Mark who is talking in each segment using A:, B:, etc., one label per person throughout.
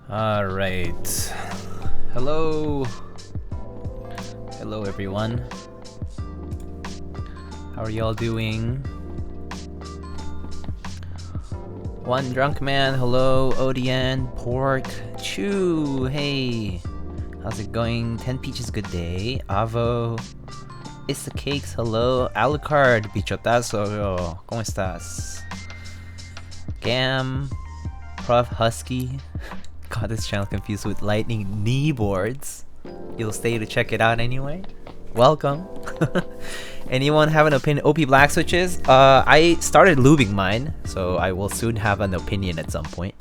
A: Alright. Hello. Hello everyone. How are y'all doing? One drunk man, hello. ODN, pork, chew, hey. How's it going? 10 peaches, good day. Avo, it's the cakes, hello. Alucard, bichotazo, ¿cómo estás? Gam, Prof Husky. Got this channel confused with lightning knee boards. You'll stay to check it out anyway. Welcome. Anyone have an opinion? OP Black switches? I started lubing mine, so I will soon have an opinion at some point.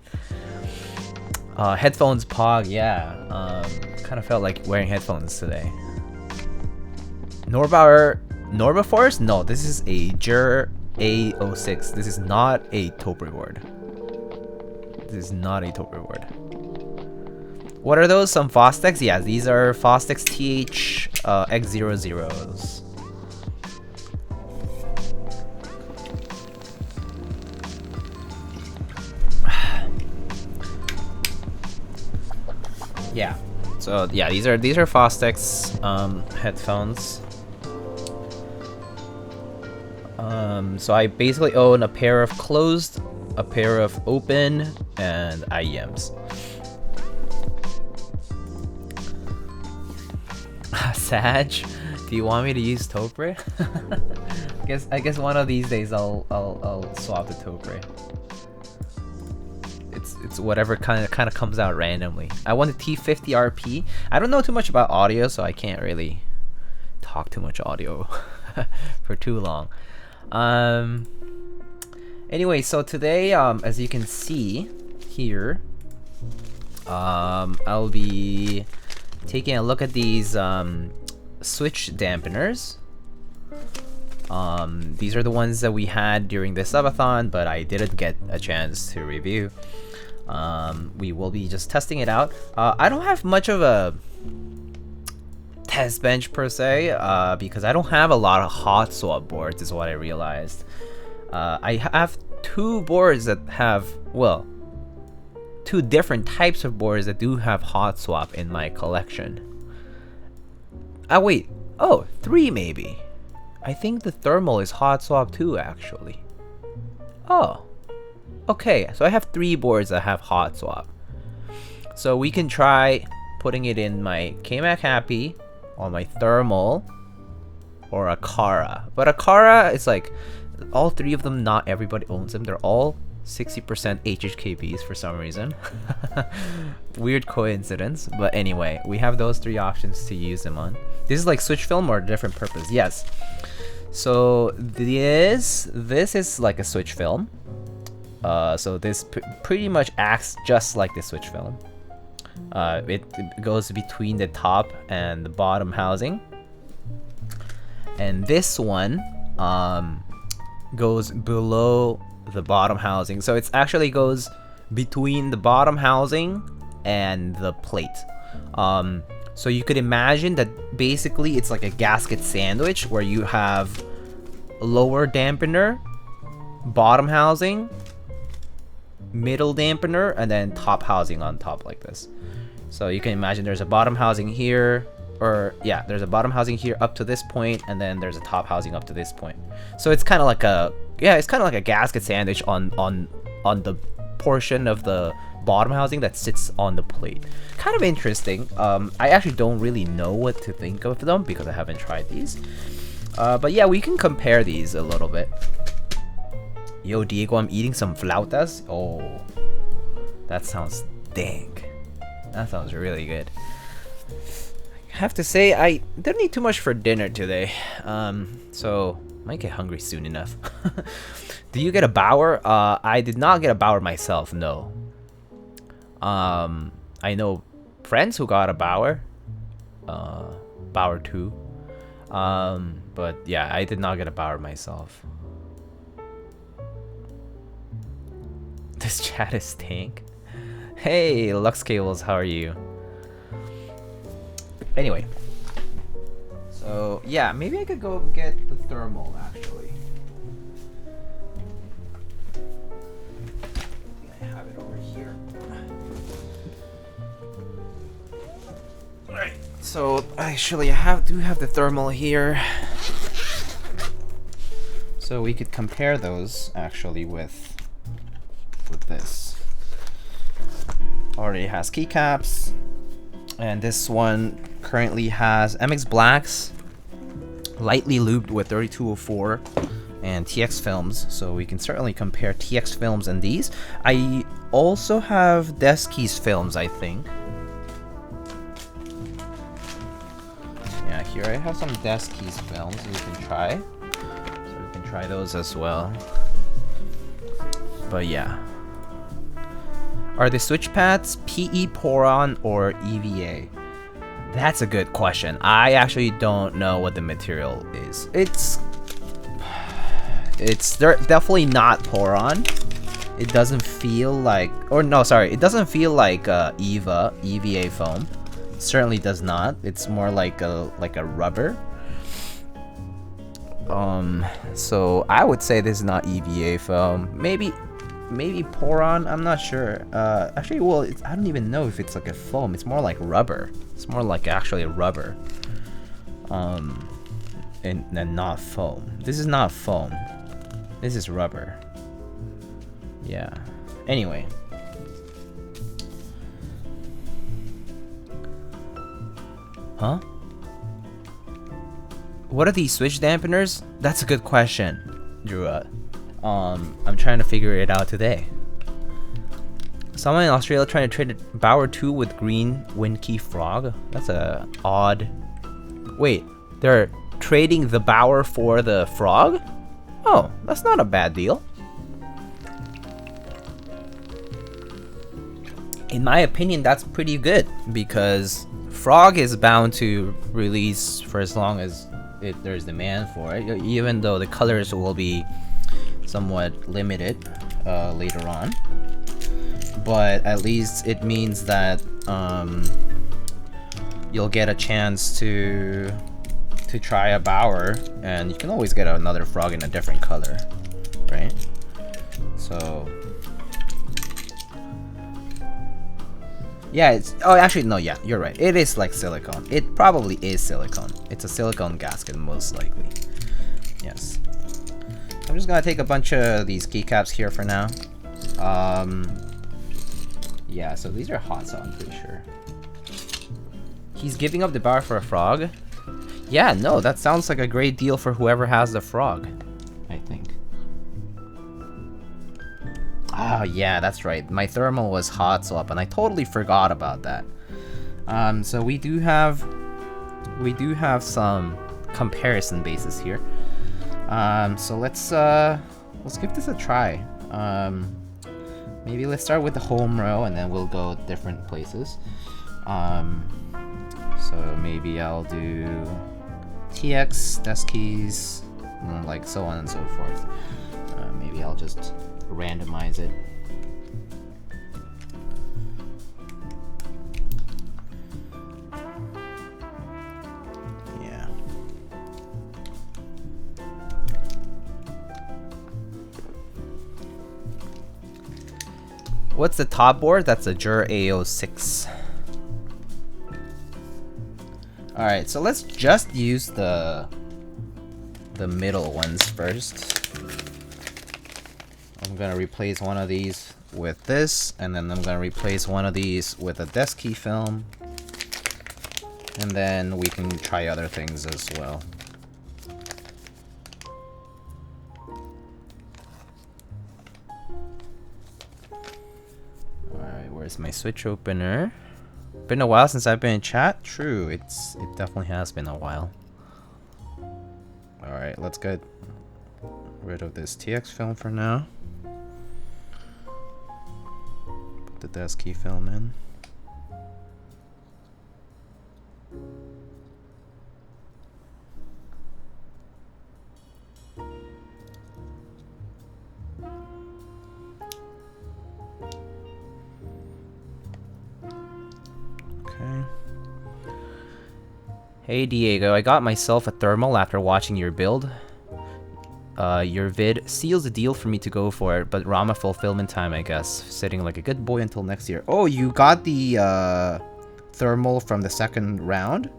A: Headphones Pog, yeah. Kind of felt like wearing headphones today. Norba Force? No, this is a Jur A06. This is not a taupe board. This is not a taupe board. What are those? Some Fostex? Yeah, these are Fostex TH X00s. Yeah. So yeah, these are Fostex headphones. So I basically own a pair of closed, a pair of open, and IEMs. Sag, do you want me to use taupe? I guess one of these days I'll swap the taupe. It's whatever kind of comes out randomly. I want a T50 RP. I don't know too much about audio, so I can't really talk too much audio for too long. Anyway, so today, as you can see here, I'll be taking a look at these switch dampeners. These are the ones that we had during the subathon, but I didn't get a chance to review. We will be just testing it out. I don't have much of a test bench per se, because I don't have a lot of hot swap boards, is what I realized. I have two boards that have, well, two different types of boards that do have hot swap in my collection. Wait, oh, three maybe. I think the thermal is hot swap too, actually. Oh, okay, so I have three boards that have hot swap. So we can try putting it in my KMAC Happy, on my thermal, or a Kara. But a Kara is like, all three of them, not everybody owns them. They're all 60% HHKBs for some reason. Weird coincidence, but anyway, we have those three options to use them on. This is like switch film or a different purpose? Yes. So this is like a switch film. So this pretty much acts just like the switch film. It goes between the top and the bottom housing, and this one goes below the bottom housing. So it actually goes between the bottom housing and the plate. So you could imagine that basically it's like a gasket sandwich where you have lower dampener, bottom housing, middle dampener, and then top housing on top like this. So you can imagine there's a bottom housing here, or yeah, there's a bottom housing here up to this point, and then there's a top housing up to this point. So it's kind of like a, yeah, it's kind of like a gasket sandwich on the portion of the bottom housing that sits on the plate. Kind of interesting. I actually don't really know what to think of them because I haven't tried these. But yeah, we can compare these a little bit. Yo, Diego, I'm eating some flautas. Oh, that sounds dank. That sounds really good. I have to say, I didn't eat too much for dinner today. So might get hungry soon enough. Do you get a Bauer? I did not get a Bauer myself, no. I know friends who got a Bauer. Bauer 2. But yeah, I did not get a Bauer myself. This chat is stank. Hey, Lux Cables, how are you? Anyway. So, yeah, maybe I could go get the thermal, actually. I think I have it over here. So actually, I do have the thermal here, so we could compare those actually with this. Already has keycaps, and this one currently has MX Blacks, lightly lubed with 3204 and TX films, so we can certainly compare TX films and these. I also have Desky's films, I think. Yeah, here I have some Desky's films we can try. So we can try those as well. But yeah. Are the switch pads PE Poron or EVA? That's a good question. I actually don't know what the material is. It's definitely not Poron. It doesn't feel like, or no, sorry, it doesn't feel like EVA foam. It certainly does not. It's more like a rubber. So I would say this is not EVA foam. Maybe Poron. I'm not sure. Actually, well, I don't even know if it's like a foam. It's more like rubber. It's more like actually a rubber. And not foam. This is not foam. This is rubber. Yeah. Anyway. Huh? What are these switch dampeners? That's a good question, Drew. I'm trying to figure it out today. Someone in Australia trying to trade a Bauer 2 with green Winky Frog? That's a odd... Wait, they're trading the Bauer for the Frog? Oh, that's not a bad deal. In my opinion, that's pretty good, because Frog is bound to release for as long as there's demand for it, even though the colors will be somewhat limited later on. But at least it means that you'll get a chance to try a Bauer, and you can always get another Frog in a different color, right? So yeah, it's, oh, actually no, yeah, you're right, it is like silicone. It probably is silicone. It's a silicone gasket most likely. Yes. I'm just gonna take a bunch of these keycaps here for now. Yeah, so these are hot, so I'm pretty sure. He's giving up the Bauer for a Frog? Yeah, no, that sounds like a great deal for whoever has the Frog, I think. Oh, yeah, that's right. My thermal was hot swap, and I totally forgot about that. So we do have some comparison bases here. So let's give this a try. Maybe let's start with the home row, and then we'll go different places. So maybe I'll do TX, Desky's, like so on and so forth. Maybe I'll just randomize it. Yeah. What's the top board? That's a Jur A06. Alright, so let's just use the middle ones first. I'm gonna replace one of these with this, and then I'm gonna replace one of these with a Desky film, and then we can try other things as well. Alright, where's my switch opener? Been a while since I've been in chat? True, it definitely has been a while. Alright, let's get rid of this TX film for now. Put the Desky film in. Hey Diego, I got myself a thermal after watching your build. Your vid seals the deal for me to go for it, but Rama fulfillment time, I guess. Sitting like a good boy until next year. Oh, you got the thermal from the second round?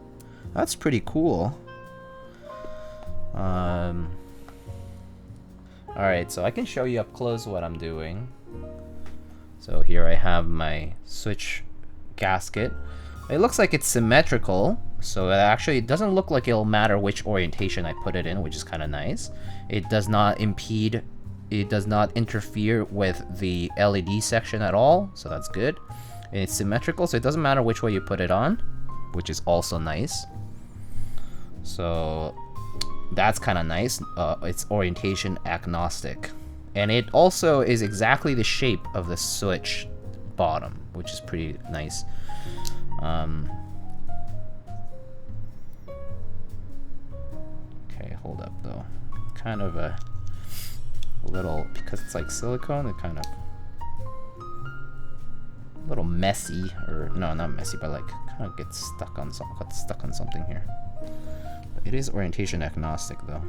A: That's pretty cool. Alright, so I can show you up close what I'm doing. So here I have my switch gasket. It looks like it's symmetrical, so it doesn't look like it'll matter which orientation I put it in, which is kind of nice. It does not impede, it does not interfere with the LED section at all, so that's good. And it's symmetrical, so it doesn't matter which way you put it on, which is also nice. So that's kind of nice. It's orientation agnostic. And it also is exactly the shape of the switch bottom, which is pretty nice. Okay, hold up though. Kind of a little, because it's like silicone, it kind of a little messy, or no, not messy, but like kind of gets stuck on something here. But it is orientation agnostic though.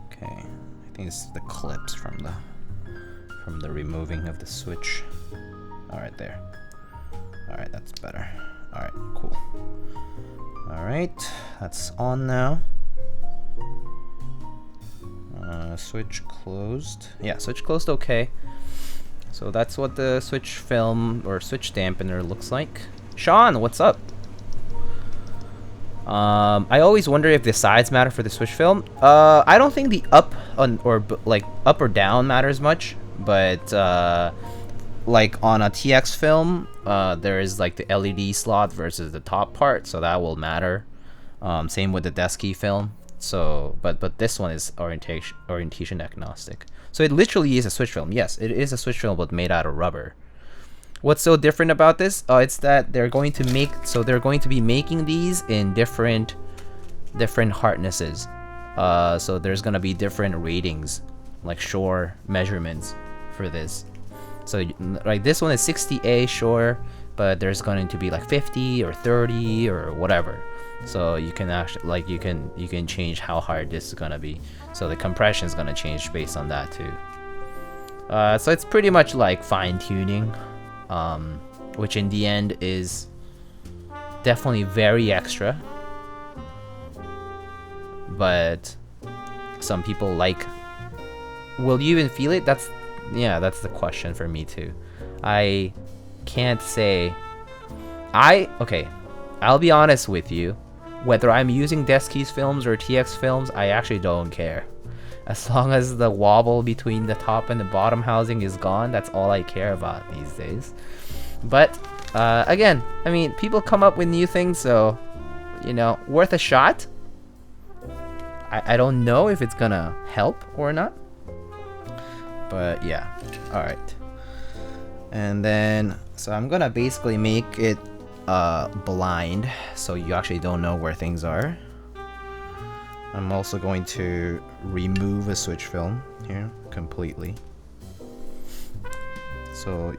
A: Okay, I think it's the clips from the removing of the switch. All right, there. All right, that's better. All right, cool. All right, that's on now. Switch closed. Yeah, switch closed. Okay. So that's what the switch film or switch dampener looks like. Sean, what's up? I always wonder if the sides matter for the switch film. I don't think the up or down matters much, but like on a TX film, there is like the LED slot versus the top part, so that will matter. Same with the desk key film. So, but this one is orientation agnostic. So it literally is a switch film. Yes, it is a switch film, but made out of rubber. What's so different about this? It's that they're going to be making these in different hardnesses. So there's gonna be different ratings, like Shore measurements for this. So like this one is 60A Shore, but there's going to be like 50 or 30 or whatever. So you can actually like you can change how hard this is gonna be. So the compression is gonna change based on that too. So it's pretty much like fine tuning, which in the end is definitely very extra. But some people like. Will you even feel it? That's the question for me too. I can't say. Okay, I'll be honest with you. Whether I'm using desk keys films or TX films, I actually don't care. As long as the wobble between the top and the bottom housing is gone, that's all I care about these days. But again, I mean, people come up with new things, so you know, worth a shot. I don't know if it's gonna help or not, but yeah. All right, and then so I'm gonna basically make it blind, so you actually don't know where things are. I'm also going to remove a switch film here completely. So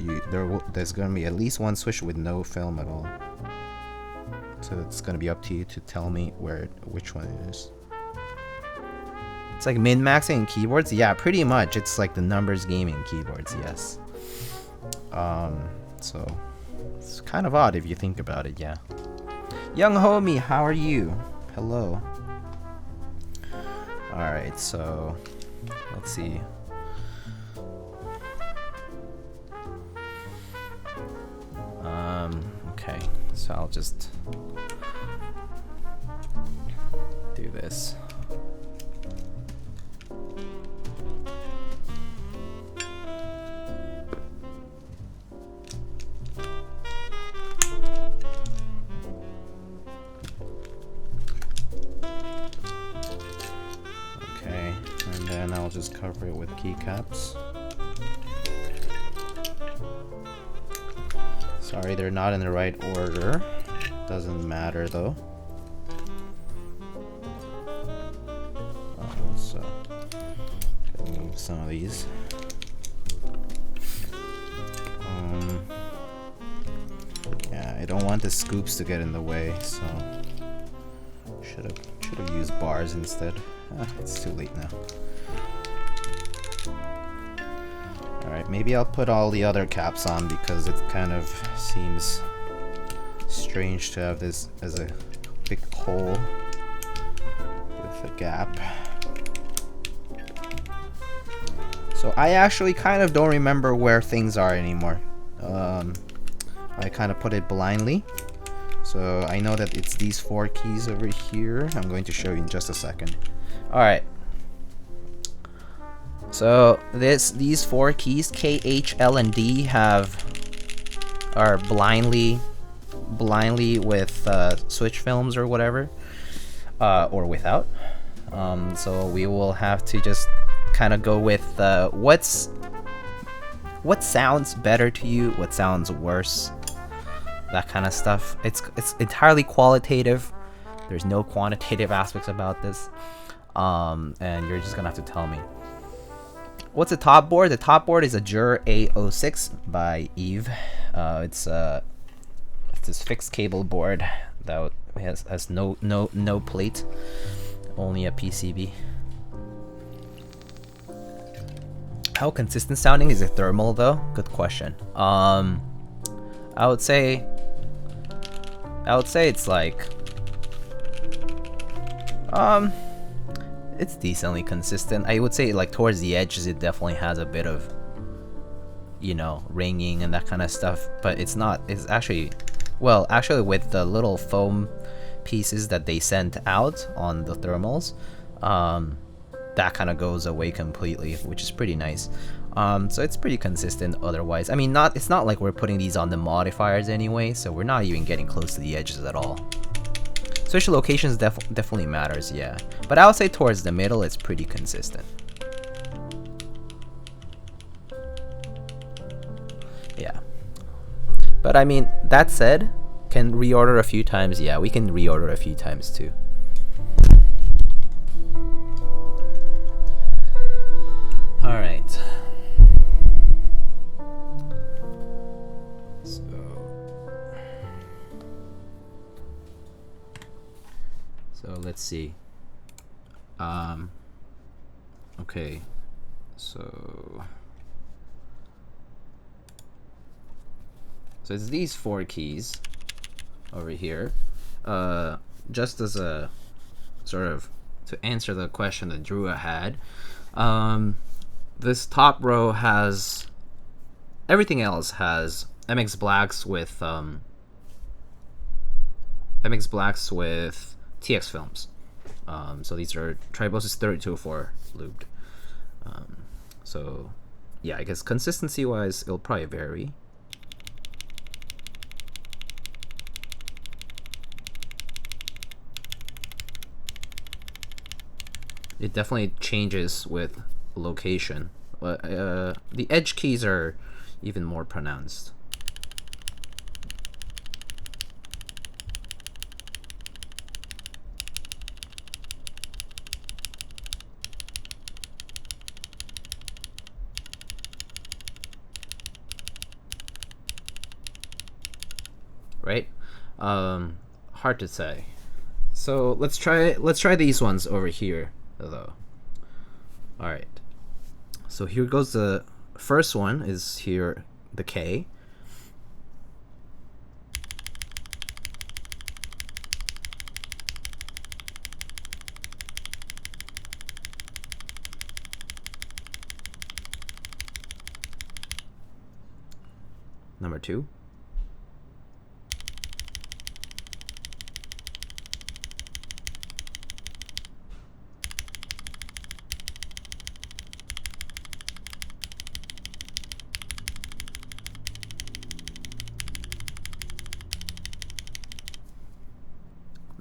A: there's going to be at least one switch with no film at all. So it's going to be up to you to tell me which one it is. It's like min-maxing in keyboards? Yeah, pretty much. It's like the numbers game in keyboards, yes. So it's kind of odd if you think about it, yeah. Young homie, how are you? Hello. Alright, so let's see. Okay, so I'll just do this. I'll just cover it with keycaps. Sorry, they're not in the right order. Doesn't matter though. So move some of these. Yeah, I don't want the scoops to get in the way, so should have used bars instead. It's too late now. Alright, maybe I'll put all the other caps on because it kind of seems strange to have this as a big hole with a gap. So I actually kind of don't remember where things are anymore. I kind of put it blindly. So I know that it's these 4 keys over here. I'm going to show you in just a second. Alright. So these 4 keys, K, H, L, and D, are blindly with switch films or whatever, or without. So we will have to just kind of go with what sounds better to you, what sounds worse, that kind of stuff. It's entirely qualitative. There's no quantitative aspects about this, and you're just gonna have to tell me. What's the top board? The top board is a Jur A06 by Eve. It's this fixed cable board that has no plate, only a PCB. How consistent sounding is it thermal though? Good question. I would say it's like it's decently consistent. I would say like towards the edges it definitely has a bit of, you know, ringing and that kind of stuff, but it's actually with the little foam pieces that they sent out on the thermals, that kind of goes away completely, which is pretty nice. So it's pretty consistent otherwise. I mean, it's not like we're putting these on the modifiers anyway, so we're not even getting close to the edges at all. Switch locations definitely matters, yeah. But I would say towards the middle, it's pretty consistent. Yeah. But I mean, that said, can reorder a few times? Yeah, we can reorder a few times too. Alright. So let's see. Okay. So it's these 4 keys over here. Just as a sort of to answer the question that Drew had, this top row has everything else has MX blacks with TX films. So these are Tribosys 3204 lubed. So yeah, I guess consistency wise it'll probably vary. It definitely changes with location. The edge keys are even more pronounced. Right? Hard to say. So let's try these ones over here though. All right. So here goes the first one is here, the K. Number 2.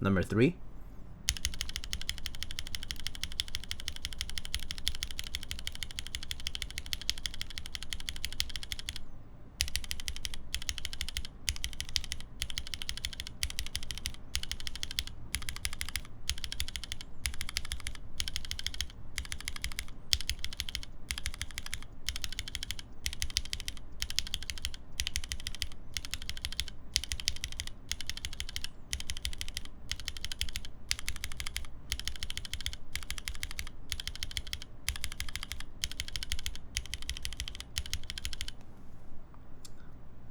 A: Number 3.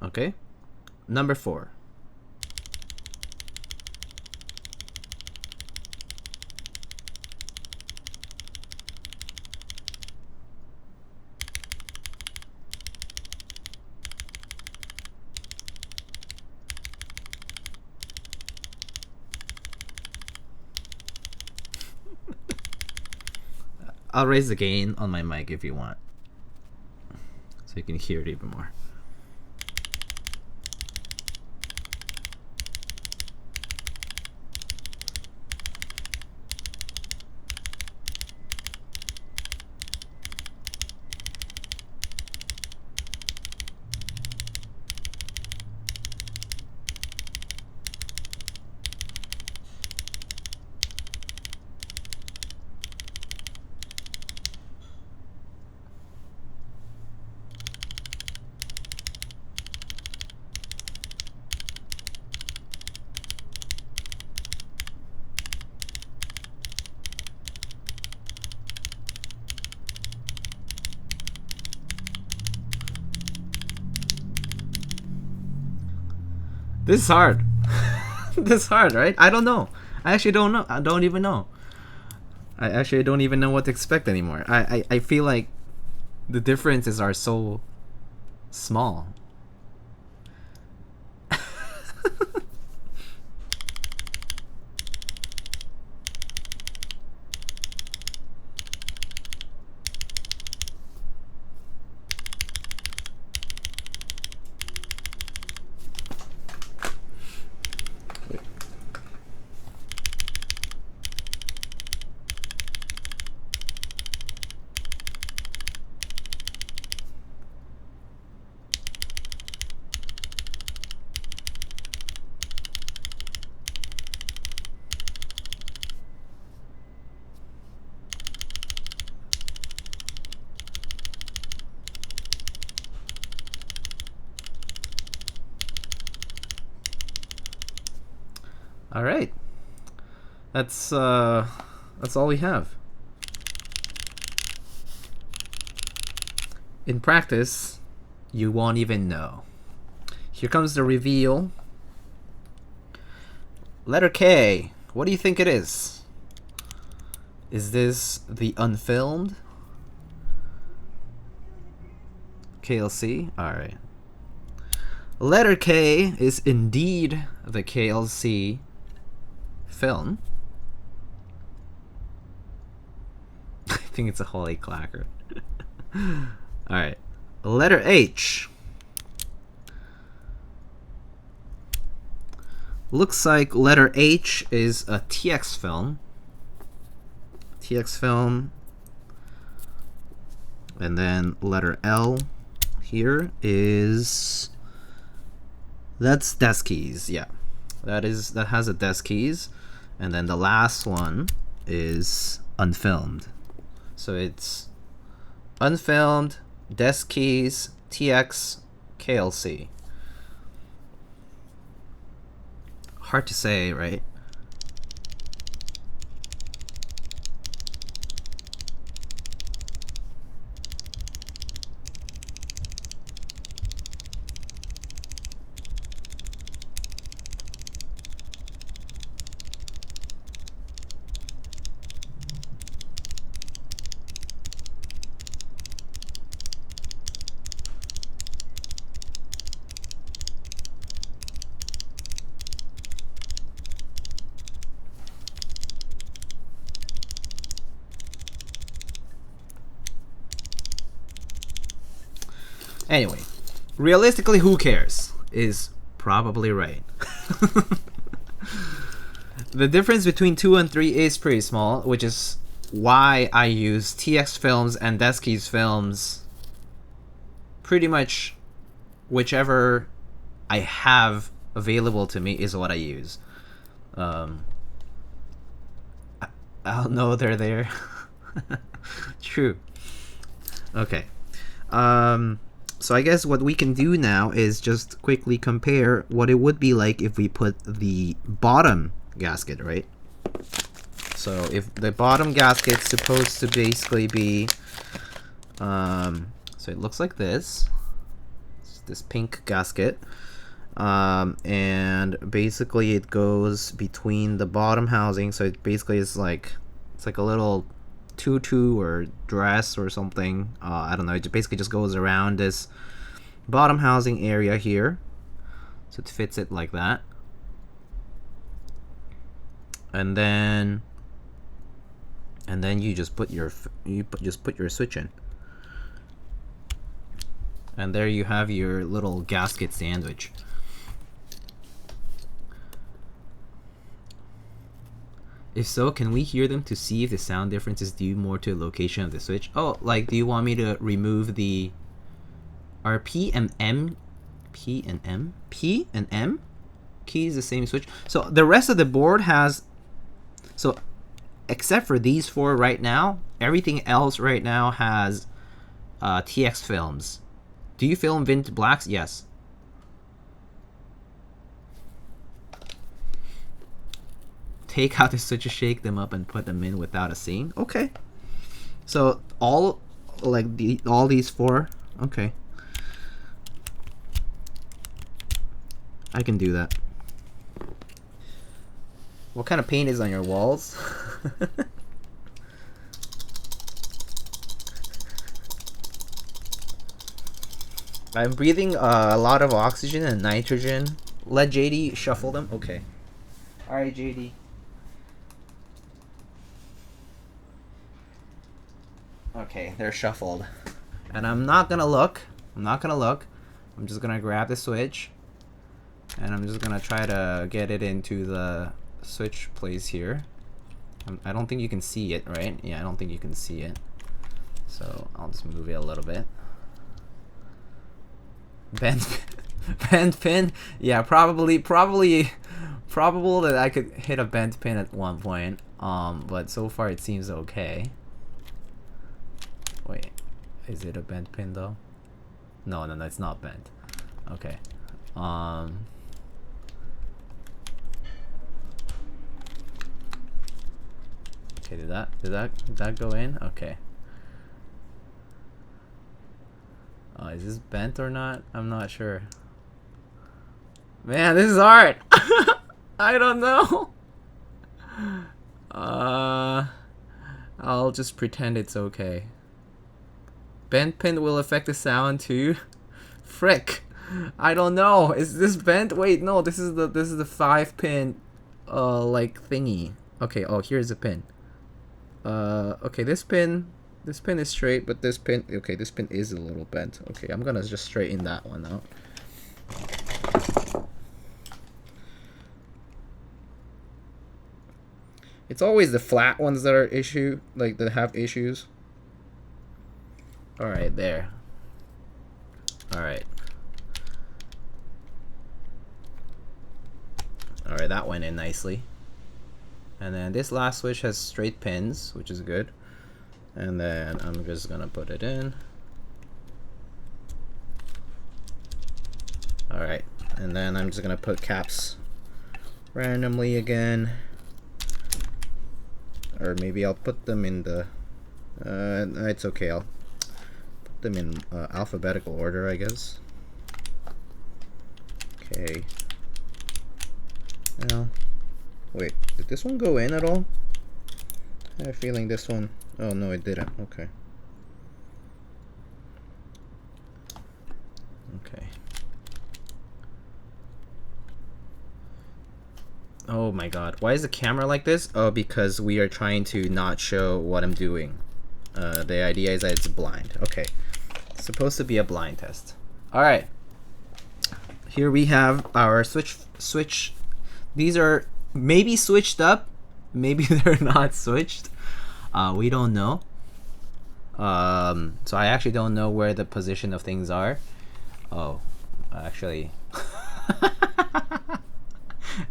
A: Okay. Number 4. I'll raise the gain on my mic if you want, so you can hear it even more. This is hard. This is hard, right? I don't know. I actually don't know. I don't even know. I actually don't even know what to expect anymore. I feel like the differences are so small. All right, that's all we have. In practice, you won't even know. Here comes the reveal. Letter K. What do you think it is? Is this the unfilmed KLC? All right. Letter K is indeed the KLC film. I think it's a holy clacker. Alright. Letter H. Looks like letter H is a TX film. TX film. And then letter L here is... That's desk keys, yeah. That has a desk keys. And then the last one is unfilmed. So it's unfilmed, desk keys, TX, KLC. Hard to say, right? Anyway, realistically, who cares? Is probably right. The difference between 2 and 3 is pretty small, which is why I use TX films and desk keys films. Pretty much whichever I have available to me is what I use. I'll know they're there. True. Okay. So I guess what we can do now is just quickly compare what it would be like if we put the bottom gasket, right? So if the bottom gasket's supposed to basically be, so it looks like this. It's this pink gasket. And basically it goes between the bottom housing, so it basically is like, it's like a little tutu or dress or something. I don't know, it basically just goes around this bottom housing area here, so it fits it like that. And then and then you just put your switch in, and there you have your little gasket sandwich. If so, can we hear them to see if the sound difference is due more to the location of the switch? Oh, like, do you want me to remove the... Are P and M key is the same switch? So the rest of the board has... So, except for these four right now, everything else right now has TX films. Do you film vintage blacks? Yes. Take out the switches, shake them up, and put them in without a seam. Okay. So all these four. Okay. I can do that. What kind of paint is on your walls? I'm breathing a lot of oxygen and nitrogen. Let JD shuffle them. Okay. All right, JD. Okay, they're shuffled. And I'm not gonna look. I'm just gonna grab the switch. And I'm just gonna try to get it into the switch place here. I don't think you can see it, right? Yeah, I don't think you can see it. So I'll just move it a little bit. Bent pin? Yeah, probably probable that I could hit a bent pin at one point. But so far it seems okay. Wait, is it a bent pin though? No, it's not bent. Okay. Okay, did that go in? Okay. Is this bent or not? I'm not sure. Man, this is hard. I don't know. I'll just pretend it's okay. Bent pin will affect the sound too. Frick. I don't know. Is this bent? Wait, no. This is the 5-pin like thingy. Okay. Oh, here's the pin. Okay. This pin is straight, but this pin. Okay, this pin is a little bent. Okay, I'm gonna just straighten that one out. It's always the flat ones that are that have issues. Alright, there. Alright. Alright, that went in nicely. And then this last switch has straight pins, which is good. And then I'm just gonna put it in. Alright, and then I'm just gonna put caps randomly again. Or maybe I'll put them in the... it's okay, I'll put them in alphabetical order, I guess. Okay. Now, wait, did this one go in at all? I have a feeling this one... Oh, no, it didn't. Okay. Okay. Oh my god. Why is the camera like this? Oh, because we are trying to not show what I'm doing. The idea is that it's blind. Okay. It's supposed to be a blind test. Alright. Here we have our switch. These are maybe switched up. Maybe they're not switched. We don't know. So I actually don't know where the position of things are. Oh, actually.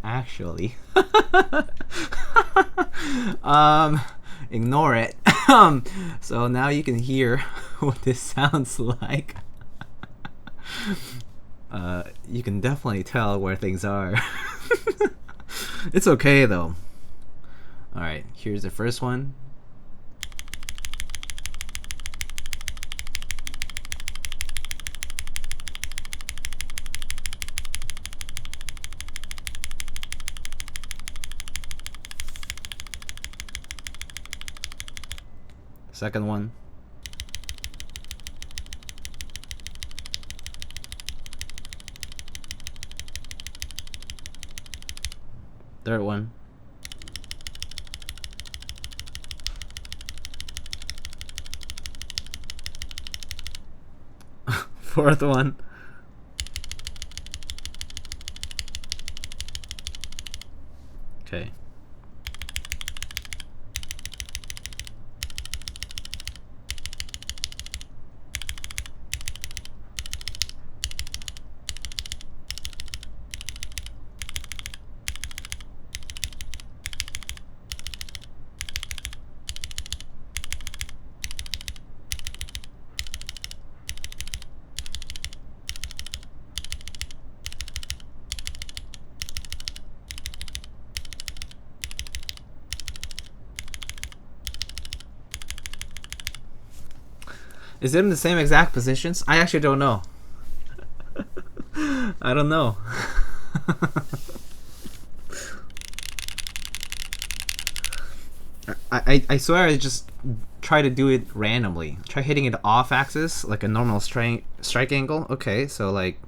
A: Actually. Ignore it. So now you can hear what this sounds like. You can definitely tell where things are. It's okay though. Alright, here's the first one. Second one. Third one. Fourth one. Okay. Is it in the same exact positions? I actually don't know. I don't know. I swear I just try to do it randomly. Try hitting it off axis, like a normal strike angle. Okay, so like...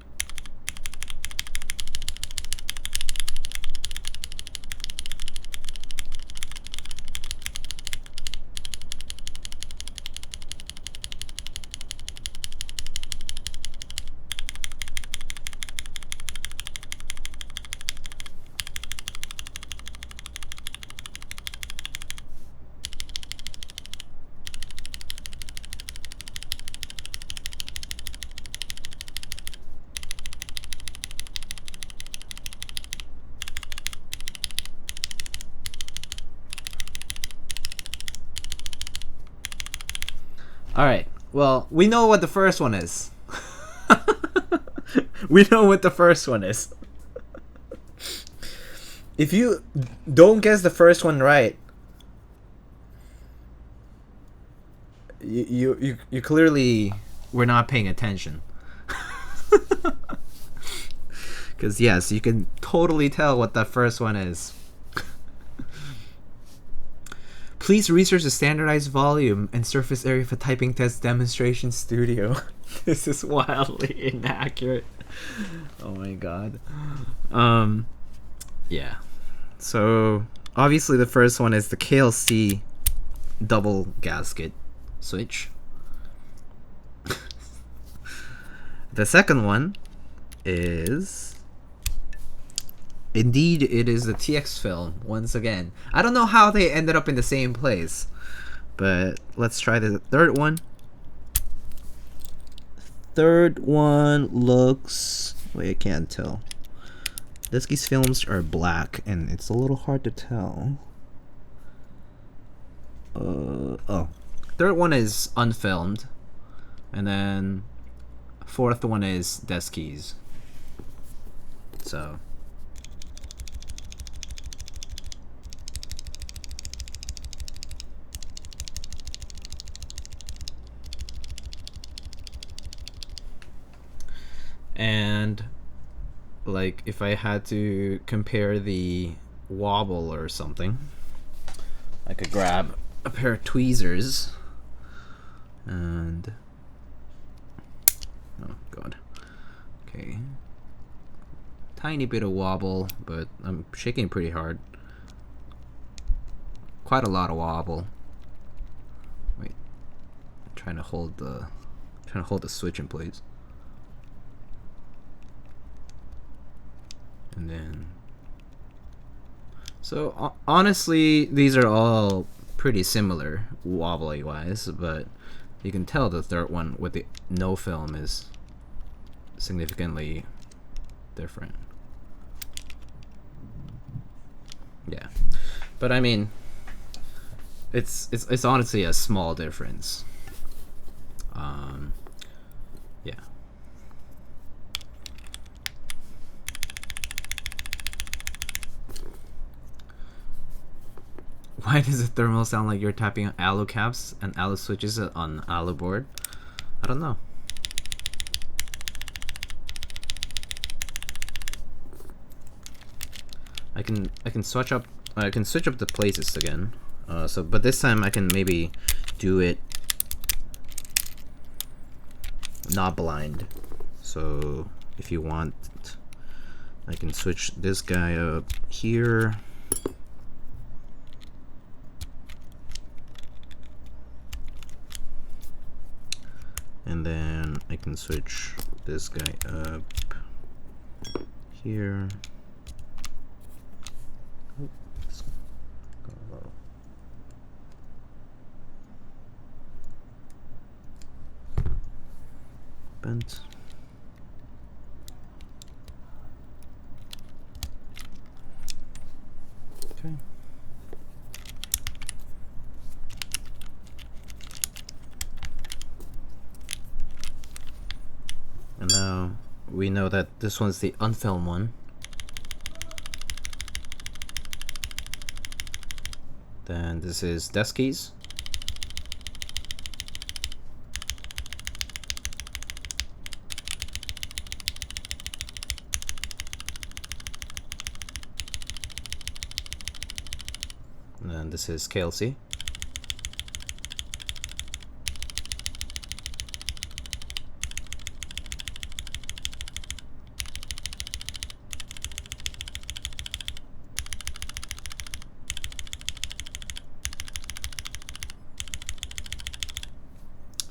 A: Alright, well, we know what the first one is. We know what the first one is. If you don't guess the first one right, you clearly were not paying attention. Because yes, you can totally tell what the first one is. Please research the standardized volume and surface area for typing test demonstration studio. This is wildly inaccurate. Oh my god. Yeah. So obviously the first one is the KLC double gasket switch. The second one is... Indeed, it is the TX film, once again. I don't know how they ended up in the same place, but let's try the third one. Third one looks... Wait, I can't tell. These films are black, and it's a little hard to tell. Oh. Third one is unfilmed, and then fourth one is Deskies. So... And like if I had to compare the wobble or something, I could grab a pair of tweezers and oh god, okay, tiny bit of wobble, but I'm shaking pretty hard, quite a lot of wobble. Wait, I'm trying to hold the switch in place. And then, so honestly, these are all pretty similar wobbly wise, but you can tell the third one with the no film is significantly different. Yeah, but I mean, it's honestly a small difference. Yeah. Why does the thermal sound like you're tapping on alu caps and alu switches on alu board? I don't know. I can switch up the places again. But this time I can maybe do it not blind. So if you want, I can switch this guy up here. And then
B: I can switch this guy up here. Oh, it's gone low. Bent. Okay. And now we know that this one's the unfilmed one. Then this is desk keys. And then this is KLC.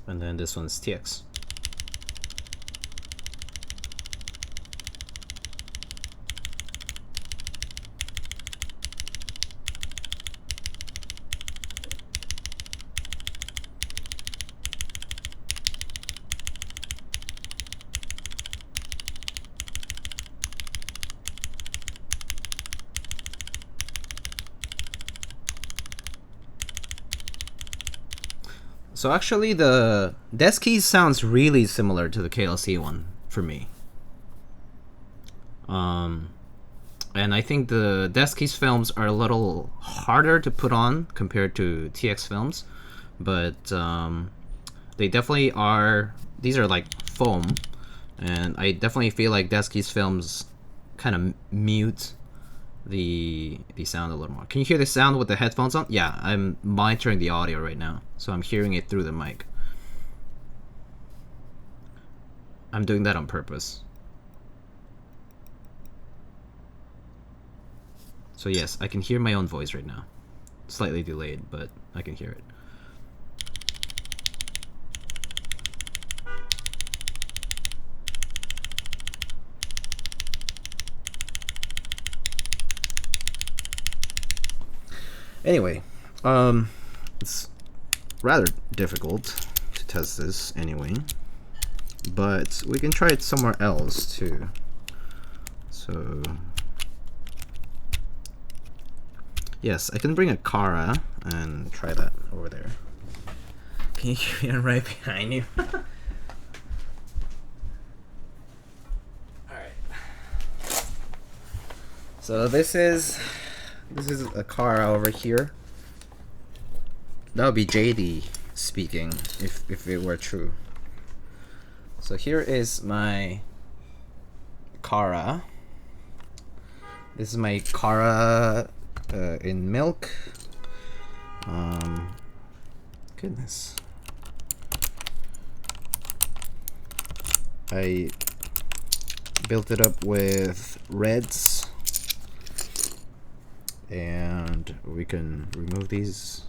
B: And then this one's TX. So actually the desk keys sounds really similar to the KLC one for me. And I think the desk keys films are a little harder to put on compared to TX films, but they definitely are, these are like foam, and I definitely feel like desk keys films kind of mute the sound a little more. Can you hear the sound with the headphones on? Yeah, I'm monitoring the audio right now, so I'm hearing it through the mic. I'm doing that on purpose. So yes, I can hear my own voice right now. Slightly delayed, but I can hear it. Anyway, it's rather difficult to test this anyway, but we can try it somewhere else too. So yes, I can bring a Kara and try that over there. Can you hear me right behind you? Alright. So this is a Kara over here. That would be JD speaking if it were true. So here is my Kara. This is my Kara in milk. Goodness. I built it up with reds, and we can remove these.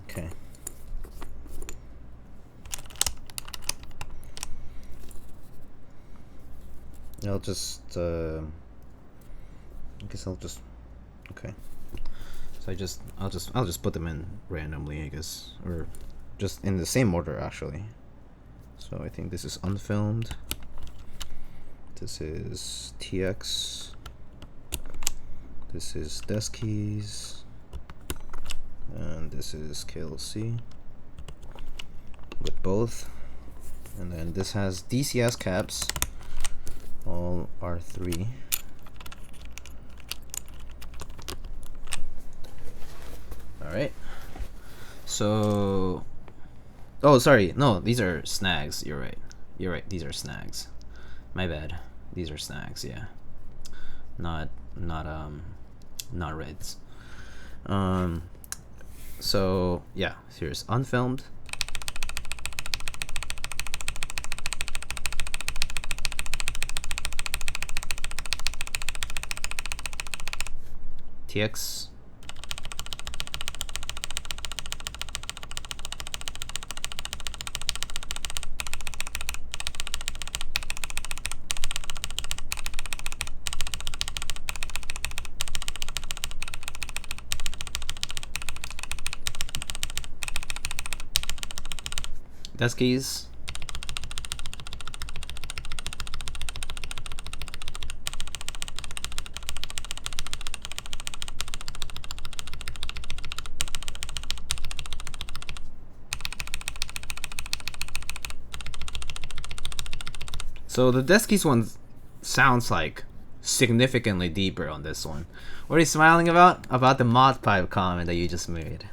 B: Okay. I'll just I guess I'll just, okay. So I'll just put them in randomly, I guess, or just in the same order actually. So I think this is unfilmed. This is TX. This is desk keys. And this is KLC with both. And then this has DCS caps, all R3. Alright. So, oh, sorry. No, these are snags. You're right. You're right. These are snags. My bad. These are snags, yeah. Not reds. So yeah, here's unfilmed.
A: TX. Desk keys. So the desk keys one sounds like significantly deeper on this one. What are you smiling about? About the mod pipe comment that you just made.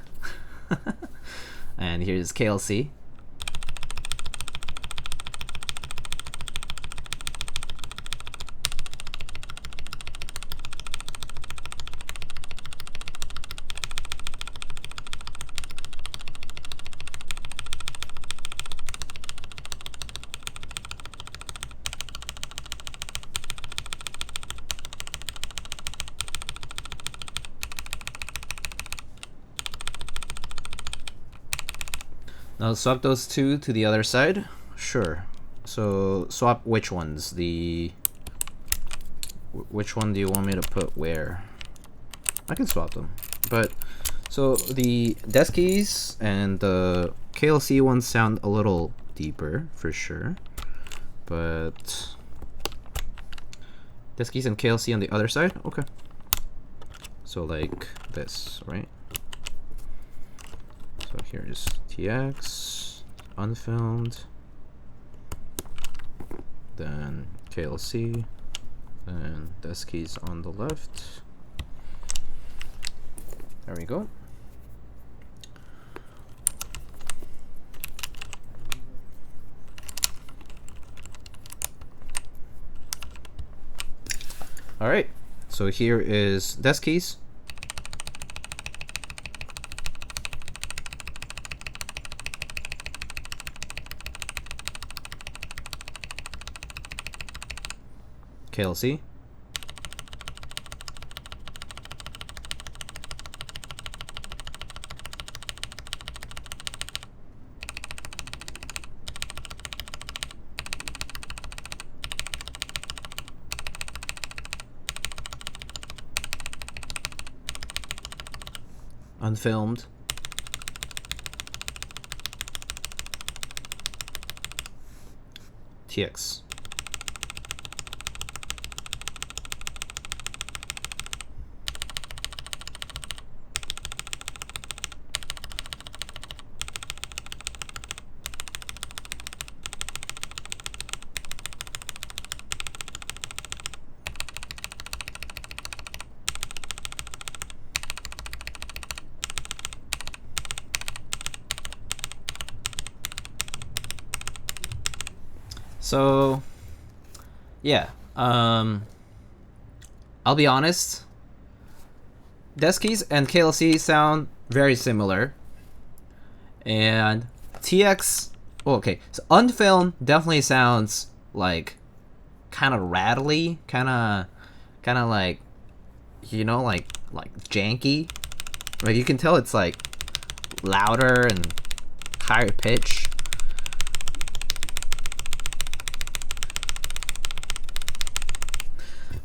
A: And here's KLC. Now swap those two to the other side. Sure. So swap which ones? Which one do you want me to put where? I can swap them. But so the desk keys and the KLC ones sound a little deeper for sure. But desk keys and KLC on the other side? Okay. So like this, right? So here's TX, unfilmed, then KLC, and desk keys on the left. There we go. All right, so here is desk keys. KLC. Unfilmed. TX. So, yeah, I'll be honest, desk keys and KLC sound very similar, and TX, okay, so unfilmed definitely sounds like kind of rattly, kind of like, you know, like janky, like you can tell it's like louder and higher pitch.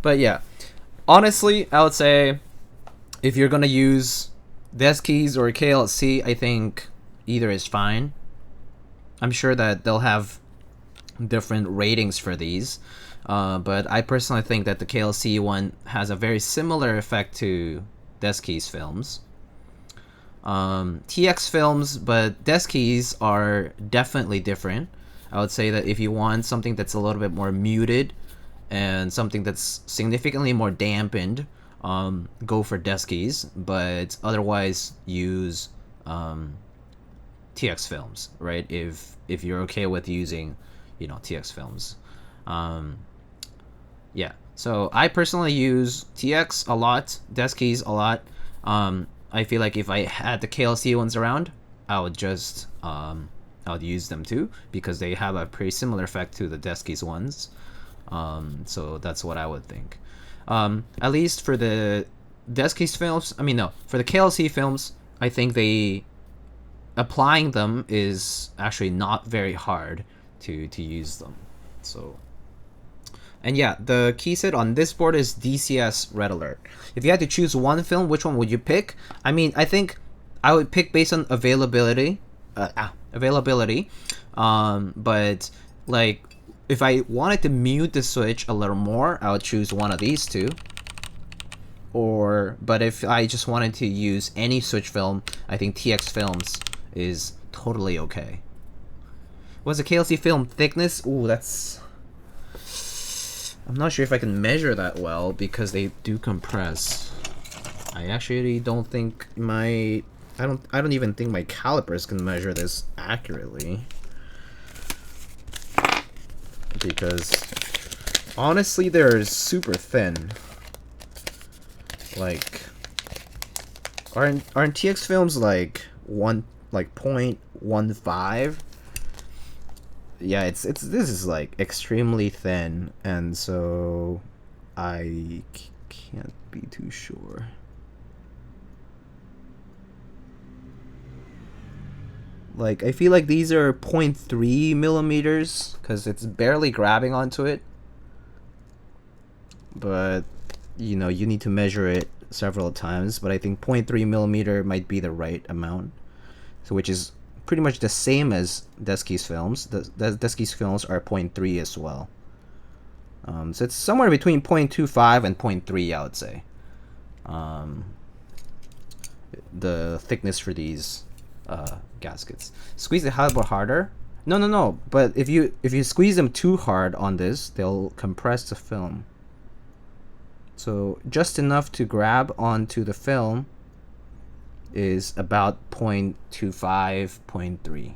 A: But yeah, honestly, I would say if you're gonna use desk keys or KLC, I think either is fine. I'm sure that they'll have different ratings for these, but I personally think that the KLC one has a very similar effect to desk keys films. TX films, but desk keys are definitely different. I would say that if you want something that's a little bit more muted and something that's significantly more dampened, go for desk keys, but otherwise use TX films, right? If you're okay with using, you know, TX films. Yeah, so I personally use TX a lot, desk keys a lot. I feel like if I had the KLC ones around, I would just I would use them too, because they have a pretty similar effect to the desk keys ones. So that's what I would think. At least for the Desky's films, I mean, no, for the KLC films, I think applying them is actually not very hard to use them. So, and yeah, the key set on this board is DCS Red Alert. If you had to choose one film, which one would you pick? I mean, I think I would pick based on availability. But like, if I wanted to mute the switch a little more, I would choose one of these two. But if I just wanted to use any switch film, I think TX Films is totally okay. What's the KLC film thickness? Ooh, I'm not sure if I can measure that well because they do compress. I actually don't think I don't even think my calipers can measure this accurately. Because honestly, they're super thin. Like, aren't TX films like 0.15? Yeah, this is like extremely thin, and so I can't be too sure. Like, I feel like these are 0.3 millimeters because it's barely grabbing onto it. But, you know, you need to measure it several times. But I think 0.3 millimeter might be the right amount. So, which is pretty much the same as Desky's films. Desky's films are 0.3 as well. So it's somewhere between 0.25 and 0.3, I would say. The thickness for these gaskets. Squeeze it harder? No. But if you squeeze them too hard on this, they'll compress the film. So just enough to grab onto the film is about 0.25, 0.3.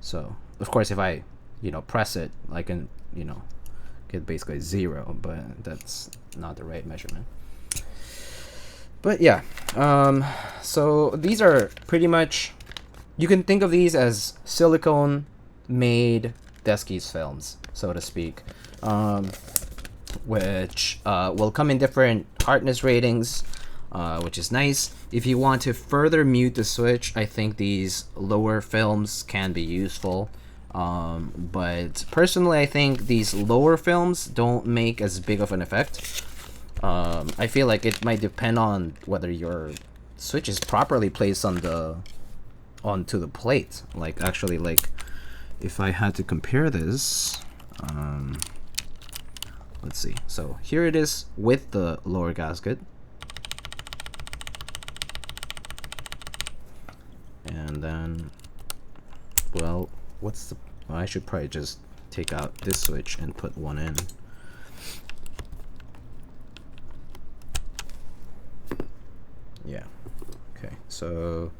A: So of course, if I press it, I can get basically 0, but that's not the right measurement. But yeah, so these are pretty much, you can think of these as silicone made Desky's films, so to speak, which will come in different hardness ratings, which is nice. If you want to further mute the switch, I think these lower films can be useful. But personally, I think these lower films don't make as big of an effect. I feel like it might depend on whether your switch is properly placed onto the plate. Like, actually, like, if I had to compare this, let's see. So here it is with the lower gasket. And then, well, I should probably just take out this switch and put one in. Yeah. Okay. So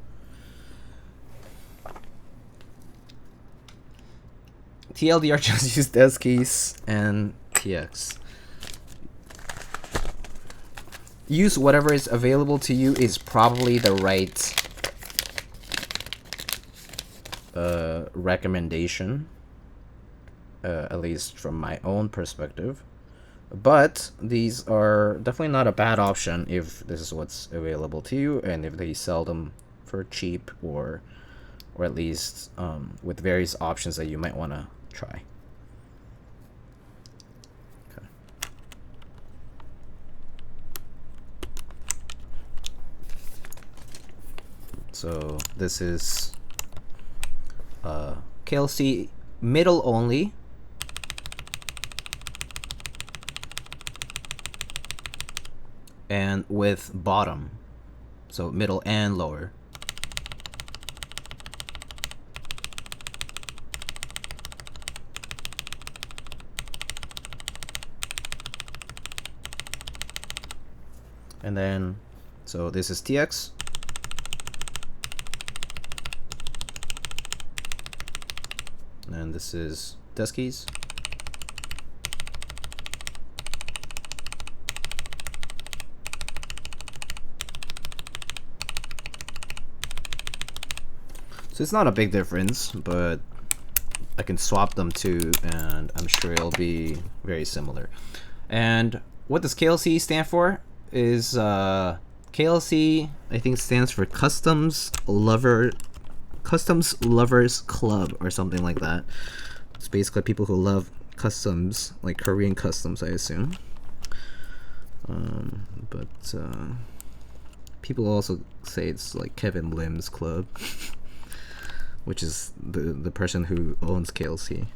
A: TLDR just use Desky's and TX. Use whatever is available to you is probably the right recommendation, at least from my own perspective. But these are definitely not a bad option if this is what's available to you, and if they sell them for cheap, or at least with various options that you might want to try. Okay. So this is KLC middle only. And with bottom, so middle and lower. And then, so this is TX. And this is Desky's. So it's not a big difference, but I can swap them too, and I'm sure it'll be very similar. And what does KLC stand for?
B: is KLC. I think stands for Customs Lovers Club or something like that. It's basically people who love customs, like Korean customs, I assume. But people also say it's like Kevin Lim's club, which is the person who owns KLC.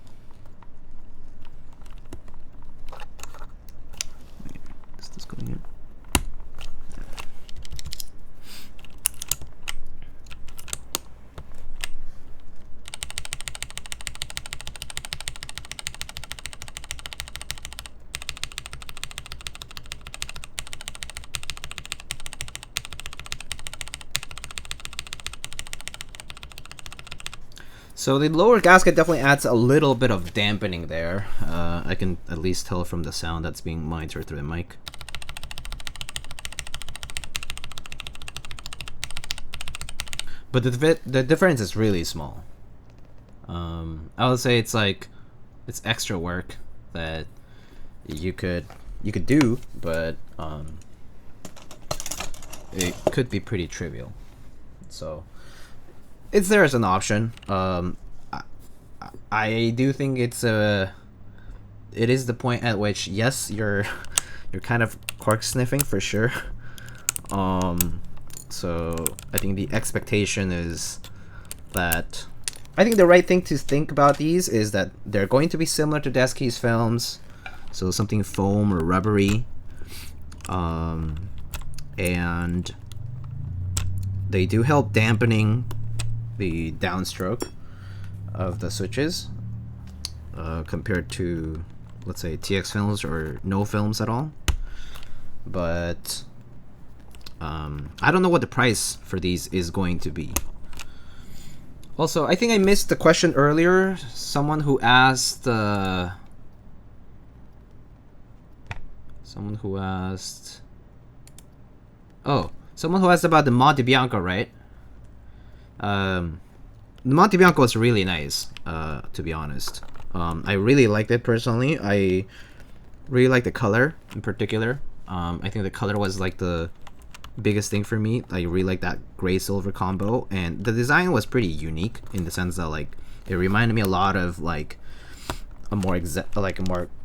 B: Is this going in? So the lower gasket definitely adds a little bit of dampening there. I can at least tell from the sound that's being monitored through the mic. But the difference is really small. I would say it's like it's extra work that you could do, but it could be pretty trivial. So it's there as an option. I do think it is the point at which, yes, you're kind of cork sniffing for sure. So I think the expectation is that I think the right thing to think about these is that they're going to be similar to Desky's films, so something foam or rubbery, and they do help dampening the downstroke of the switches compared to, let's say, TX films or no films at all. But I don't know what the price for these is going to be. Also, I think I missed the question earlier. Someone who asked about the Monte Bianco, right? The Monte Bianco was really nice, to be honest. I really liked it personally. I really like the color in particular. I think the color was like the biggest thing for me. I really like that gray silver combo, and the design was pretty unique in the sense that like it reminded me a lot of like a more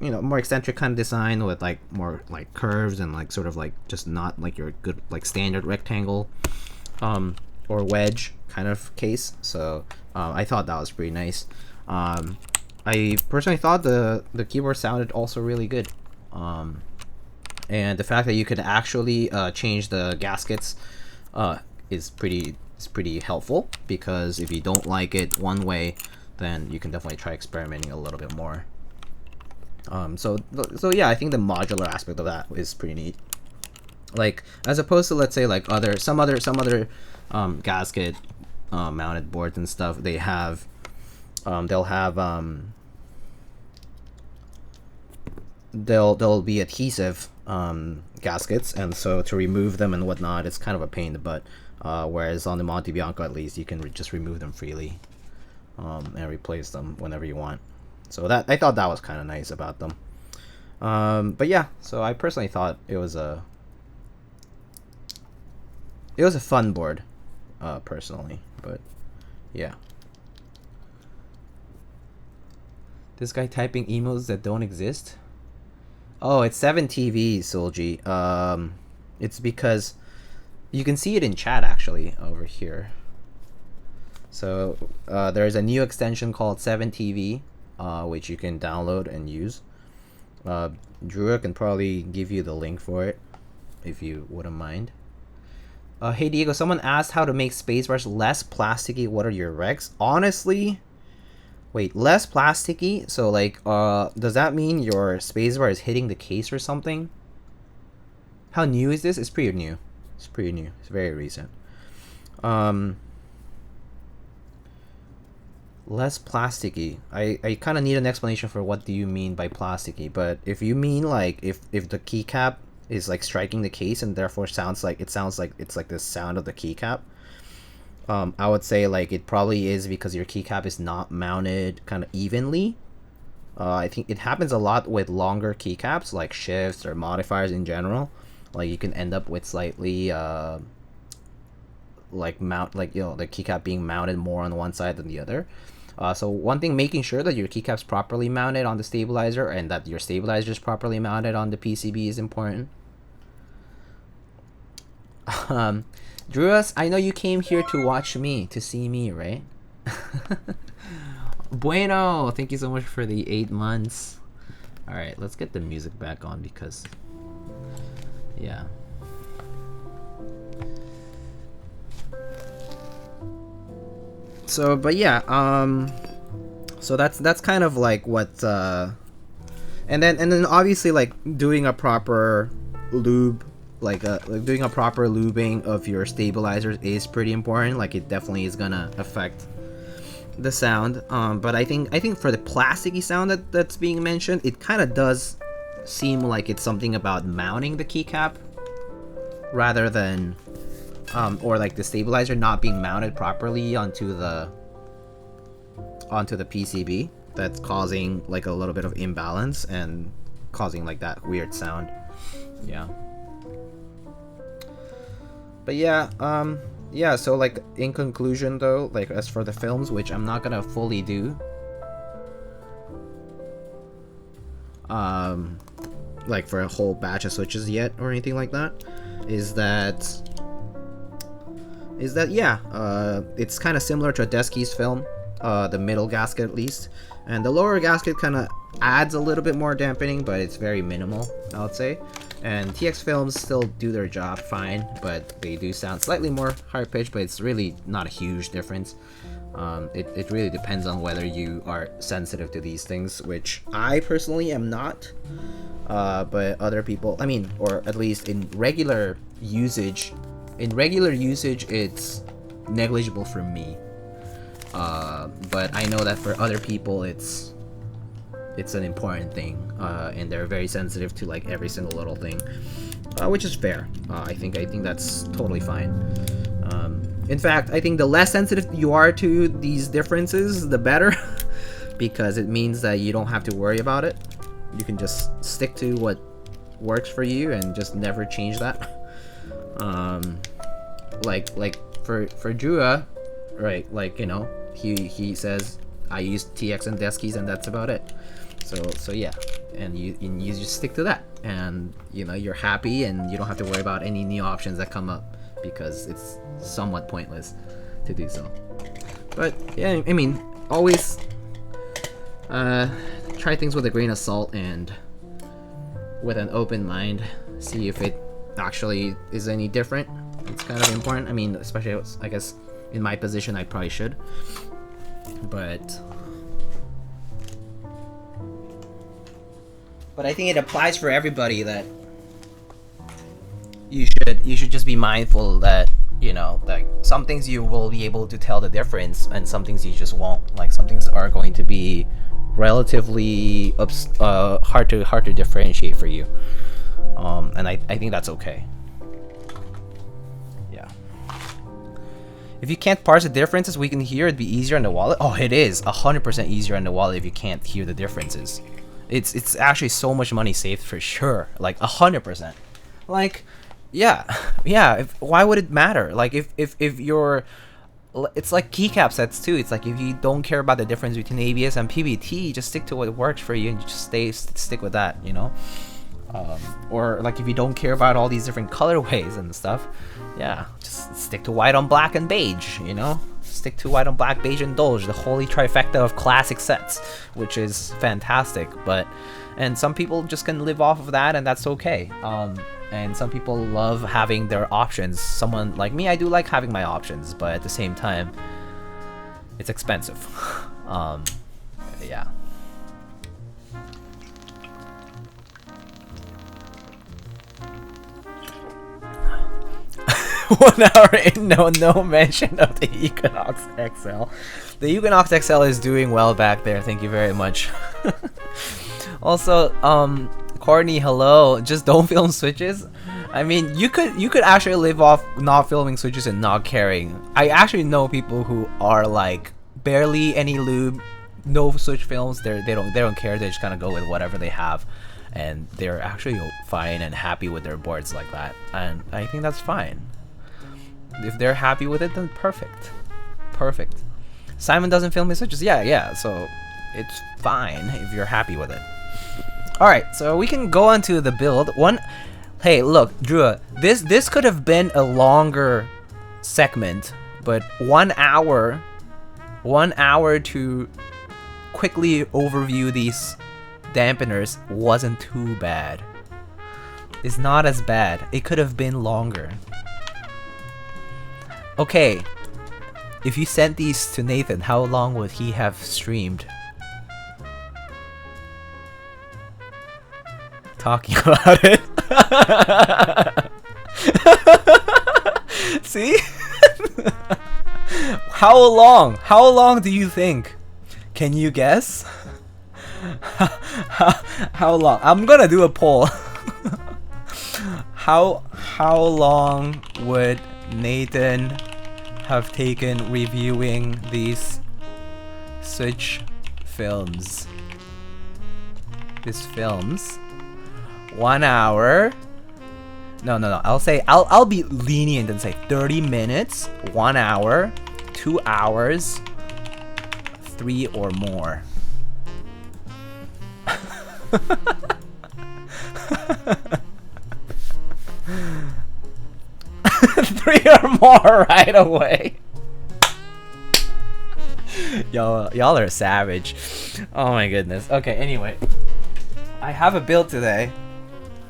B: more eccentric kind of design with like more like curves and like sort of like just not like your good like standard rectangle or wedge kind of case. So I thought that was pretty nice. I personally thought the keyboard sounded also really good. And the fact that you could actually change the gaskets is pretty helpful, because if you don't like it one way, then you can definitely try experimenting a little bit more. So yeah, I think the modular aspect of that is pretty neat. Like as opposed to, let's say, like some other gasket mounted boards and stuff, they'll have they'll be adhesive gaskets, and so to remove them and whatnot, it's kind of a pain in the butt. Whereas on the Monte Bianco, at least, you can just remove them freely and replace them whenever you want. So that I thought that was kind of nice about them. But yeah, so I personally thought it was a fun board, personally. But yeah. This guy typing emotes that don't exist? Oh, it's 7TV, Solji. It's because you can see it in chat actually over here. So there's a new extension called 7TV, which you can download and use. Durock can probably give you the link for it if you wouldn't mind. Hey Diego, someone asked how to make spacebars less plasticky. What are your recs? Honestly, wait, less plasticky? So like, does that mean your spacebar is hitting the case or something? How new is this? It's pretty new. It's pretty new. It's very recent. Less plasticky. I kind of need an explanation for what do you mean by plasticky. But if you mean like if the keycap is like striking the case and therefore sounds like it's like the sound of the keycap, I would say like it probably is because your keycap is not mounted kind of evenly. I think it happens a lot with longer keycaps like shifts or modifiers in general.
A: Like you can end up with slightly like the keycap being mounted more on one side than the other. So one thing, making sure that your keycap's properly mounted on the stabilizer and that your stabilizer is properly mounted on the PCB is important. Druas, I know you came here to watch me, to see me, right? Bueno, thank you so much for the 8 months. Alright, let's get the music back on because, yeah. So, but yeah, so that's kind of like what, and then obviously like doing a proper lube, like doing a proper lubing of your stabilizers is pretty important. Like it definitely is gonna affect the sound. But I think for the plasticky sound that's being mentioned, it kind of does seem like it's something about mounting the keycap rather than or like the stabilizer not being mounted properly onto the PCB that's causing like a little bit of imbalance and causing like that weird sound. Yeah. But yeah, yeah, so like in conclusion though, like as for the films, which I'm not gonna fully do, like for a whole batch of switches yet or anything like that, is that yeah, it's kind of similar to a Deskey's film, the middle gasket at least, and the lower gasket kind of adds a little bit more dampening, but it's very minimal, I would say. And TX films still do their job fine, but they do sound slightly more high pitched, but it's really not a huge difference. It really depends on whether you are sensitive to these things, which I personally am not, but other people, I mean, or at least in regular usage, it's negligible for me, but I know that for other people it's an important thing, and they're very sensitive to like every single little thing, which is fair. I think that's totally fine. In fact, I think the less sensitive you are to these differences, the better, because it means that you don't have to worry about it. You can just stick to what works for you and just never change that. Like for Jua, right? Like, you know, he says I use TX and Deskies and that's about it. So yeah, and you just stick to that, and you know you're happy, and you don't have to worry about any new options that come up because it's somewhat pointless to do so. But yeah, I mean, always try things with a grain of salt and with an open mind. See if it actually is any different. It's kind of important. I mean, especially I guess in my position, I probably should, but I think it applies for everybody that you should just be mindful that, you know, like some things you will be able to tell the difference and some things you just won't. Like some things are going to be relatively hard to differentiate for you, and I think that's okay. Yeah. If you can't parse the differences, we can hear it'd be easier on the wallet. Oh, it is 100% easier on the wallet if you can't hear the differences. It's actually so much money saved for sure, like 100%. Like, yeah. Why would it matter? Like if you're, it's like keycap sets too. It's like if you don't care about the difference between ABS and PBT, just stick to what works for you and just stick with that, you know. Or like if you don't care about all these different colorways and stuff, yeah, just stick to white on black and beige, you know. Stick to white on black, beige, and Doge, the holy trifecta of classic sets, which is fantastic. And some people just can live off of that, and that's okay. And some people love having their options. Someone like me, I do like having my options, but at the same time, it's expensive. Yeah. One hour in, no mention of the Equinox XL. The Equinox XL is doing well back there. Thank you very much. Also, Courtney, hello. Just don't film switches. I mean, you could actually live off not filming switches and not caring. I actually know people who are like barely any lube, no switch films. They don't care. They just kind of go with whatever they have. and they're actually fine and happy with their boards like that, and I think that's fine. If they're happy with it, then perfect. Perfect. Simon doesn't film his switches. Yeah, so it's fine if you're happy with it. Alright, so we can go on to the build. Hey, look, Drew, this could have been a longer segment, but 1 hour to quickly overview these dampeners wasn't too bad. It's not as bad. It could have been longer. Okay, if you sent these to Nathan, how long would he have streamed? Talking about it. See? How long? How long do you think? Can you guess? How long? I'm gonna do a poll. How long would Nathan have taken reviewing these Switch films? These films. 1 hour. No. I'll be lenient and say 30 minutes, 1 hour, 2 hours, 3 or more. 3 or more right away. Y'all are savage. Oh my goodness. Okay, anyway. I have a build today.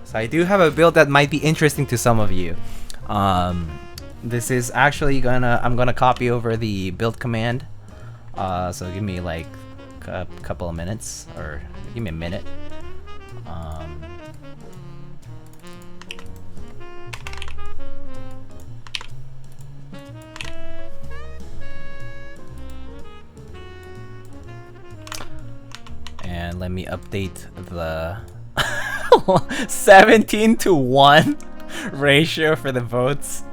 A: So I do have a build that might be interesting to some of you. This is actually I'm gonna copy over the build command. So give me like a couple of minutes, or give me a minute. And let me update the 17-to-1 ratio for the votes.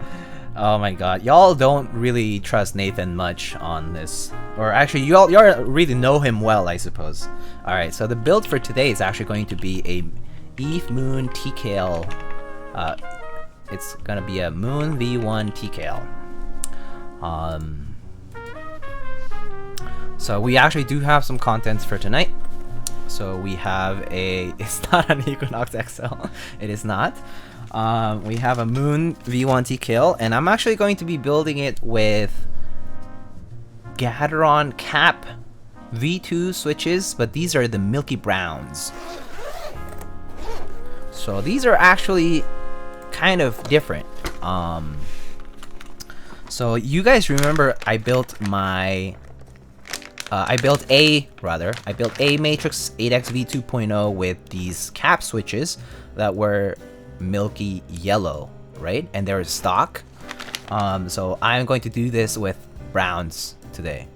A: Oh my god, y'all don't really trust Nathan much on this, or actually y'all really know him well, I suppose. All right, so the build for today is actually going to be a Eve Moon TKL. It's gonna be a Moon V1 TKL. So we actually do have some contents for tonight. So we have it's not an Equinox XL. It is not. We have a Moon V1 TKL, and I'm actually going to be building it with Gateron Cap V2 switches, but these are the milky browns. So these are actually kind of different. So you guys remember I built a Matrix 8X V2.0 with these cap switches that were milky yellow, right? And they're stock. So I'm going to do this with browns today.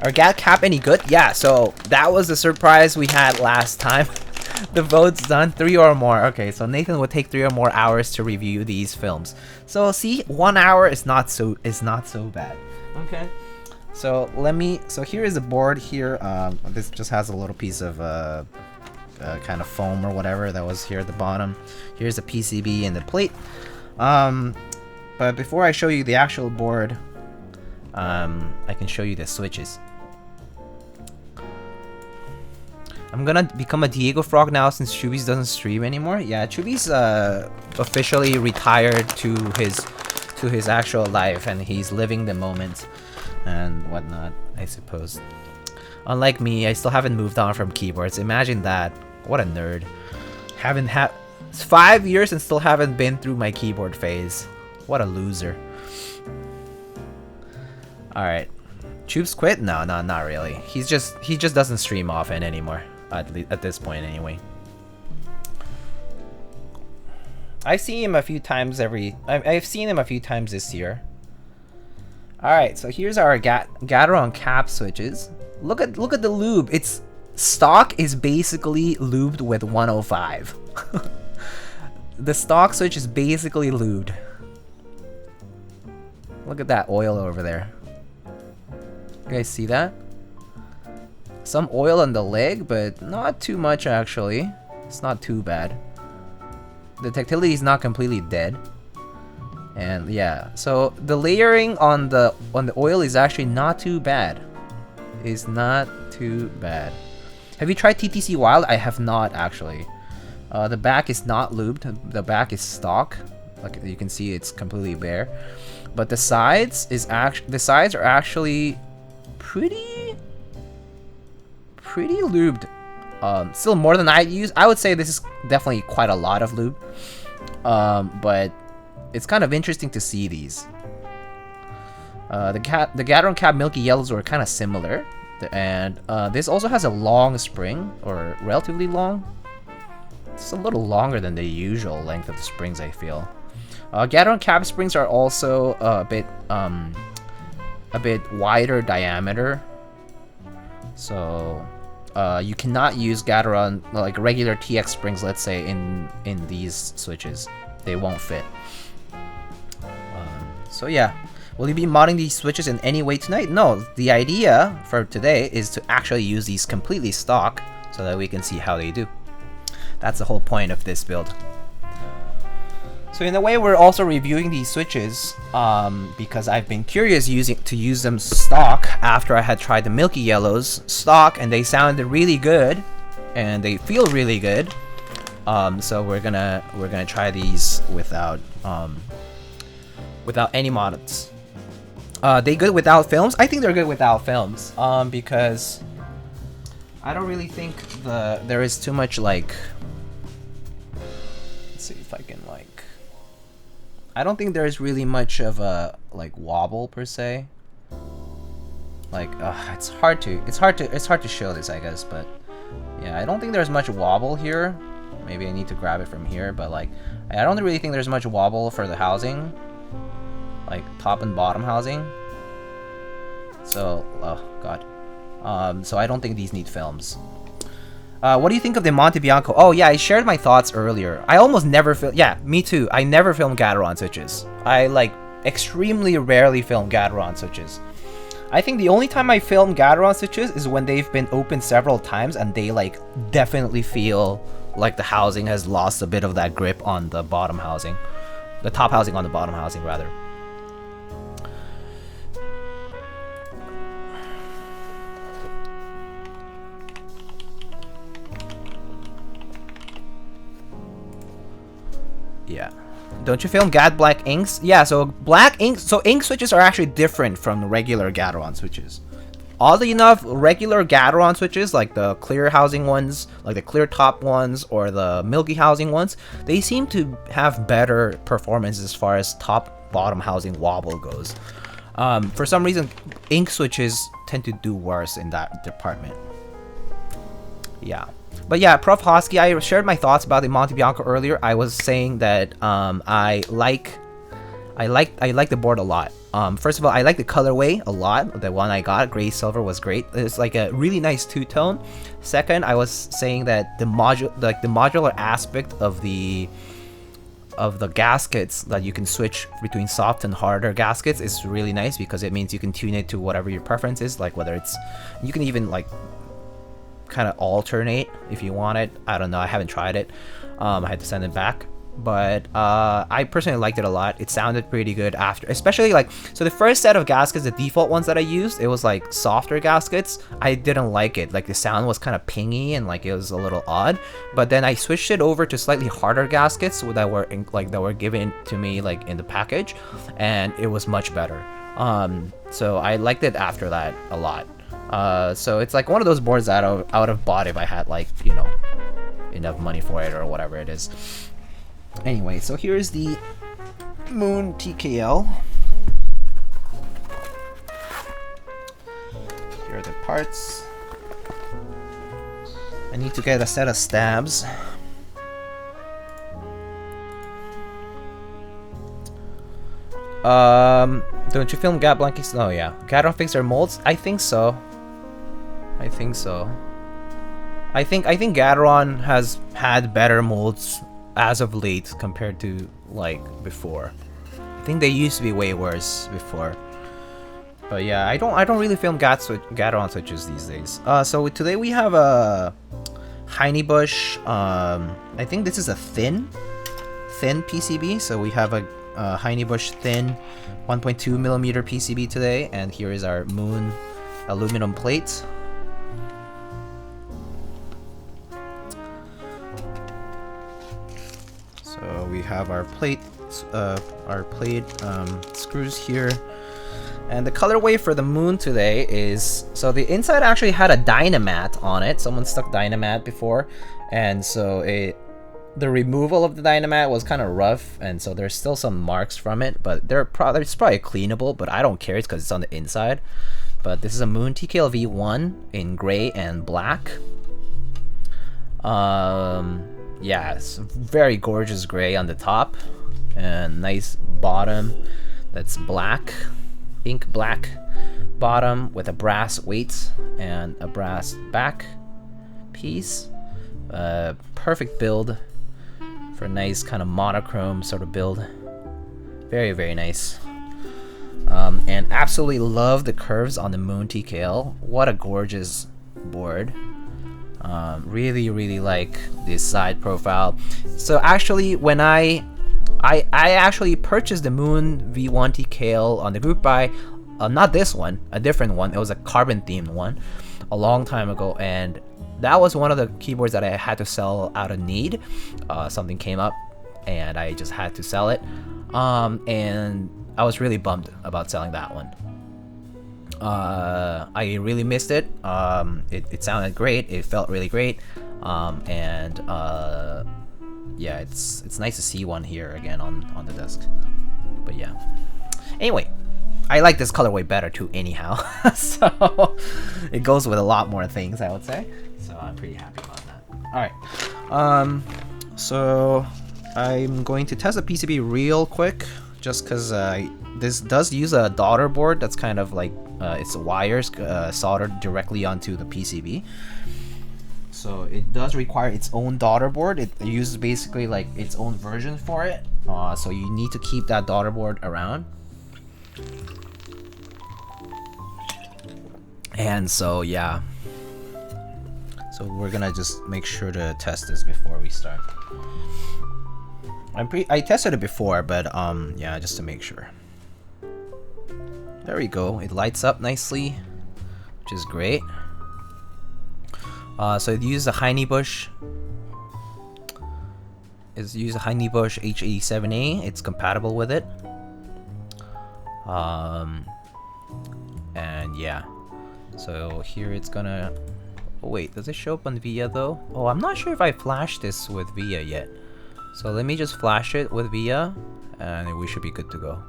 A: Are GAT cap any good? Yeah, so that was the surprise we had last time. The vote's done. 3 or more. Okay, so Nathan would take 3 or more hours to review these films. So see, 1 hour is not so bad. Okay. So here is the board here. This just has a little piece of kind of foam or whatever that was here at the bottom. Here's the PCB and the plate. But before I show you the actual board, I can show you the switches. I'm gonna become a Diego Frog now since Chubby's doesn't stream anymore. Yeah, Chubby's officially retired to his actual life, and he's living the moment and whatnot, I suppose. Unlike me, I still haven't moved on from keyboards. Imagine that. What a nerd. It's 5 years and still haven't been through my keyboard phase. What a loser. Alright. Tubes quit? No, not really. He just doesn't stream often anymore. At this point anyway. I've seen him a few times this year. Alright, so here's our Gateron cap switches. Look at the lube. Its stock is basically lubed with 105. The stock switch is basically lubed. Look at that oil over there. You guys see that? Some oil on the leg, but not too much actually. It's not too bad. The ductility is not completely dead. And yeah, so the layering on the oil is actually not too bad. It's not too bad. Have you tried TTC Wild? I have not actually. The back is not lubed. The back is stock. Like you can see, it's completely bare. But the sides are actually pretty lubed. Still more than I'd use. I would say this is definitely quite a lot of lube. But it's kind of interesting to see these. The Gateron Cap Milky Yellows were kind of similar. And this also has a long spring, or relatively long. It's a little longer than the usual length of the springs, I feel. Gateron Cap springs are also a bit wider diameter. So you cannot use Gateron, like regular TX springs, let's say, in these switches. They won't fit. So yeah, will you be modding these switches in any way tonight? No, the idea for today is to actually use these completely stock so that we can see how they do. That's the whole point of this build. So in a way, we're also reviewing these switches because I've been curious to use them stock after I had tried the Milky Yellows stock, and they sounded really good, and they feel really good. So we're gonna try these without any mods. They good without films? I think they're good without films because I don't really think there is too much like. Let's see if I can like. I don't think there's really much of a like wobble per se. Like it's hard to show this, I guess, but yeah, I don't think there's much wobble here. Maybe I need to grab it from here, but like I don't really think there's much wobble for the housing, like top and bottom housing. So oh god, so I don't think these need films. What do you think of the Monte Bianco? Oh yeah, I shared my thoughts earlier. I almost never film. Yeah, me too. I never film Gateron switches. I like extremely rarely film Gateron switches. I think the only time I film Gateron switches is when they've been opened several times and they like definitely feel like the housing has lost a bit of that grip on the bottom housing, the top housing on the bottom housing rather. Yeah. Don't you film GAT black inks? Yeah, so black ink, so ink switches are actually different from regular Gateron switches. Oddly enough, regular Gateron switches, like the clear housing ones, like the clear top ones, or the milky housing ones, they seem to have better performance as far as top bottom housing wobble goes. For some reason, ink switches tend to do worse in that department. Yeah. But yeah, Prof. Hosky, I shared my thoughts about the Monte Bianco earlier. I was saying that I like the board a lot. First of all, I like the colorway a lot. The one I got, gray silver, was great. It's like a really nice two-tone. Second, I was saying that the modular aspect of the gaskets, that you can switch between soft and harder gaskets, is really nice because it means you can tune it to whatever your preference is. Like whether it's, you can even like kind of alternate if you want it. I don't know, I haven't tried it. I had to send it back, but I personally liked it a lot. It sounded pretty good after, especially like, so the first set of gaskets, the default ones that I used, it was like softer gaskets. I didn't like it. Like the sound was kind of pingy and like it was a little odd. But then I switched it over to slightly harder gaskets that were given to me like in the package, and it was much better. So I liked it after that a lot. So it's like one of those boards that I would have bought if I had like, you know, enough money for it or whatever it is. Anyway, so here's the Moon TKL. Here are the parts. I need to get a set of stabs. Don't you film Gat Blankets? Oh yeah. Gateron fix their molds? I think so. I think Gateron has had better molds as of late compared to like before. I think they used to be way worse before. But yeah, I don't really film Gateron switches these days. So today we have a Heine Bush. I think this is a thin PCB. So we have a Heine Bush thin 1.2 millimeter PCB today, and here is our Moon aluminum plate. So we have our plate screws here. And the colorway for the Moon today is, so the inside actually had a Dynamat on it. Someone stuck Dynamat before, and so the removal of the Dynamat was kind of rough, and so there's still some marks from it, but it's probably cleanable, but I don't care, it's because it's on the inside. But this is a Moon TKL V1 in gray and black. Yeah, it's very gorgeous gray on the top, and nice bottom that's black. Ink black bottom with a brass weight and a brass back piece. Perfect build for a nice kind of monochrome sort of build. Very, very nice. And absolutely love the curves on the Moon TKL. What a gorgeous board. Really, really like this side profile. So actually, when I actually purchased the Moon V1 TKL on the group buy, not this one, a different one. It was a carbon themed one a long time ago, and that was one of the keyboards that I had to sell out of need. Something came up and I just had to sell it, and I was really bummed about selling that one. I really missed it. It sounded great, it felt really great, and yeah, it's nice to see one here again on the desk. But yeah. Anyway, I like this colorway better too anyhow. So it goes with a lot more things, I would say. So I'm pretty happy about that. Alright. So I'm going to test the PCB real quick, just because this does use a daughter board that's kind of like it's wires soldered directly onto the PCB. So it does require its own daughter board. It uses basically like its own version for it. So you need to keep that daughter board around. And so yeah. So we're gonna just make sure to test this before we start. I tested it before, but yeah, just to make sure. There we go. It lights up nicely, which is great. So it uses a Heine Bush. It's used a Heine Bush H87A. It's compatible with it. And yeah. So here it's gonna. Oh wait, does it show up on VIA though? Oh, I'm not sure if I flashed this with VIA yet. So let me just flash it with VIA, and we should be good to go.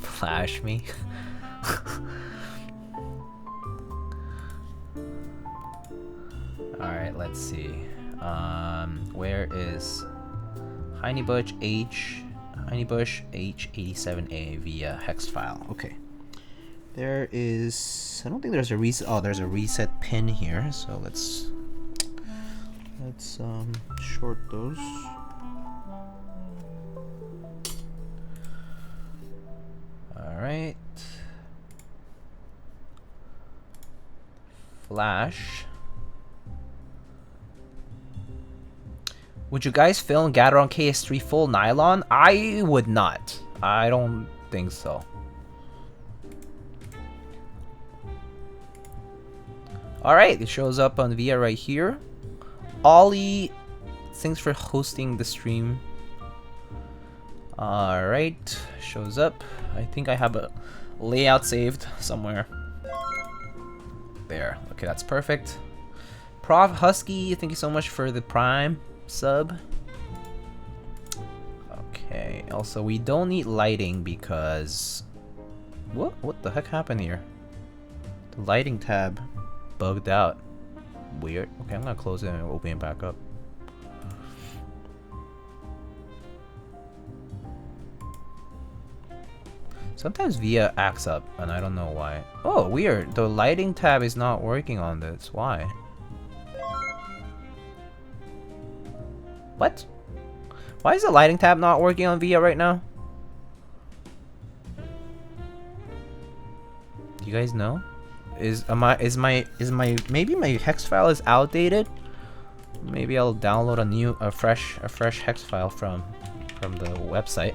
A: Flash me. Alright, let's see. Where is Heine Bush H87A via hex file? Okay. There is, I don't think there's a reset. Oh, there's a reset pin here. So let's short those. Alright. Flash. Would you guys film Gateron KS3 full nylon? I would not. I don't think so. Alright, it shows up on VIA right here. Ollie, thanks for hosting the stream. Alright, shows up. I think I have a layout saved somewhere. There. Okay, that's perfect. Prof Husky, thank you so much for the Prime sub. Okay, also we don't need lighting because what the heck happened here? The lighting tab bugged out. Weird. Okay, I'm gonna close it and open it back up. Sometimes VIA acts up and I don't know why. Oh, weird. The lighting tab is not working on this. Why? What? Why is the lighting tab not working on VIA right now? Do you guys know? Maybe my hex file is outdated? Maybe I'll download a fresh hex file from the website.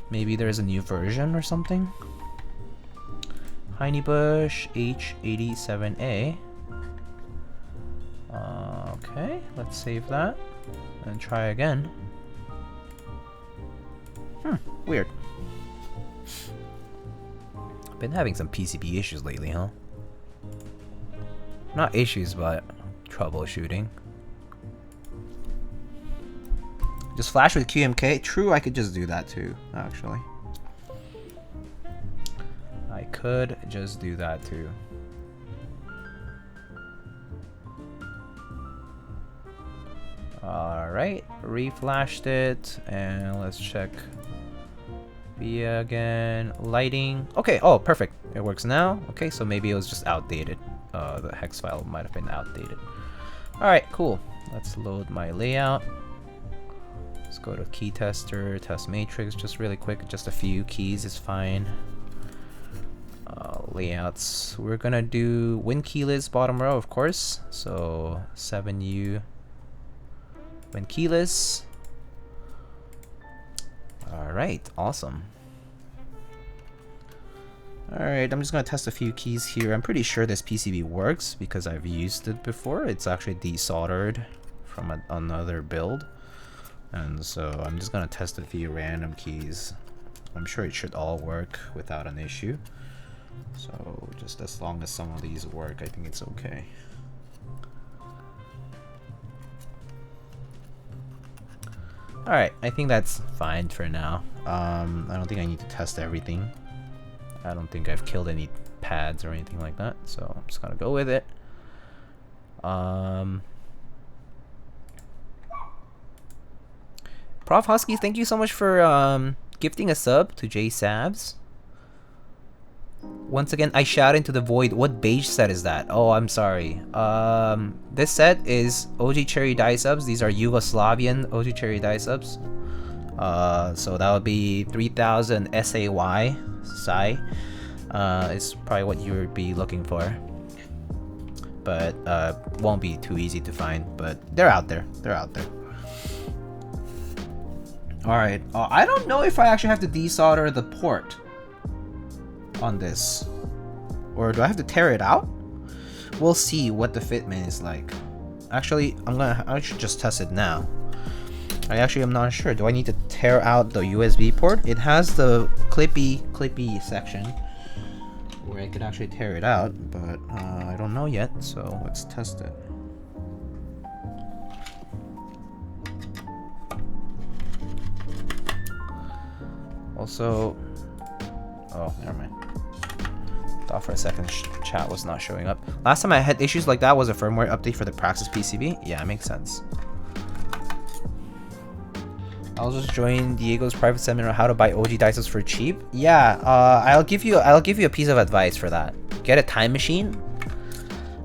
A: Maybe there's a new version or something. Honeybush H87A. Okay, let's save that and try again. Weird. Been having some PCB issues lately, huh? Not issues, but troubleshooting. Just flash with QMK? True, I could just do that too, actually. I could just do that too. Alright, reflashed it, and let's check VIA again. Lighting. Okay, oh, perfect. It works now. Okay, so maybe it was just outdated. The hex file might have been outdated. Alright, cool. Let's load my layout. Let's go to key tester, test matrix, just really quick, just a few keys is fine. Layouts, we're gonna do win keyless bottom row, of course. So 7U win keyless. Alright, awesome. Alright, I'm just gonna test a few keys here. I'm pretty sure this PCB works because I've used it before. It's actually desoldered from another build. And so I'm just gonna test a few random keys. I'm sure it should all work without an issue. So just as long as some of these work, I think it's okay. Alright, I think that's fine for now. I don't think I need to test everything. I don't think I've killed any pads or anything like that, so I'm just gonna go with it. Prof Husky, thank you so much for gifting a sub to J Sabs. Once again, I shout into the void. What beige set is that? Oh, I'm sorry. This set is OG Cherry Die Subs. These are Yugoslavian OG Cherry Die Subs. So that would be 3000 SAY. Psi. Is probably what you would be looking for. But won't be too easy to find. But they're out there. They're out there. Alright. I don't know if I actually have to desolder the port on this, or do I have to tear it out? We'll see what the fitment is like. Actually, I should just test it now. I actually am not sure. Do I need to tear out the USB port? It has the clippy section where I could actually tear it out, but I don't know yet, so let's test it. Also, oh, never mind. Thought for a second chat was not showing up. Last time I had issues like that was a firmware update for the Praxis PCB. Yeah, it makes sense. I'll just join Diego's private seminar on how to buy OG Dicers for cheap. Yeah, I'll give you a piece of advice for that. Get a time machine.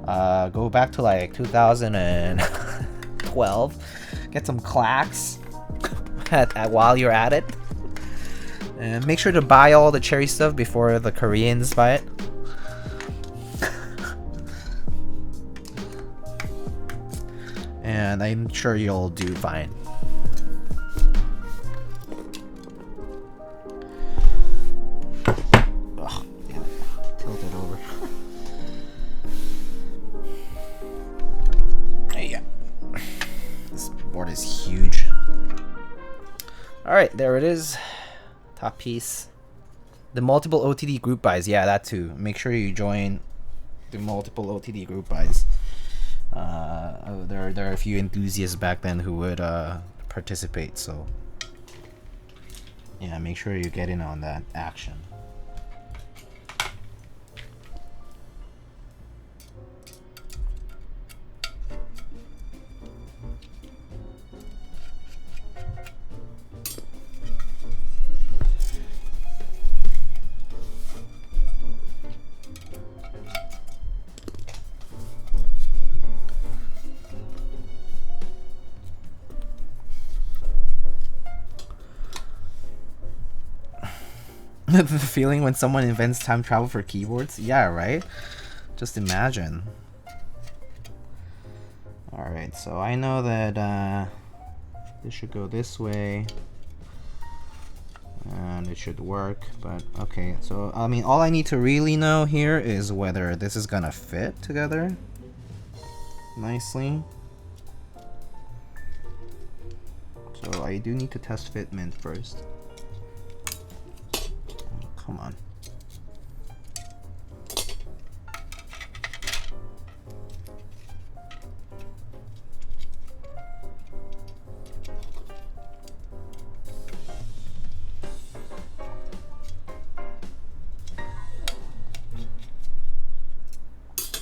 A: Go back to like 2012. Get some clacks while you're at it. And make sure to buy all the cherry stuff before the Koreans buy it. And I'm sure you'll do fine. Ugh, damn it. Tilt it over. There you go. This board is huge. Alright, there it is. Top piece. The multiple OTD group buys, yeah, that too. Make sure you join the multiple OTD group buys. There are a few enthusiasts back then who would participate, so yeah, make sure you get in on that action. The feeling when someone invents time travel for keyboards? Yeah, right? Just imagine. Alright, so I know that this should go this way. And it should work, but okay, so I mean, all I need to really know here is whether this is gonna fit together nicely. So I do need to test fitment first. Oh, come on.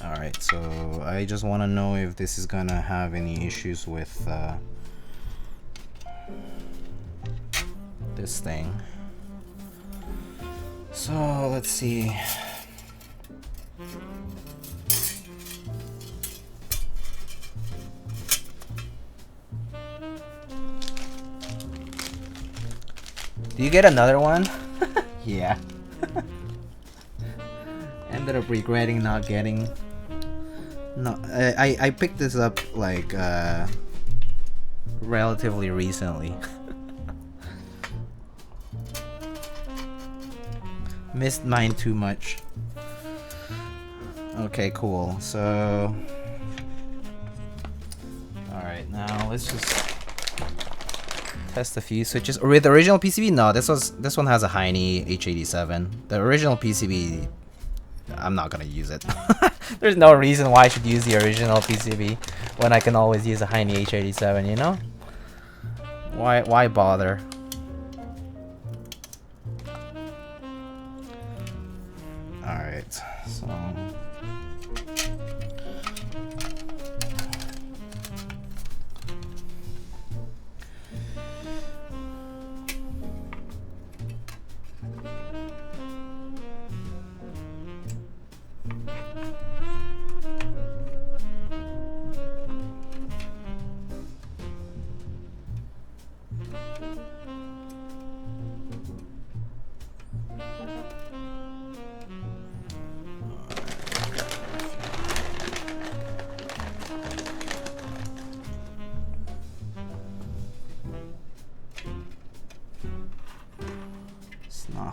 A: Alright, so I just want to know if this is gonna have any issues with this thing. So let's see. Do you get another one? Yeah. Ended up regretting not getting. No, I picked this up like relatively recently. Missed mine too much. Okay, cool. So, all right, now let's just test a few switches. With the original PCB, no, this one has a Heine H87. The original PCB, I'm not gonna use it. There's no reason why I should use the original PCB when I can always use a Heine H87, you know? Why bother? Alright, so...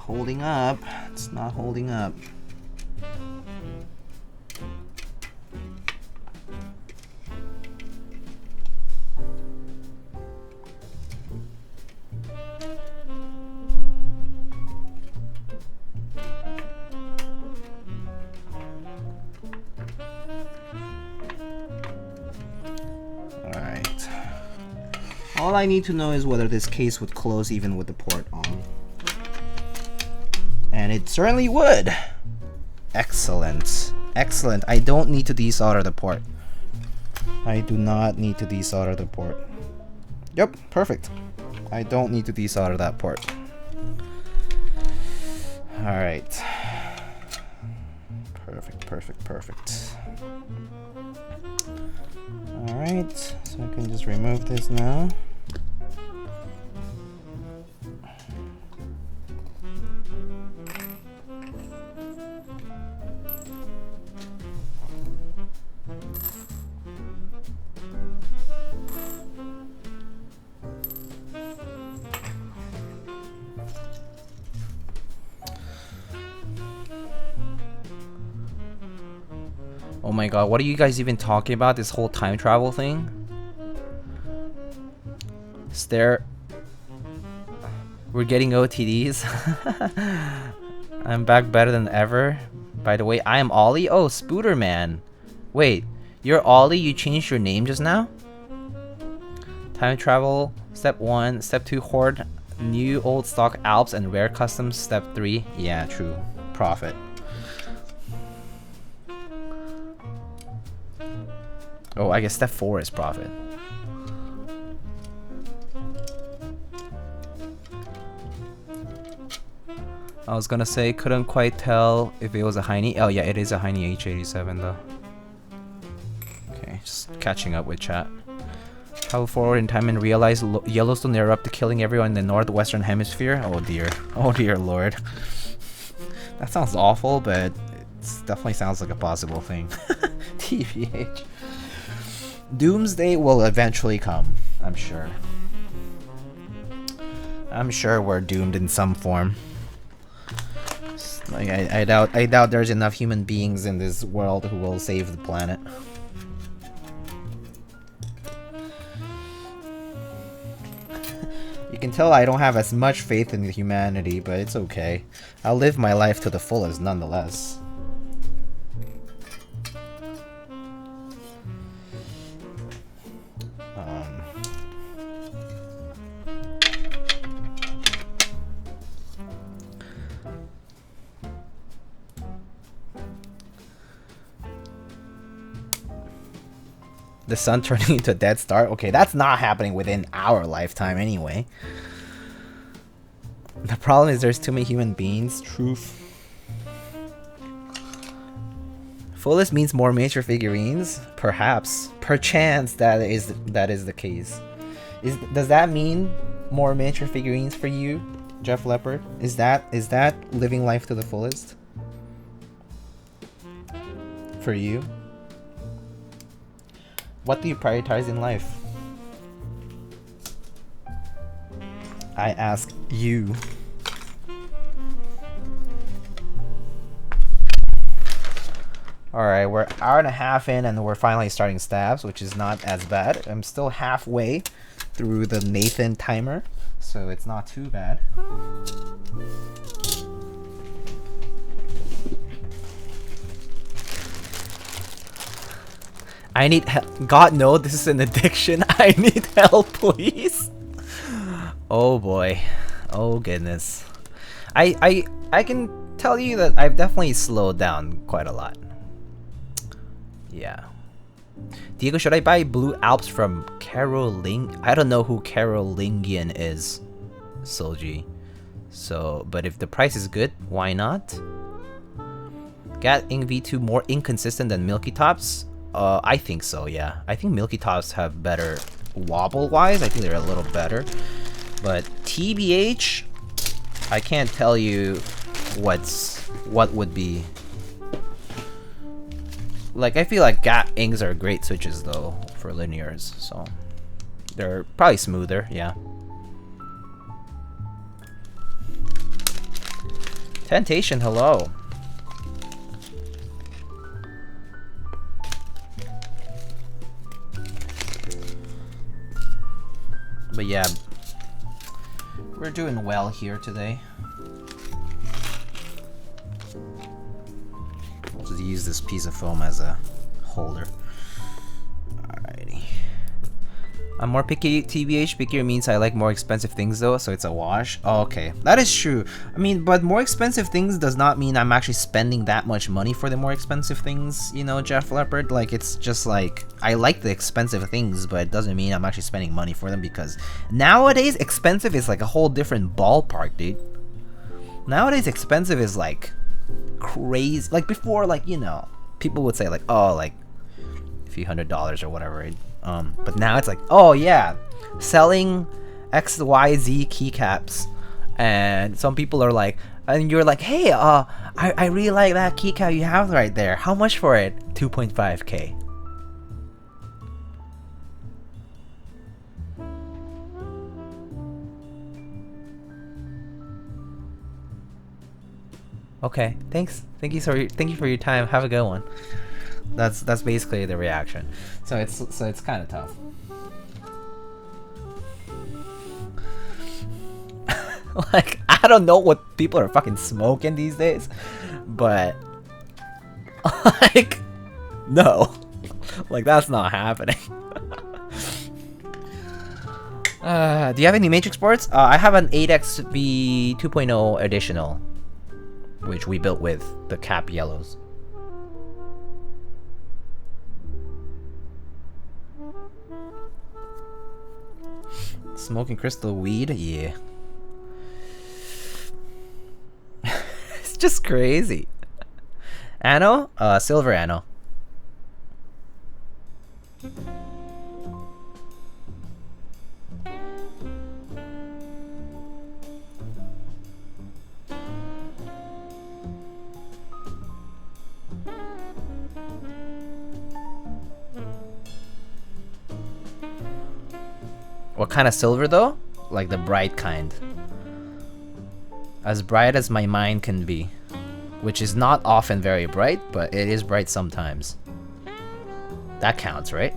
A: holding up. It's not holding up. Alright. All I need to know is whether this case would close even with the port on. And it certainly would. Excellent. Excellent. I don't need to desolder the port. I do not need to desolder the port. Yep, perfect. I don't need to desolder that port. Alright. Perfect, perfect, perfect. Alright, so I can just remove this now. Oh my god, what are you guys even talking about? This whole time travel thing? We're getting OTDs. I'm back better than ever. By the way, I am Ollie. Oh, Spooderman. Wait, you're Ollie? You changed your name just now? Time travel. Step 1. Step 2, hoard new old stock Alps and rare customs. Step 3. Yeah, true. Profit. Oh, I guess step 4 is profit. I was gonna say, couldn't quite tell if it was a Heine. Oh yeah, it is a Heine H87 though. Okay, just catching up with chat. Travel forward in time and realize Yellowstone erupted, killing everyone in the northwestern hemisphere. Oh dear. Oh dear lord. That sounds awful, but it definitely sounds like a possible thing. TBH. Doomsday will eventually come, I'm sure. I'm sure we're doomed in some form. Like, I doubt there's enough human beings in this world who will save the planet. You can tell I don't have as much faith in humanity, but it's okay. I'll live my life to the fullest nonetheless. The sun turning into a dead star? Okay, that's not happening within our lifetime anyway. The problem is there's too many human beings. Truth. Fullest means more miniature figurines? Perhaps. Perchance that is the case. Does that mean more miniature figurines for you, Jeff Leopard? Is that living life to the fullest? For you? What do you prioritize in life? I ask you. Alright, we're an hour and a half in and we're finally starting stabs, which is not as bad. I'm still halfway through the Nathan timer, so it's not too bad. I need help. God, no, this is an addiction. I need help, please. Oh boy. Oh goodness. I can tell you that I've definitely slowed down quite a lot. Yeah. Diego, should I buy Blue Alps from Caroling? I don't know who Carolingian is, Soji. So, but if the price is good, why not? Gat Ing V2 more inconsistent than Milky Tops? I think so, yeah. I think Milky Tops have better wobble-wise. I think they're a little better. But TBH, I can't tell you what would be. Like, I feel like Gat Ings are great switches though for linears, so they're probably smoother, yeah. Temptation, hello. But yeah, we're doing well here today. I'll just use this piece of foam as a holder. Alrighty. I'm more picky, TBH. Pickier means I like more expensive things though, so it's a wash. Oh, okay, that is true. I mean, but more expensive things does not mean I'm actually spending that much money for the more expensive things, you know, Jeff Leopard. Like, it's just like, I like the expensive things, but it doesn't mean I'm actually spending money for them, because nowadays expensive is like a whole different ballpark, dude. Nowadays expensive is like crazy. Like before, like, you know, people would say like, oh, like a few $100s or whatever, right? But now it's like, oh yeah, selling XYZ keycaps, and some people are like, and you're like, hey, I really like that keycap you have right there. How much for it? 2.5K. Okay, thanks. Thank you for your time. Have a good one. That's basically the reaction. So it's kind of tough. Like, I don't know what people are fucking smoking these days, but like, no, like that's not happening. Do you have any Matrix boards? I have an 8XV 2.0 additional, which we built with the cap yellows. Smoking crystal weed? Yeah. It's just crazy. Anno? Silver Anno. What kind of silver though? Like the bright kind. As bright as my mind can be. Which is not often very bright, but it is bright sometimes. That counts, right?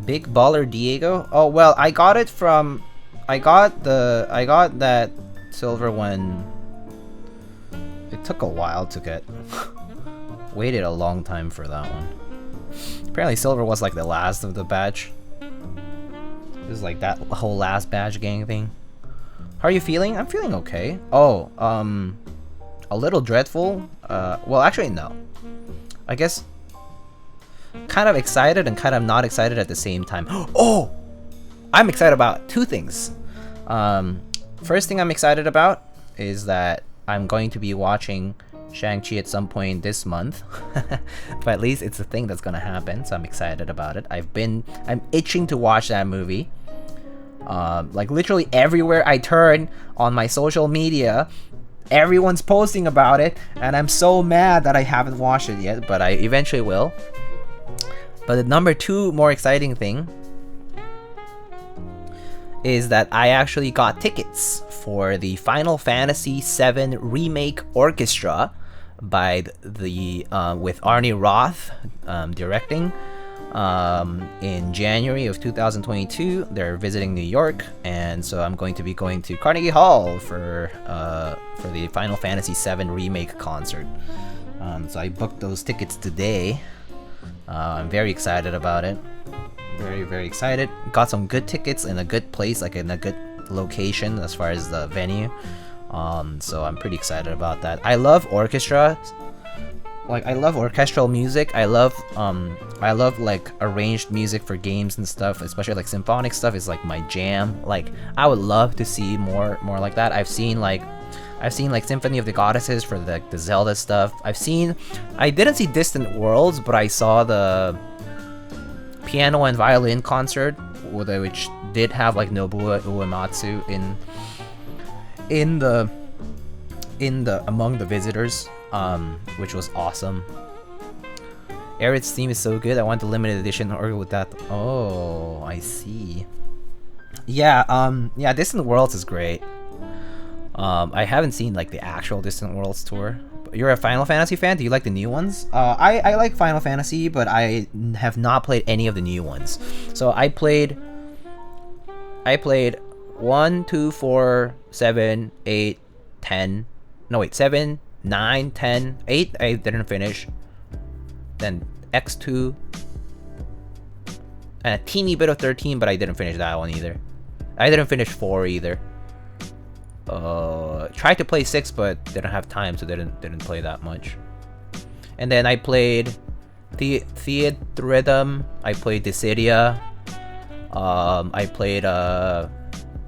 A: Big Baller Diego? Oh well, I got it from I got that silver when it took a while to get. Waited a long time for that one. Apparently silver was like the last of the batch. It was like that whole last batch gang thing. How are you feeling? I'm feeling okay. Oh, a little dreadful. Well actually no. I guess kind of excited and kind of not excited at the same time. Oh! I'm excited about two things. First thing I'm excited about is that I'm going to be watching Shang-Chi at some point this month. But at least it's a thing that's gonna happen, so I'm excited about it. I'm itching to watch that movie. Like literally everywhere I turn on my social media, everyone's posting about it, and I'm so mad that I haven't watched it yet, but I eventually will. But the number two more exciting thing is that I actually got tickets for the Final Fantasy VII Remake Orchestra by the with Arnie Roth directing in January of 2022. They're visiting New York, and so I'm going to be going to Carnegie Hall for the Final Fantasy VII Remake concert. So I booked those tickets today. I'm very excited about it. Very, very excited. Got some good tickets in a good place, like in a good location as far as the venue. So I'm pretty excited about that. I love orchestra. Like I love orchestral music. I love like arranged music for games and stuff, especially like symphonic stuff is like my jam. Like I would love to see more like that. I've seen like Symphony of the Goddesses for the Zelda stuff. I didn't see Distant Worlds, but I saw the piano and violin concert, which did have like Nobuo Uematsu in the among the visitors, which was awesome. Aerith's theme is so good. I want the limited edition or with that. Oh, I see. Yeah, yeah, Distant Worlds is great. I haven't seen like the actual Distant Worlds tour. You're a Final Fantasy fan? Do you like the new ones? I like Final Fantasy, but I have not played any of the new ones. So I played 1, 2, 4, 7, 8, 10. No wait, 7, 9, 10, 8 I didn't finish. Then X2 and a teeny bit of 13, but I didn't finish that one either. I didn't finish 4 either. Tried to play 6, but didn't have time, so didn't play that much. And then I played Theatrhythm. I played Dissidia. I played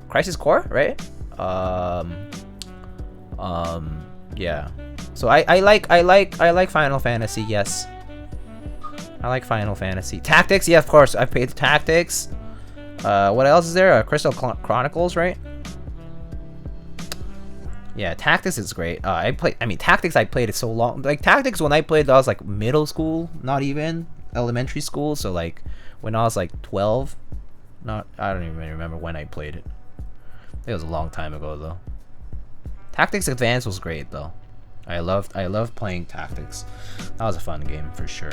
A: Crisis Core, right? Yeah. So I like Final Fantasy. Yes, I like Final Fantasy. Tactics, yeah, of course. I played Tactics. What else is there? Crystal Chronicles, right? Yeah, Tactics is great. Tactics I played it so long. Like Tactics when I played, I was like middle school, not even elementary school. So like when I was like 12, I don't even remember when I played it. It was a long time ago though. Tactics Advance was great though. I loved playing Tactics. That was a fun game for sure.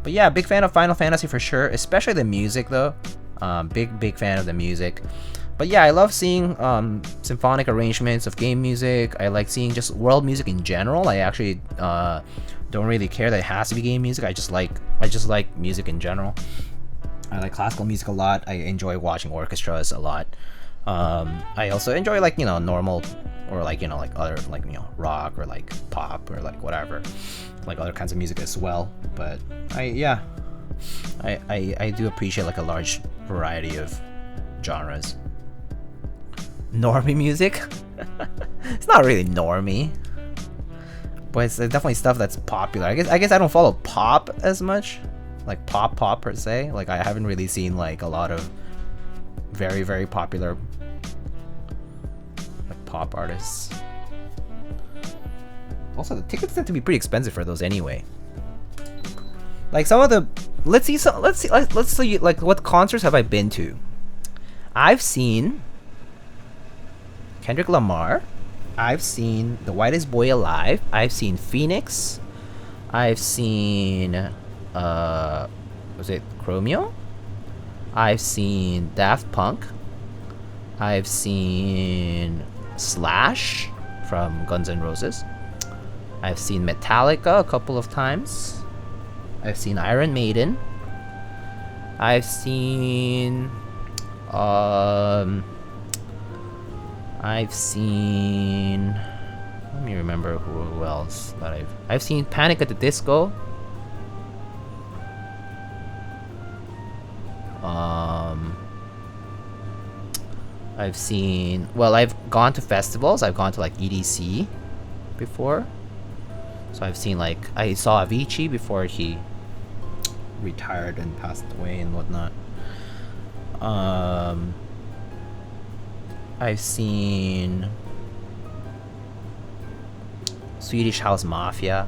A: But yeah, big fan of Final Fantasy for sure, especially the music though. Big fan of the music. But yeah, I love seeing symphonic arrangements of game music. I like seeing just world music in general. I actually don't really care that it has to be game music. I just like music in general. I like classical music a lot. I enjoy watching orchestras a lot. I also enjoy like normal or like like other like rock or like pop or like whatever, like other kinds of music as well. But I do appreciate like a large variety of genres. Normie music? It's not really normie, but it's definitely stuff that's popular. I guess I don't follow pop as much, like pop per se. Like I haven't really seen like a lot of very, very popular like pop artists. Also, the tickets tend to be pretty expensive for those anyway. Like some of the, let's see like what concerts have I been to? I've seen Kendrick Lamar. I've seen The Whitest Boy Alive. I've seen Phoenix. I've seen was it Chromeo? I've seen Daft Punk. I've seen Slash from Guns N' Roses. I've seen Metallica a couple of times. I've seen Iron Maiden. I've seen let me remember who else that I've seen Panic at the Disco. I've seen, well, I've gone to festivals. I've gone to like EDC before. So I've seen, like, I saw Avicii before he retired and passed away and whatnot. I've seen Swedish House Mafia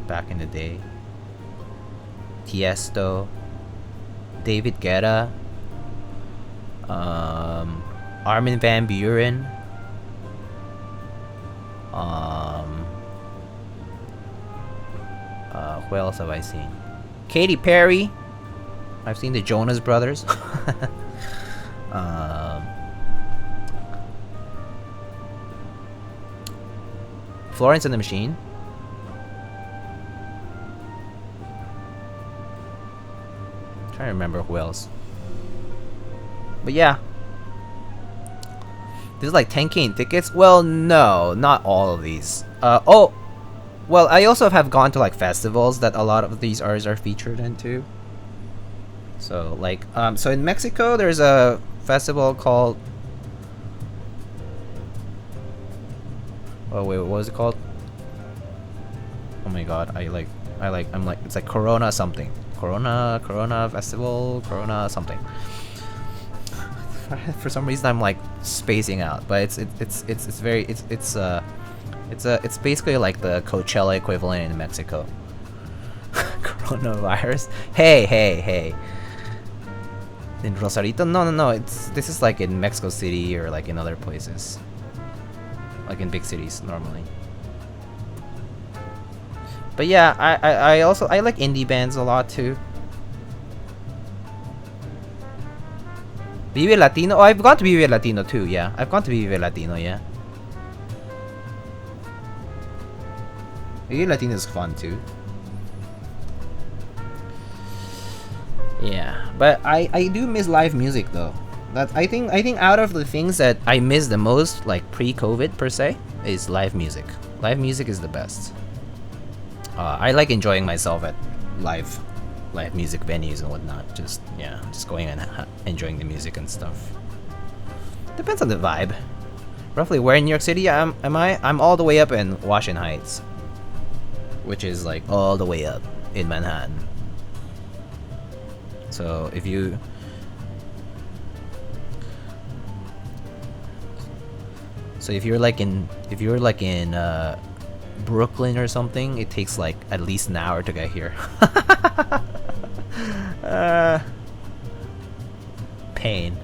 A: back in the day. Tiesto. David Guetta. Armin van Buuren. Who else have I seen? Katy Perry. I've seen the Jonas Brothers. Florence and the Machine. Trying to remember who else. But yeah. This is like 10K in tickets? Well, no, not all of these. Oh, well, I also have gone to like festivals that a lot of these artists are featured into. So like, so in Mexico, there's a festival called. Oh wait, what was it called? Oh my god, I'm like, it's like Corona something. Corona Festival, Corona something. For some reason I'm like spacing out, but it's basically like the Coachella equivalent in Mexico. Coronavirus. Hey. In Rosarito? No. This is like in Mexico City or like in other places. Like in big cities normally. But yeah, I also like indie bands a lot too. Vive Latino. Oh, I've gone to Vive Latino too. Yeah, I've gone to Vive Latino. Yeah. Vive Latino is fun too. Yeah, but I do miss live music though. That I think out of the things that I miss the most, like pre-COVID per se, is live music. Live music is the best. I like enjoying myself at live music venues and whatnot. Just going and enjoying the music and stuff. Depends on the vibe. Roughly where in New York City am I? I'm all the way up in Washington Heights, which is like all the way up in Manhattan. So if you're like in Brooklyn or something, it takes like at least an hour to get here. Pain.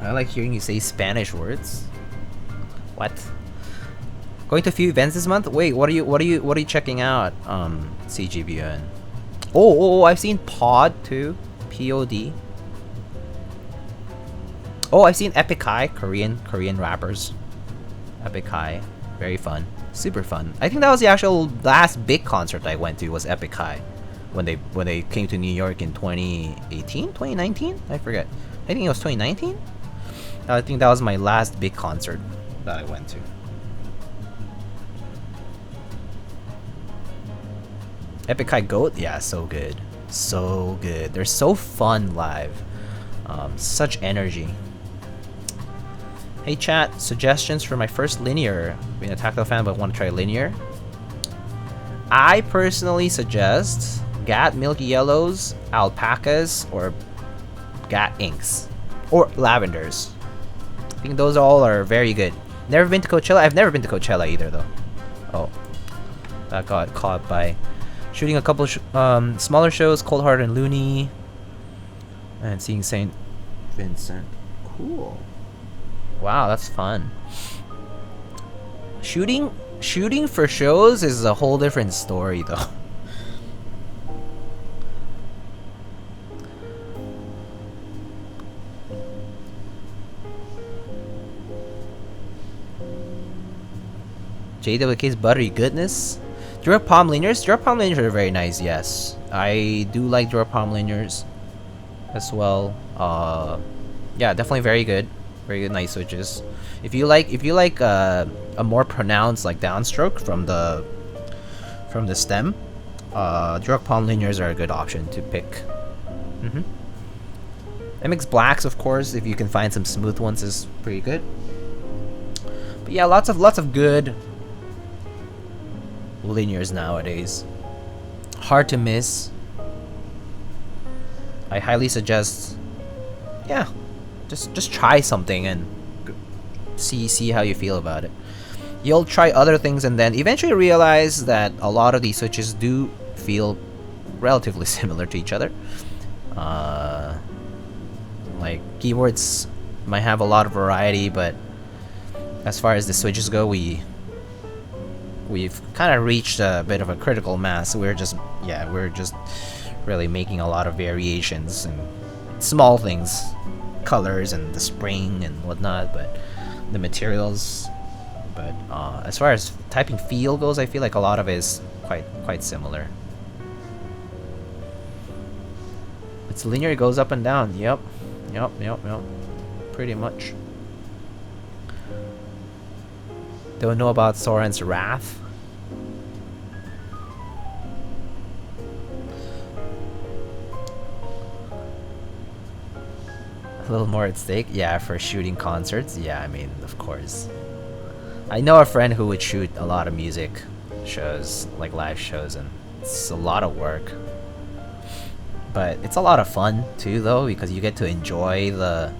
A: I like hearing you say Spanish words. What? Going to a few events this month? Wait, what are you checking out? CGBN. Oh, I've seen Pod too. POD. Oh, I've seen Epic High, Korean rappers. Epic High, very fun, super fun. I think that was the actual last big concert I went to was Epic High, when they came to New York in 2018, 2019, I forget. I think it was 2019. I think that was my last big concert that I went to. Epic High Goat, yeah, so good, so good. They're so fun live, such energy. Hey chat, suggestions for my first linear. Being a Tactile fan but want to try linear. I personally suggest GAT Milky Yellows, Alpacas, or GAT Inks, or Lavenders. I think those all are very good. Never been to Coachella? I've never been to Coachella either, though. Oh, that got caught by shooting a couple smaller shows, Cold Heart and Looney, and seeing St. Vincent. Cool. Wow, that's fun. Shooting for shows is a whole different story, though. JWK's buttery goodness. Durock palm linears. Durock palm linears are very nice. Yes, I do like Durock palm linears as well. Yeah, definitely very good. Very good, nice switches. If you like a more pronounced like downstroke from the stem, Durock palm linears are a good option to pick. MX blacks, of course, if you can find some smooth ones, is pretty good. But yeah, lots of good linears nowadays. Hard to miss. I highly suggest, yeah, just try something and see how you feel about it. You'll try other things and then eventually realize that a lot of these switches do feel relatively similar to each other. Like keyboards might have a lot of variety, but as far as the switches go, we've kind of reached a bit of a critical mass. We're just really making a lot of variations and small things, colors and the spring and whatnot, but the materials. But as far as typing feel goes, I feel like a lot of it is quite similar. It's linear, it goes up and down. Yep. Pretty much. Don't know about Soren's Wrath. A little more at stake? Yeah, for shooting concerts? Yeah, I mean, of course. I know a friend who would shoot a lot of music shows, like live shows, and it's a lot of work. But it's a lot of fun too, though, because you get to enjoy the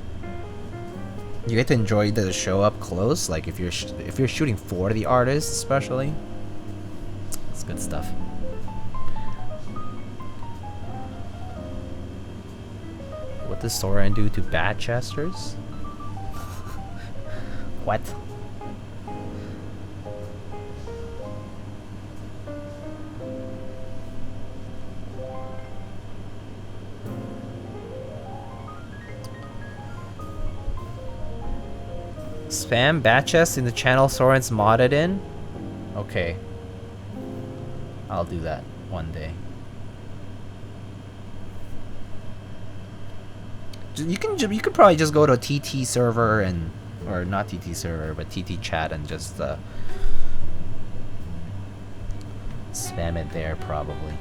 A: show up close. Like if you're shooting for the artist, especially, it's good stuff. What does Soren do to Batchesters? What? Spam Batchest in the channel Soren's modded in? Okay. I'll do that one day. You could probably just go to a TT server and, or not TT server, but TT chat and just spam it there probably.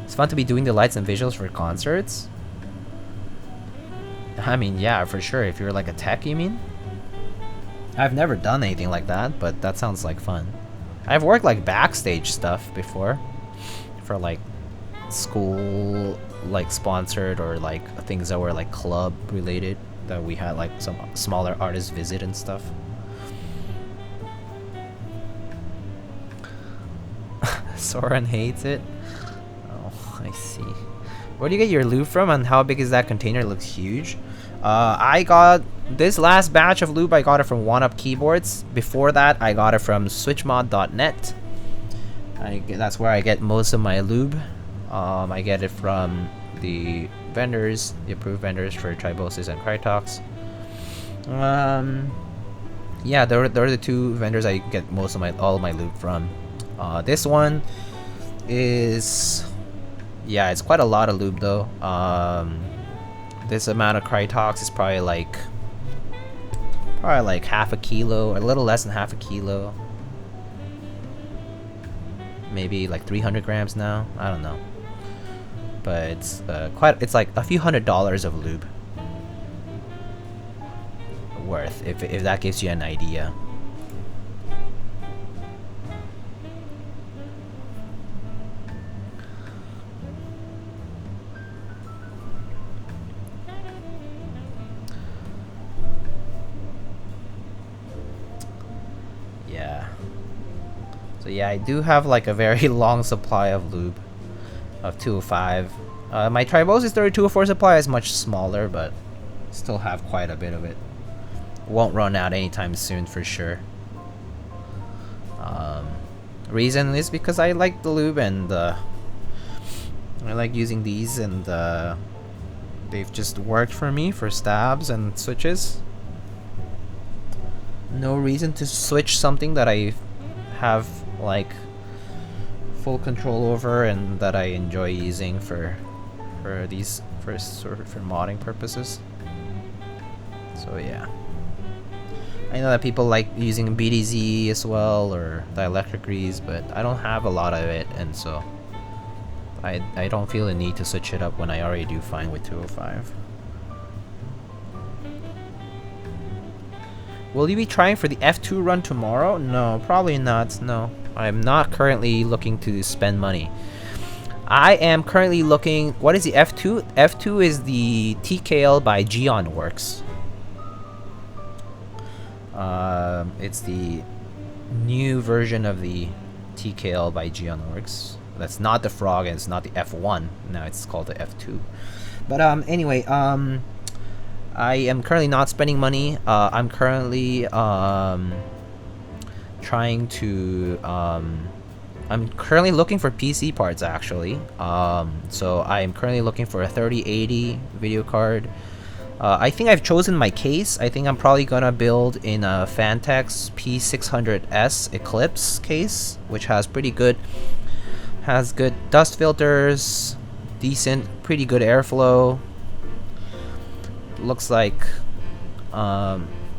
A: It's fun to be doing the lights and visuals for concerts. I mean, yeah, for sure. If you're like a tech, you mean? I've never done anything like that, but that sounds like fun. I've worked like backstage stuff before for like school, like sponsored, or like things that were like club related, that we had like some smaller artists visit and stuff. Soren hates it. Oh, I see. Where do you get your lube from, and how big is that container? It looks huge. I got this last batch of lube. I got it from 1UP Keyboards. Before that, I got it from switchmod.net. That's where I get most of my lube. I get it from the vendors, the approved vendors for Tribosis and Crytox. Yeah, they're the two vendors I get most of all of my lube from. This one is, yeah, it's quite a lot of lube though. This amount of Crytox is probably like half a kilo, or a little less than half a kilo. Maybe like 300 grams now. I don't know. But it's it's like a few $100s of lube worth, if that gives you an idea. yeah, I do have like a very long supply of lube of 205. My Tribos is 3204 supply is much smaller, but still have quite a bit of it. Won't run out anytime soon for sure. Reason is because I like the lube, and I like using these, and they've just worked for me for stabs and switches. No reason to switch something that I have like full control over and that I enjoy using for modding purposes. So yeah. I know that people like using BDZ as well, or dielectric grease, but I don't have a lot of it, and so I don't feel the need to switch it up when I already do fine with 205. Will you be trying for the F2 run tomorrow? No, probably not. No, I'm not currently looking to spend money. I am currently looking... What is the F2? F2 is the TKL by GeonWorks. It's the new version of the TKL by GeonWorks. That's not the Frog, and it's not the F1. Now it's called the F2. But anyway, I am currently not spending money. I'm currently trying to I'm currently looking for PC parts, actually. So I am currently looking for a 3080 video card. I think I've chosen my case. I think I'm probably gonna build in a Fantex P600S Eclipse case, which has good dust filters, pretty good airflow. Looks like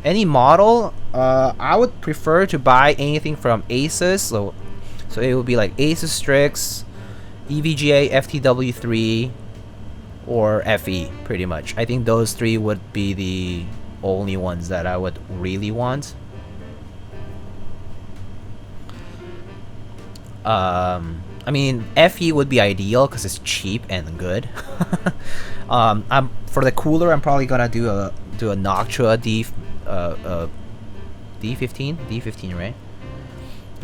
A: any model. I would prefer to buy anything from Asus, so it would be like Asus Strix, EVGA FTW3, or FE, pretty much. I think those three would be the only ones that I would really want. I mean, FE would be ideal because it's cheap and good. For the cooler, I'm probably gonna do a Noctua D15, right?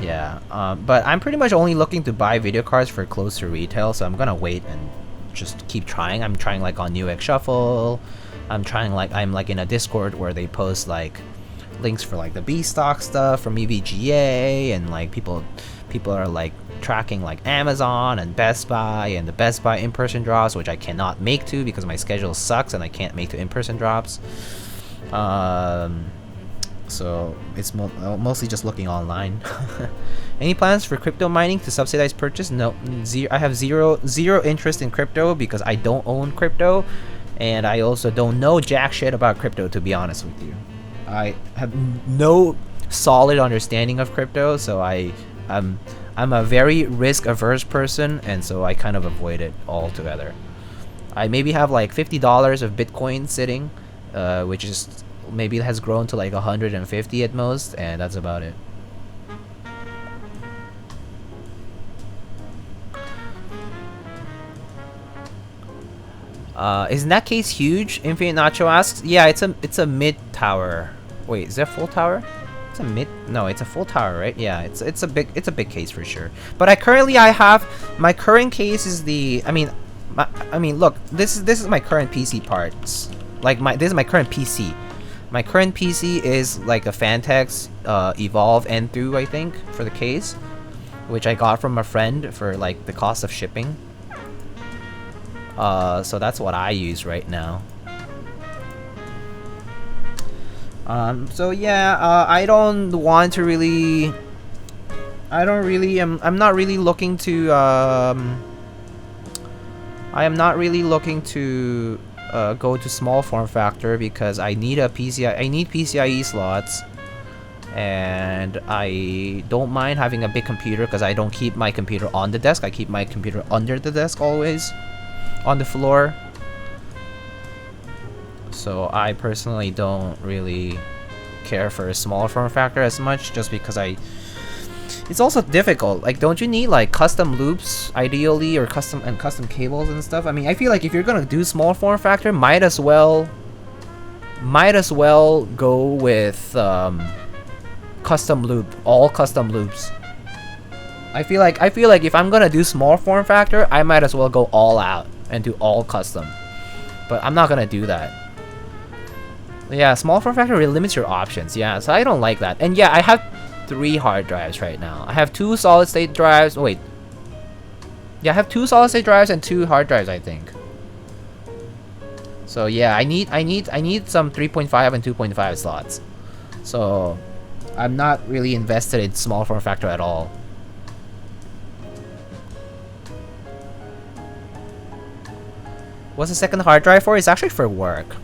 A: Yeah. But I'm pretty much only looking to buy video cards for close to retail, so I'm gonna wait and just keep trying. I'm trying like on Newegg Shuffle. I'm like in a Discord where they post like links for like the B stock stuff from EVGA, and like people are like tracking like Amazon and Best Buy, and the Best Buy in-person drops, which I cannot make to because my schedule sucks and I can't make to in-person drops. So it's mostly just looking online. Any plans for crypto mining to subsidize purchase? No, I have zero interest in crypto because I don't own crypto, and I also don't know jack shit about crypto, to be honest with you. I have no solid understanding of crypto, so I'm a very risk averse person, and so I kind of avoid it altogether. I maybe have like $50 of Bitcoin sitting, which is maybe has grown to like 150 at most, and that's about it. Isn't that case huge? Infinite Nacho asks. Yeah, it's a mid tower. Wait, is that full tower? It's a mid. No, it's a full tower, right? Yeah, it's a big case for sure. But I have my current case is the. I mean, look, this is my current PC parts. Like this is my current PC. My current PC is like a Fantex Evolve N2, I think, for the case, which I got from a friend for like the cost of shipping. So that's what I use right now. So yeah, I'm not really looking to go to small form factor because I need PCIe slots, and I don't mind having a big computer because I don't keep my computer on the desk. I keep my computer under the desk always, on the floor. So I personally don't really care for a smaller form factor as much, just because it's also difficult. Like, don't you need like custom loops ideally, or custom cables and stuff? I mean, I feel like if you're gonna do small form factor, might as well go with custom loop, all custom loops. I feel like if I'm gonna do small form factor, I might as well go all out and do all custom. But I'm not gonna do that. Yeah, small form factor really limits your options. Yeah, so I don't like that. And yeah, I have 3 hard drives right now. I have 2 solid state drives. Oh, wait. Yeah, I have 2 solid state drives and 2 hard drives, I think. So yeah, I need some 3.5 and 2.5 slots. So I'm not really invested in small form factor at all. What's the second hard drive for? It's actually for work.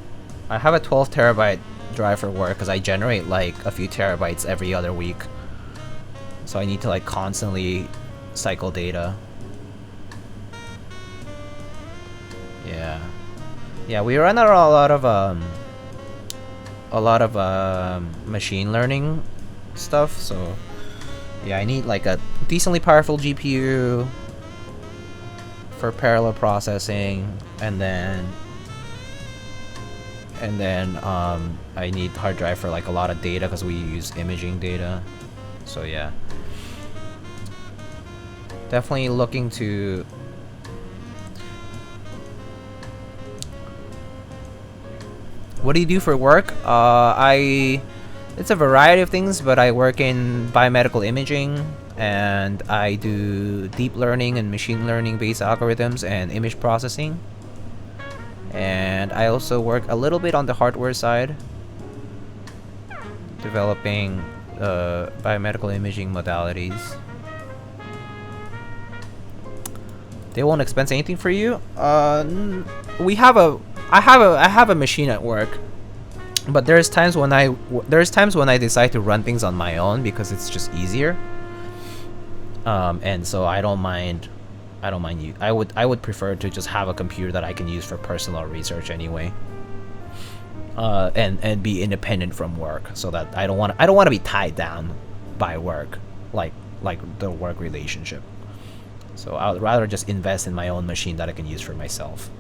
A: I have a 12 terabyte drive for work because I generate like a few terabytes every other week. So I need to like constantly cycle data. Yeah. Yeah, we run a lot of machine learning stuff, so yeah, I need like a decently powerful GPU for parallel processing, and then I need hard drive for like a lot of data because we use imaging data. So yeah, definitely looking to what do you do for work? It's a variety of things, but I work in biomedical imaging, and I do deep learning and machine learning based algorithms and image processing. And I also work a little bit on the hardware side, developing biomedical imaging modalities. They won't expense anything for you? I have a machine at work, but there's times when I decide to run things on my own because it's just easier. And so I don't mind you. I would prefer to just have a computer that I can use for personal research anyway. And be independent from work, so that I don't want to be tied down by work, like the work relationship. So I would rather just invest in my own machine that I can use for myself.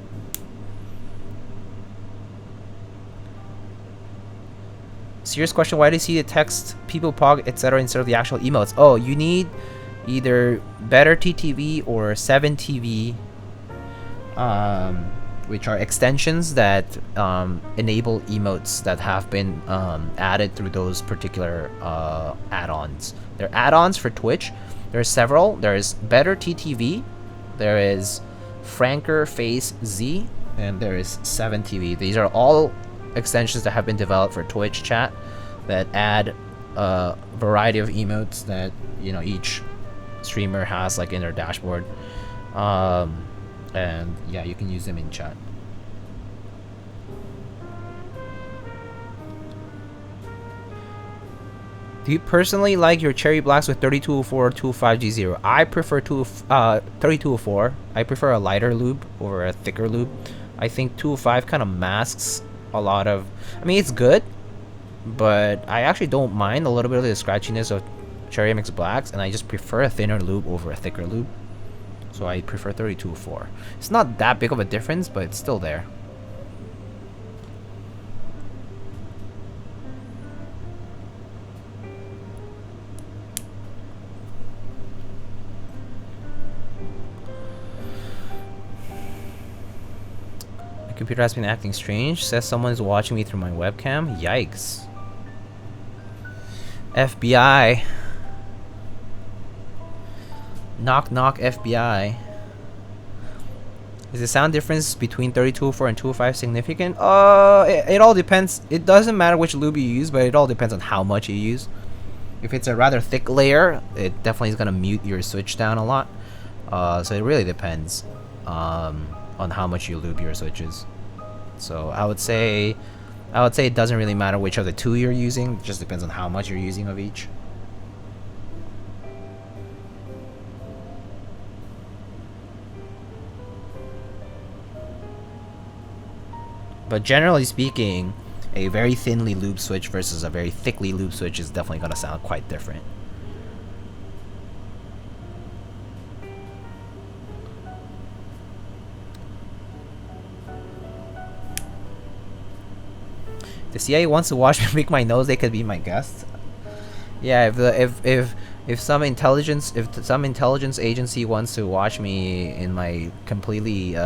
A: Serious question, why do you see the text, people, pog, etc. instead of the actual emotes? Oh, you need either better TTV or 7TV, which are extensions that enable emotes that have been added through those particular add-ons. They're add-ons for Twitch. There are several. There is Better TTV, there is Franker Face Z, and there is 7TV. These are all extensions that have been developed for Twitch chat that add a variety of emotes that, you know, each streamer has like in their dashboard, and yeah, you can use them in chat. Do you personally like your cherry blacks with 3204 or 25G0? I prefer 3204. I prefer a lighter lube over a thicker lube. I think 205 kind of masks a lot of, I mean, it's good, but I actually don't mind a little bit of the scratchiness of Cherry MX Blacks, and I just prefer a thinner lube over a thicker lube. So I prefer 3204. It's not that big of a difference, but it's still there. Computer has been acting strange. Says someone is watching me through my webcam. Yikes. FBI. Knock knock FBI. Is the sound difference between 3204 and 205 significant? It all depends. It doesn't matter which lube you use, but it all depends on how much you use. If it's a rather thick layer, it definitely is gonna mute your switch down a lot. So it really depends on how much you lube your switches. So I would say it doesn't really matter which of the two you're using. It just depends on how much you're using of each. But generally speaking, a very thinly lubed switch versus a very thickly lubed switch is definitely going to sound quite different. The CIA wants to watch me pick my nose. They could be my guests. Yeah, if some intelligence agency wants to watch me in my completely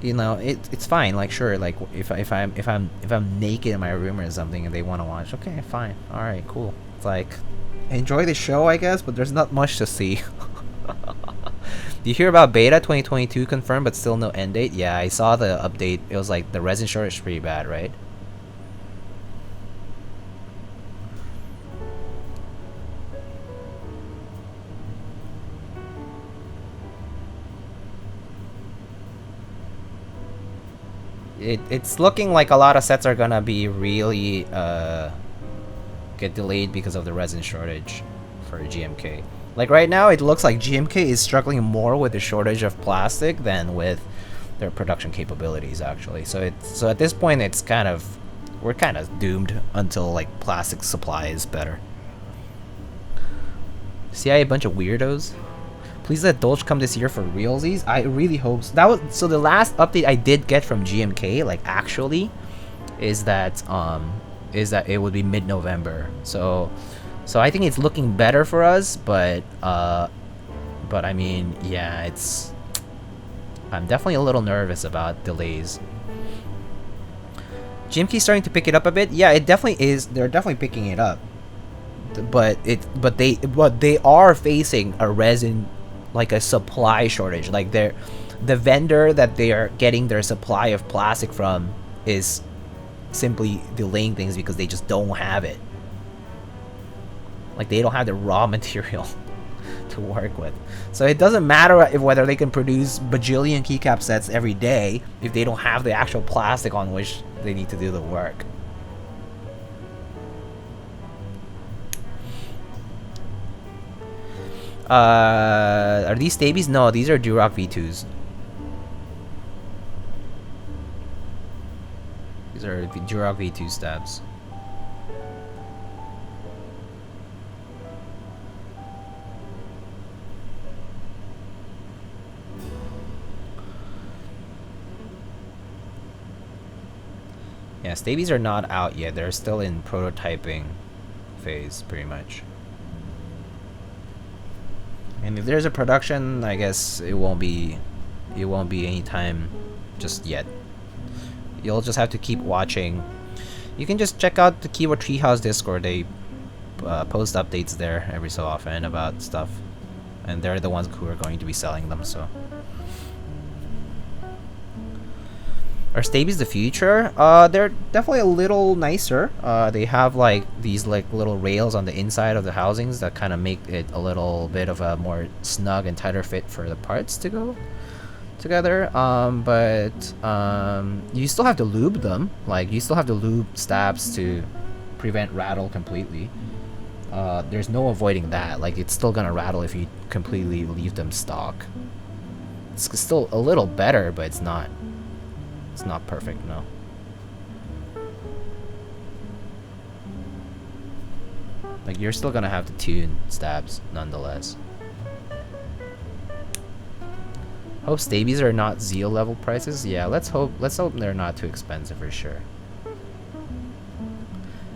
A: you know, it's fine. Like, sure, like if I'm naked in my room or something and they want to watch, okay, fine, all right, cool. It's like, enjoy the show, I guess, but there's not much to see. Do you hear about beta 2022 confirmed but still no end date? Yeah, I saw the update. It was like the resin shortage is pretty bad, right? It's looking like a lot of sets are gonna be really get delayed because of the resin shortage for GMK. Like right now, it looks like GMK is struggling more with the shortage of plastic than with their production capabilities, actually. So at this point, we're kind of doomed until like plastic supply is better. CIA, a bunch of weirdos. Please let Dolce come this year for realsies. I really hope so. So the last update I did get from GMK, like actually, is that it would be mid-November. So I think it's looking better for us, but I mean, yeah, I'm definitely a little nervous about delays. GMK starting to pick it up a bit. Yeah, it definitely is. They're definitely picking it up, but they are facing a resin, like a supply shortage. Like the vendor that they are getting their supply of plastic from is simply delaying things because they just don't have it. Like they don't have the raw material to work with. So it doesn't matter whether they can produce bajillion keycap sets every day if they don't have the actual plastic on which they need to do the work. Are these Stabies? No, these are Durock V2s. These are Durock V2 stabs. Yeah, Stabies are not out yet. They're still in prototyping phase, pretty much. And if there's a production, I guess it won't be any time just yet. You'll just have to keep watching. You can just check out the Keyword Treehouse Discord. They post updates there every so often about stuff, and they're the ones who are going to be selling them. So, are Stabies the future? They're definitely a little nicer. They have like these like little rails on the inside of the housings that kind of make it a little bit of a more snug and tighter fit for the parts to go together. But you still have to lube them. Like you still have to lube stabs to prevent rattle completely. There's no avoiding that. Like it's still gonna rattle if you completely leave them stock. It's still a little better, but it's not. It's not perfect, no. Like you're still gonna have to tune stabs nonetheless. Hope Stabies are not Zeal level prices. Yeah, let's hope they're not too expensive for sure.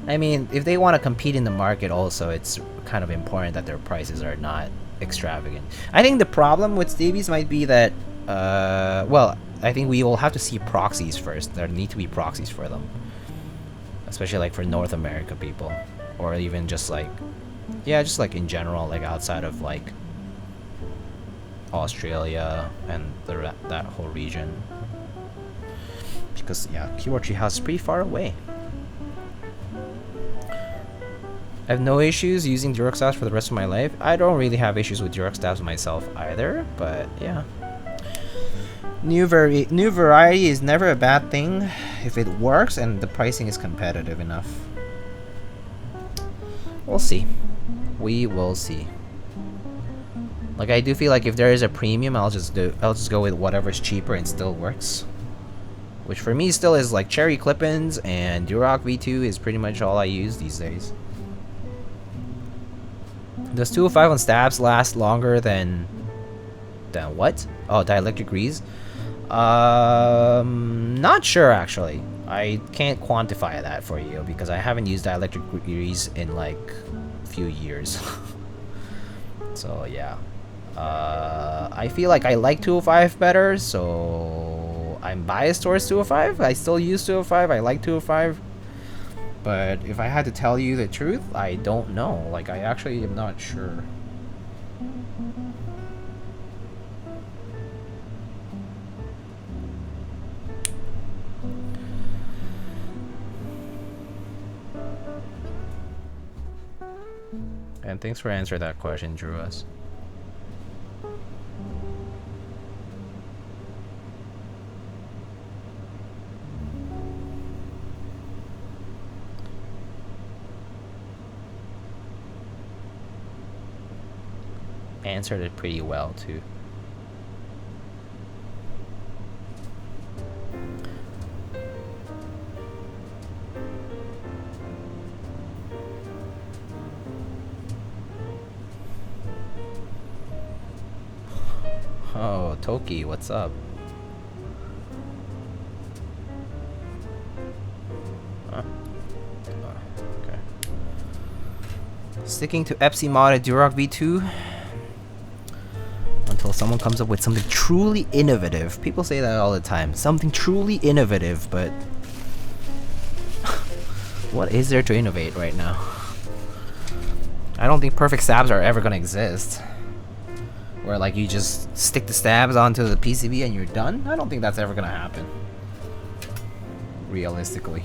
A: I mean, if they want to compete in the market also, it's kind of important that their prices are not extravagant. I think the problem with Stabies might be that well, I think we will have to see proxies first. There need to be proxies for them, especially like for North America people, or even just like, yeah, just like in general, like outside of like Australia and that whole region. Because yeah, Keyword Treehouse is pretty far away. I have no issues using Durock stabs for the rest of my life. I don't really have issues with Durock stabs myself either, but yeah. New variety is never a bad thing if it works and the pricing is competitive enough. We'll see. We will see. Like I do feel like if there is a premium, I'll just go with whatever's cheaper and still works. Which for me still is like Cherry Clip-ins, and Durock V2 is pretty much all I use these days. Does 205 on stabs last longer than what? Oh, dielectric grease? Not sure actually. I can't quantify that for you because I haven't used dielectric grease in like few years. So yeah, I feel like I like 205 better, so I'm biased towards 205. I still use 205. I like 205. But if I had to tell you the truth, I don't know. Like, I actually am not sure. And thanks for answering that question, Drew S. Answered it pretty well too. Oh, Toki, what's up? Huh? Okay. Sticking to Epsi modded Durock V2 until someone comes up with something truly innovative. People say that all the time. Something truly innovative, but what is there to innovate right now? I don't think perfect stabs are ever gonna exist. Where like you just stick the stabs onto the PCB and you're done? I don't think that's ever gonna happen. Realistically.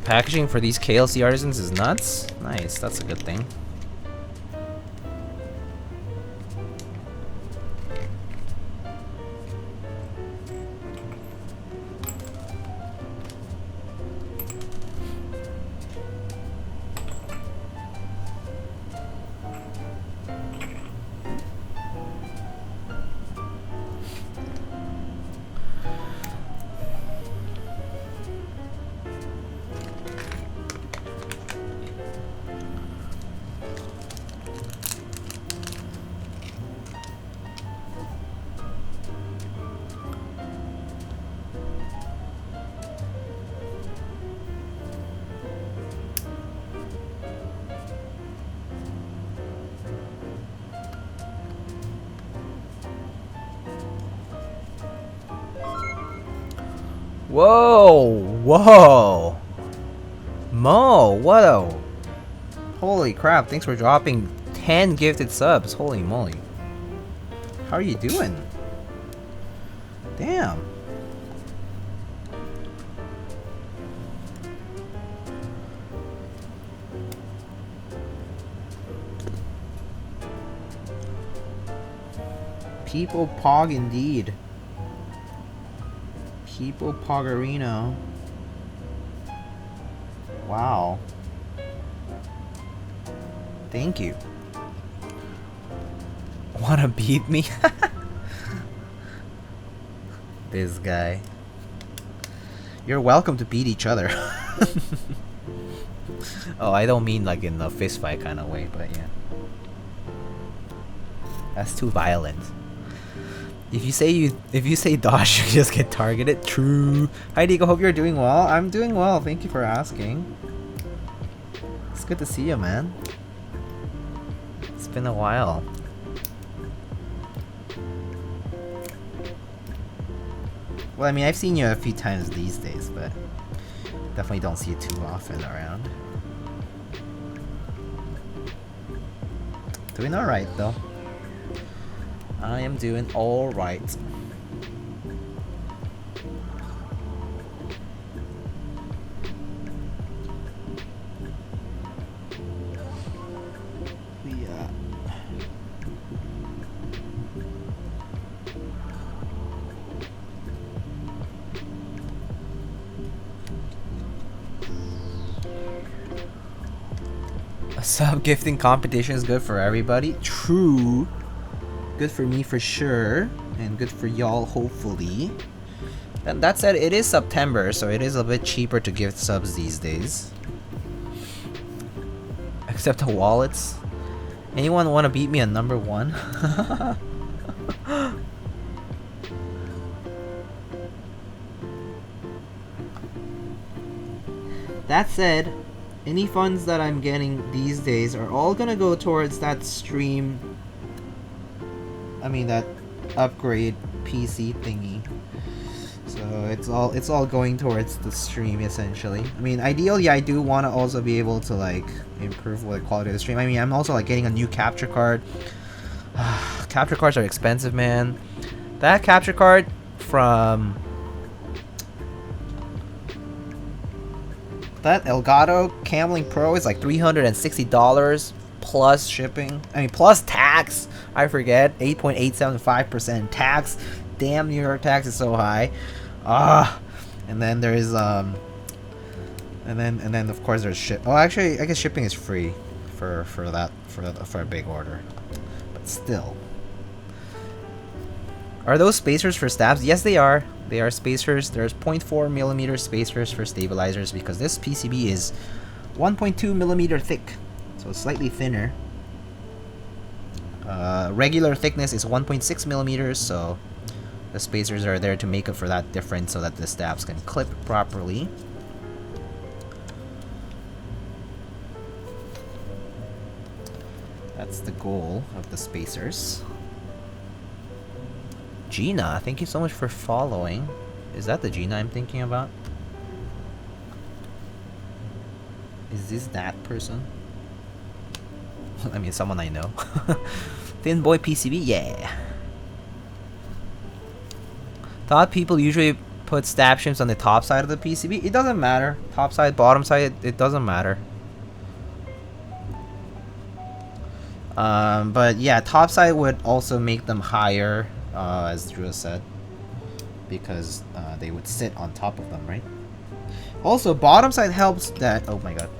A: Packaging for these KLC artisans is nuts. Nice, that's a good thing. Whoa! Whoa! Mo, what a... Holy crap, thanks for dropping 10 gifted subs. Holy moly. How are you doing? Damn. People pog indeed. People Pogarino. Wow. Thank you. Wanna beat me? This guy. You're welcome to beat each other. Oh, I don't mean like in a fist fight kind of way, but yeah. That's too violent. If you say dodge, you just get targeted. True. Hi Diego, hope you're doing well. I'm doing well. Thank you for asking. It's good to see you, man. It's been a while. Well, I mean, I've seen you a few times these days, but definitely don't see you too often around. Doing alright, though. I am doing alright. Sub gifting competition is good for everybody. True. Good for me for sure, and good for y'all hopefully. And that said, it is September, so it is a bit cheaper to gift subs these days. Except the wallets. Anyone want to beat me on number 1? That said, any funds that I'm getting these days are all gonna go towards that stream. I mean that upgrade PC thingy. So it's all going towards the stream essentially. I mean, ideally I do want to also be able to like improve the quality of the stream. I mean, I'm also like getting a new capture card. Capture cards are expensive, man. That capture card from that Elgato Camlink Pro is like $360 plus shipping. I mean, plus tax. I forget, 8.875% tax. Damn, New York tax is so high. And then there is and then of course there's ship. Oh, actually, I guess shipping is free for a big order. But still, are those spacers for stabs? Yes, they are. They are spacers. There's 0.4mm spacers for stabilizers because this PCB is 1.2mm thick, so slightly thinner. Regular thickness is 1.6mm, so the spacers are there to make up for that difference so that the stabs can clip properly. That's the goal of the spacers. Gina, thank you so much for following. Is that the Gina I'm thinking about? Is this that person? I mean, someone I know. Thin Boy PCB, yeah. Thought people usually put stab shims on the top side of the PCB. It doesn't matter. Top side, bottom side, it doesn't matter. But yeah, top side would also make them higher, as Drew said, because they would sit on top of them, right? Also, bottom side helps that. Oh my god.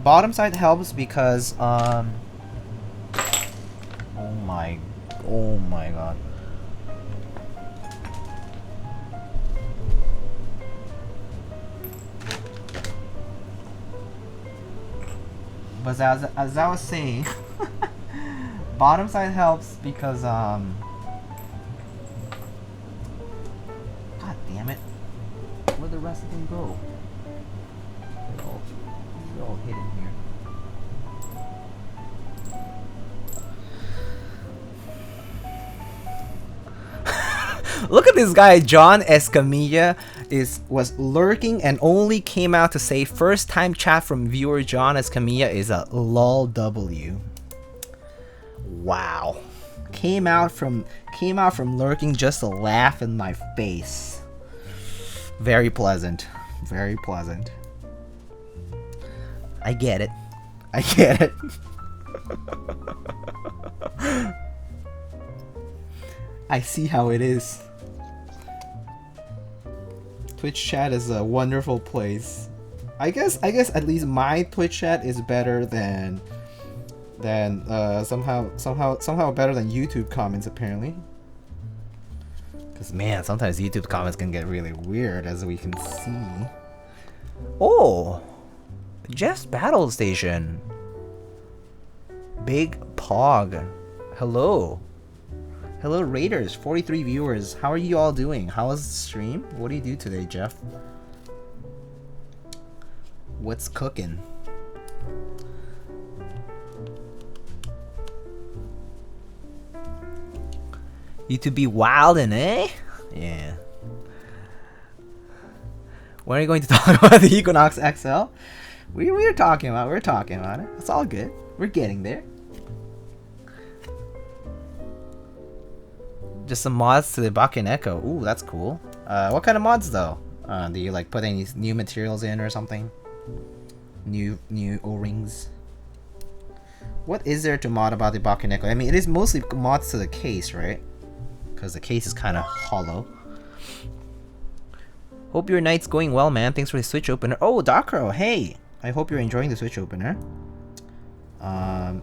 A: Bottom side helps because oh my god. But as I was saying, bottom side helps because god damn it, where'd the rest of them go? They're all hidden here. Look at this guy, John Escamilla was lurking and only came out to say first time chat from viewer John Escamilla is a lol W. Wow. Came out from lurking just to laugh in my face. Very pleasant. Very pleasant. I get it. I get it. I see how it is. Twitch chat is a wonderful place. I guess at least my Twitch chat is better than somehow better than YouTube comments apparently. Cause man, sometimes YouTube comments can get really weird, as we can see. Oh, Jeff's Battle Station. Big Pog. Hello. Hello Raiders, 43 viewers. How are you all doing? How was the stream? What do you do today, Jeff? What's cooking? You to be wildin', eh? Yeah. When are you going to talk about the Equinox XL? We're talking about it. It's all good. We're getting there. Just some mods to the Bakken Echo. Ooh, that's cool. What kind of mods though? Do you like put any new materials in or something? New O-rings? What is there to mod about the Bakken Echo? I mean, it is mostly mods to the case, right? Because the case is kind of hollow. Hope your night's going well, man. Thanks for the Switch opener. Oh, Dakro, hey! I hope you're enjoying the switch opener.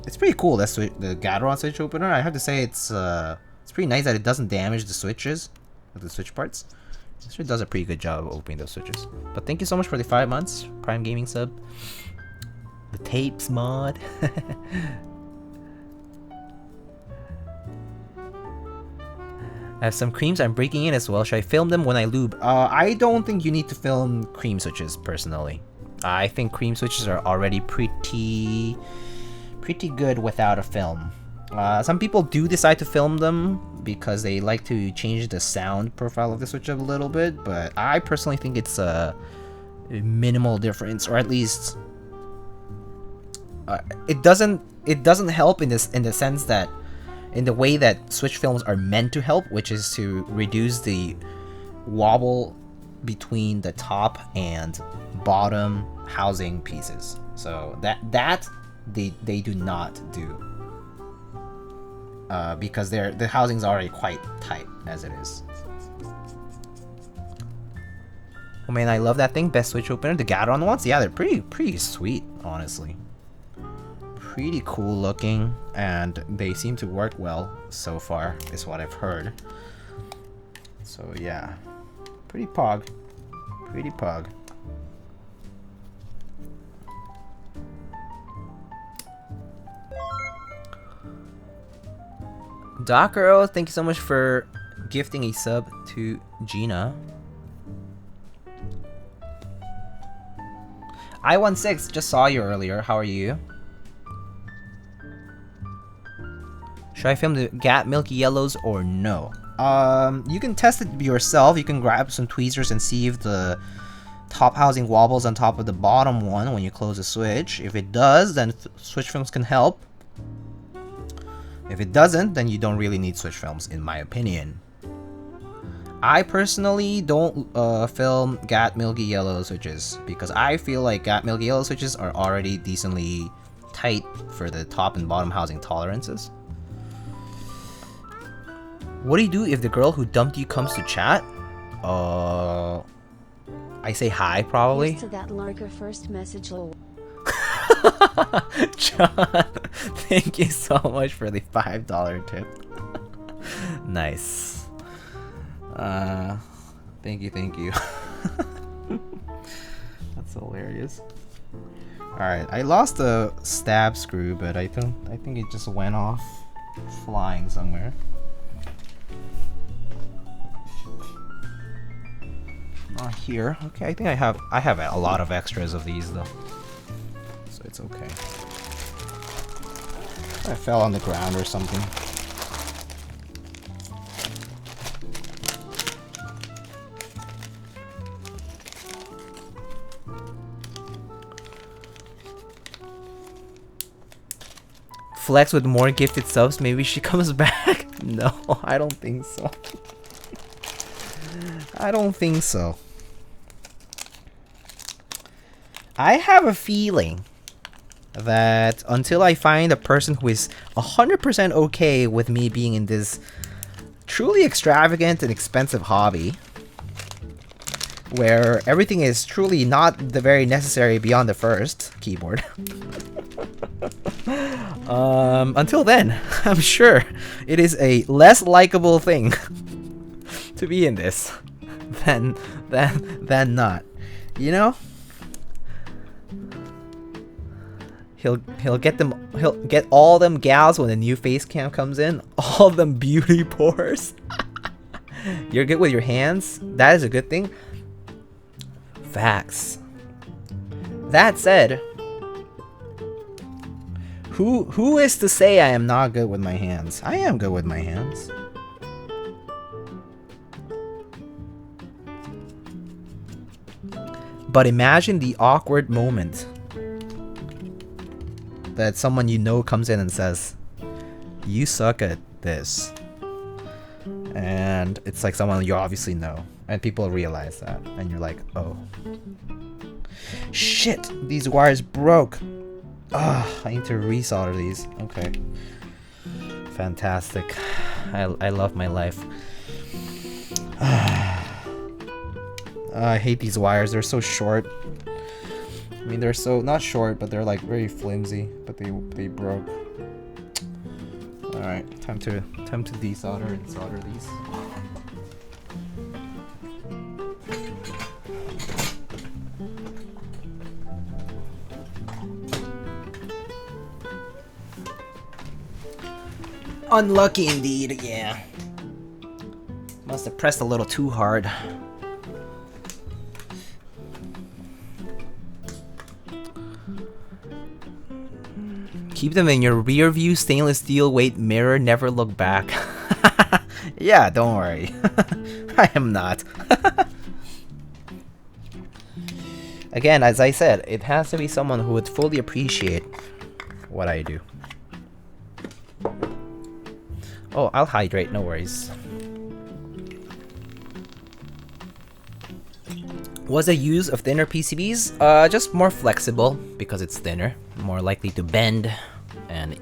A: It's pretty cool. That's the Gateron switch opener. I have to say it's pretty nice that it doesn't damage the switches, the switch parts. It sure does a pretty good job of opening those switches. But thank you so much for the 5 months Prime Gaming sub. The tapes mod. I have some creams I'm breaking in as well. Should I film them when I lube? I don't think you need to film cream switches personally. I think cream switches are already pretty good without a film. Some people do decide to film them because they like to change the sound profile of the switch a little bit, but I personally think it's a minimal difference, or at least it doesn't help in the sense that in the way that switch films are meant to help, which is to reduce the wobble between the top and bottom housing pieces. So that they do not do because the housing's already quite tight as it is. Oh man, I love that thing. Best switch opener. The Gateron ones, yeah, they're pretty sweet, honestly. Pretty cool looking, and they seem to work well so far, is what I've heard. So yeah, pretty pog. Docero, thank you so much for gifting a sub to Gina. I16 just saw you earlier. How are you? Should I film the GAT Milky Yellows or no? You can test it yourself. You can grab some tweezers and see if the top housing wobbles on top of the bottom one when you close the switch. If it does, then switch films can help. If it doesn't, then you don't really need switch films, in my opinion. I personally don't film GAT Milky Yellow switches because I feel like GAT Milky Yellow switches are already decently tight for the top and bottom housing tolerances. What do you do if the girl who dumped you comes to chat? I say hi, probably.
C: Here's to that Larker first message.
A: John, thank you so much for the $5 tip. Nice. Thank you. That's hilarious. Alright, I lost the stab screw, but I think it just went off flying somewhere. Not here. Okay, I think I have a lot of extras of these though, so it's okay. I fell on the ground or something. Flex with more gifted subs. Maybe she comes back. No, I don't think so. I don't think so. I have a feeling that until I find a person who is 100% okay with me being in this truly extravagant and expensive hobby, where everything is truly not the very necessary beyond the first keyboard. Until then, I'm sure it is a less likable thing to be in this than not, you know. He'll get all them gals when the new face cam comes in, all them beauty pores. You're good with your hands. That is a good thing. Facts. That said, who is to say I am not good with my hands? I am good with my hands. But imagine the awkward moment that someone you know comes in and says, "You suck at this." And it's like someone you obviously know, and people realize that, and you're like, "Oh shit, these wires broke. Ah, I need to resolder these." Okay. Fantastic. I love my life. I hate these wires, they're so short. mean, they're so not short, but they're like very flimsy. But they broke. All right, time to desolder and solder these. Unlucky indeed, yeah. Must have pressed a little too hard. Keep them in your rear view stainless steel weight mirror, never look back. Yeah, don't worry. I am not. Again, as I said, it has to be someone who would fully appreciate what I do. Oh, I'll hydrate, no worries. What's the use of thinner PCBs? Just more flexible because it's thinner, more likely to bend, and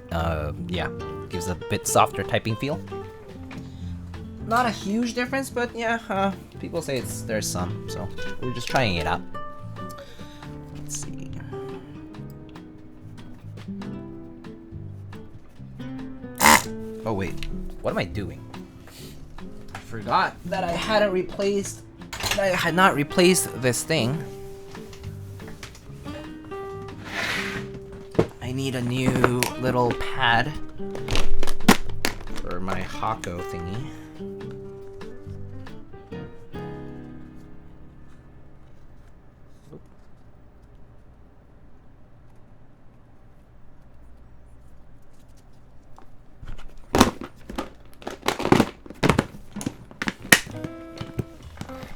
A: yeah, gives a bit softer typing feel. Not a huge difference, but yeah, people say there's some, so we're just trying it out. Let's see. Oh wait, what am I doing? I forgot that I had not replaced this thing. I need a new little pad for my Hako thingy.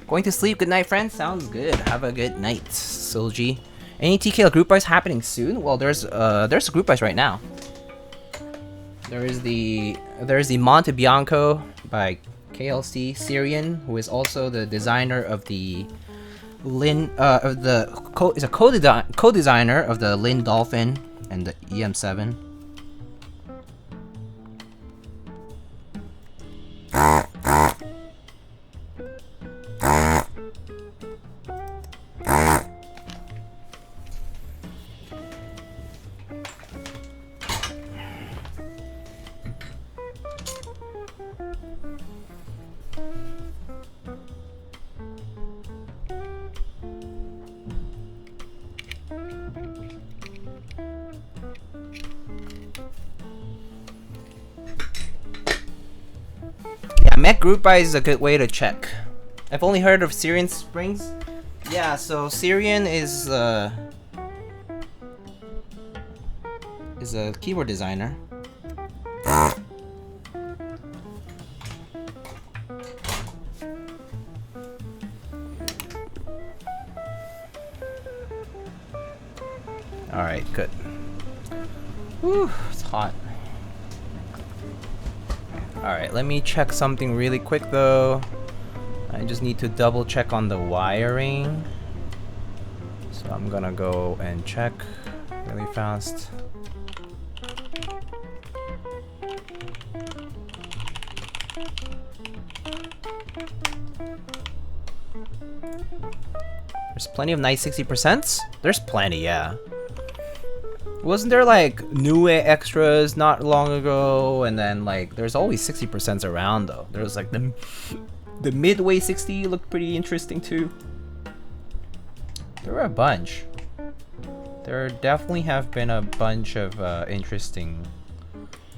A: Going to sleep. Good night, friends. Sounds good. Have a good night, Solji. Any TKL group buys happening soon? Well, there's a group buys right now. There's the Monte Bianco by KLC Syrian, who is also the designer of the is a co-designer of the Lin Dolphin and the EM7. Mech group buys is a good way to check. I've only heard of Syrian Springs. Yeah, so Syrian is a keyboard designer. Alright, good. Whew, it's hot. Alright, let me check something really quick though. I just need to double check on the wiring. So I'm gonna go and check really fast. There's plenty of nice 60%s? There's plenty, yeah. Wasn't there like new extras not long ago, and then like there's always 60% around though. There's like the midway 60 looked pretty interesting too. There were a bunch. There definitely have been a bunch of interesting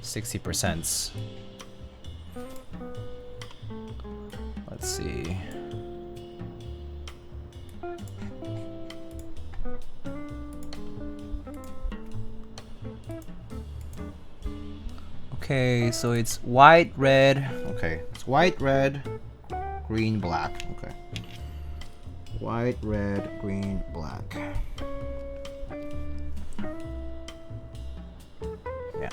A: 60%s. Let's see. Okay, so it's white, red. Okay, it's white, red, green, black. Okay. White, red, green, black. Yeah.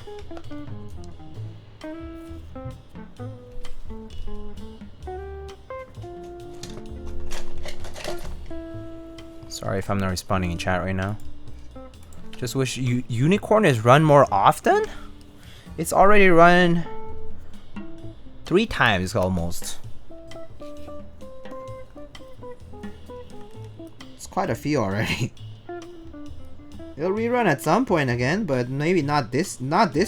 A: Sorry if I'm not responding in chat right now. Just wish Unicorn is run more often? It's already run 3 times almost. It's quite a few already.
B: It'll rerun at some point again, but maybe not this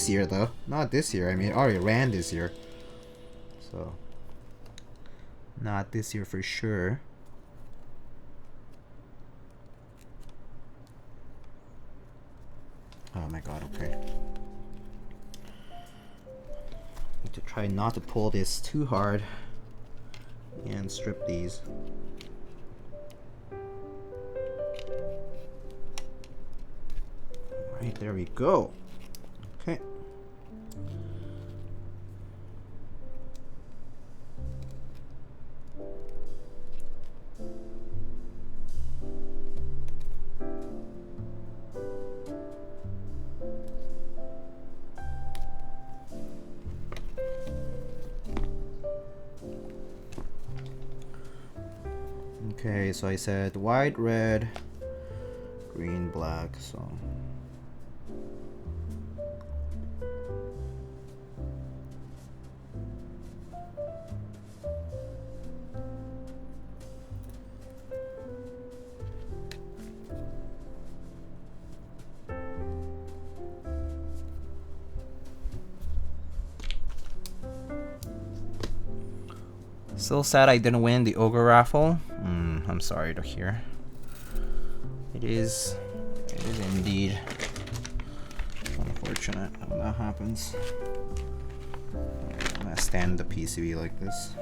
B: year though. Not this year. I mean, it already ran this year. So not this year for sure. Oh my god, okay. Need to try not to pull this too hard and strip these. Right, there we go. Okay. Okay, so I said white, red, green, black, so
A: Still sad I didn't win the ogre raffle. I'm sorry to hear. It is indeed unfortunate when that happens. I'm gonna stand the PCB like this.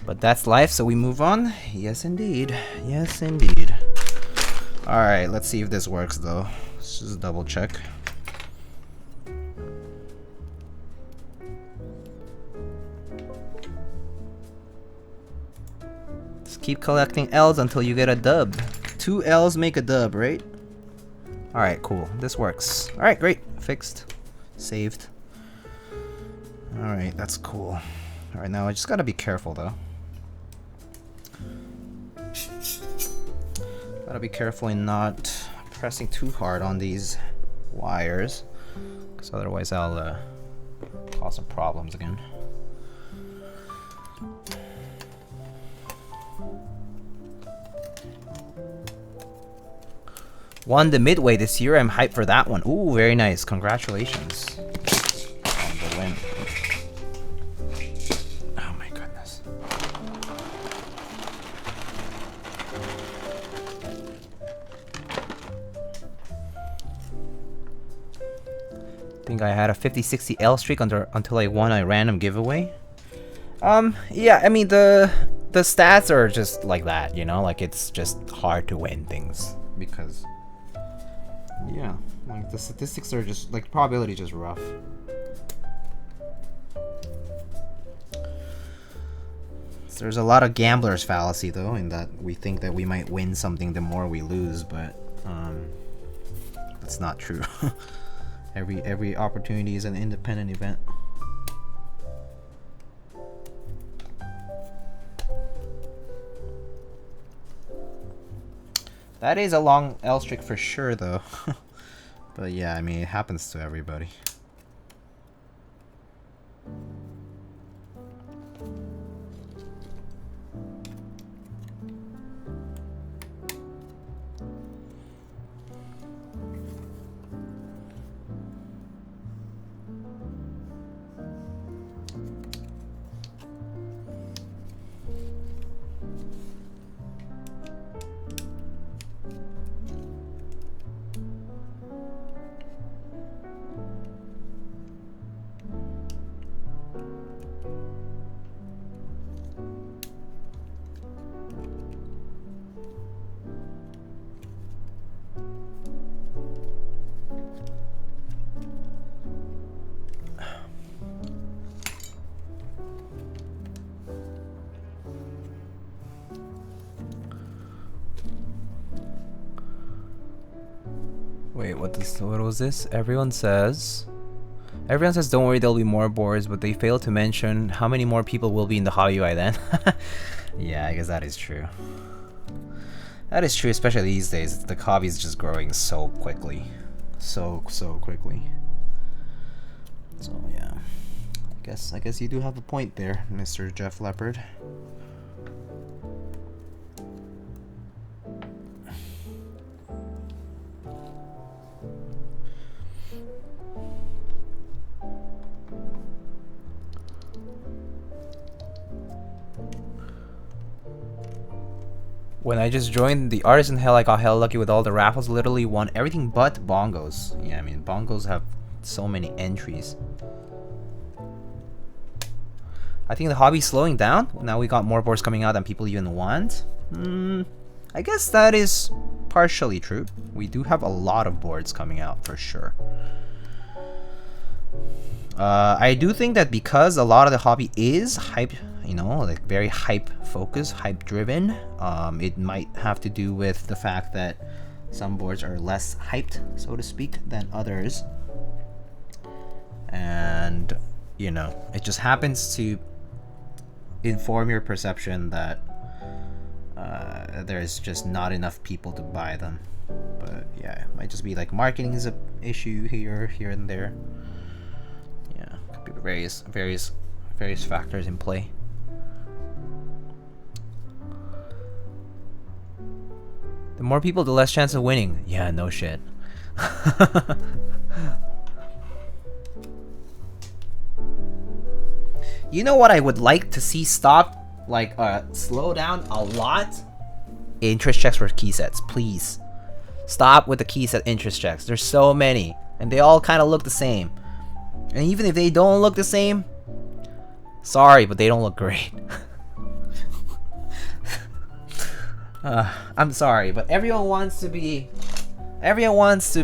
A: But that's life, so we move on. Yes, indeed. Yes, indeed. Alright, let's see if this works, though. Let's just double check. Just keep collecting L's until you get a dub. 2 L's make a dub, right? Alright, cool. This works. Alright, great. Fixed. Saved. Alright, that's cool. Alright, now I just gotta be careful, though. Gotta be careful in not pressing too hard on these wires, because otherwise I'll cause some problems again. Won the midway this year. I'm hyped for that one. Ooh, very nice. Congratulations on the win. Oh my goodness. I think I had a 50-60 L streak until I won a random giveaway. Yeah, I mean the stats are just like that, you know, like it's just hard to win things because yeah, like the statistics are just like probability just rough. So there's a lot of gambler's fallacy though, in that we think that we might win something the more we lose, but that's not true. Every opportunity is an independent event. That is a long L streak for sure though. But yeah, I mean it happens to everybody. Wait, what was this? Everyone says don't worry, there'll be more boards, but they fail to mention how many more people will be in the hobby by then. Yeah, I guess that is true. That is true, especially these days. The hobby is just growing so quickly. So quickly. So yeah. I guess you do have a point there, Mr. Jeff Leopard. When I just joined the Artisan Hell, I got hell lucky with all the raffles. Literally won everything but bongos. Yeah, I mean, bongos have so many entries. I think the hobby's slowing down. Now we got more boards coming out than people even want. I guess that is partially true. We do have a lot of boards coming out for sure. I do think that because a lot of the hobby is hype, you know, like very hype focused, hype driven, it might have to do with the fact that some boards are less hyped, so to speak, than others. And, you know, it just happens to inform your perception that there's just not enough people to buy them. But yeah, it might just be like marketing is a issue here and there. Yeah, could be various factors in play. The more people, the less chance of winning. Yeah, no shit. You know what I would like to see stop, like, slow down a lot? Interest checks for key sets, please. Stop with the key set interest checks. There's so many, and they all kind of look the same. And even if they don't look the same, sorry, but they don't look great. I'm sorry, but everyone wants to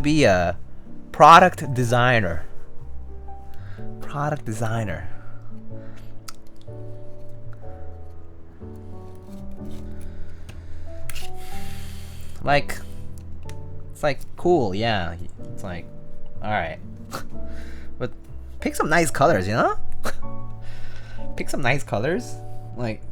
A: be a product designer. Product designer. Like, it's like cool, yeah. It's like, all right, but pick some nice colors, you know? Pick some nice colors, like.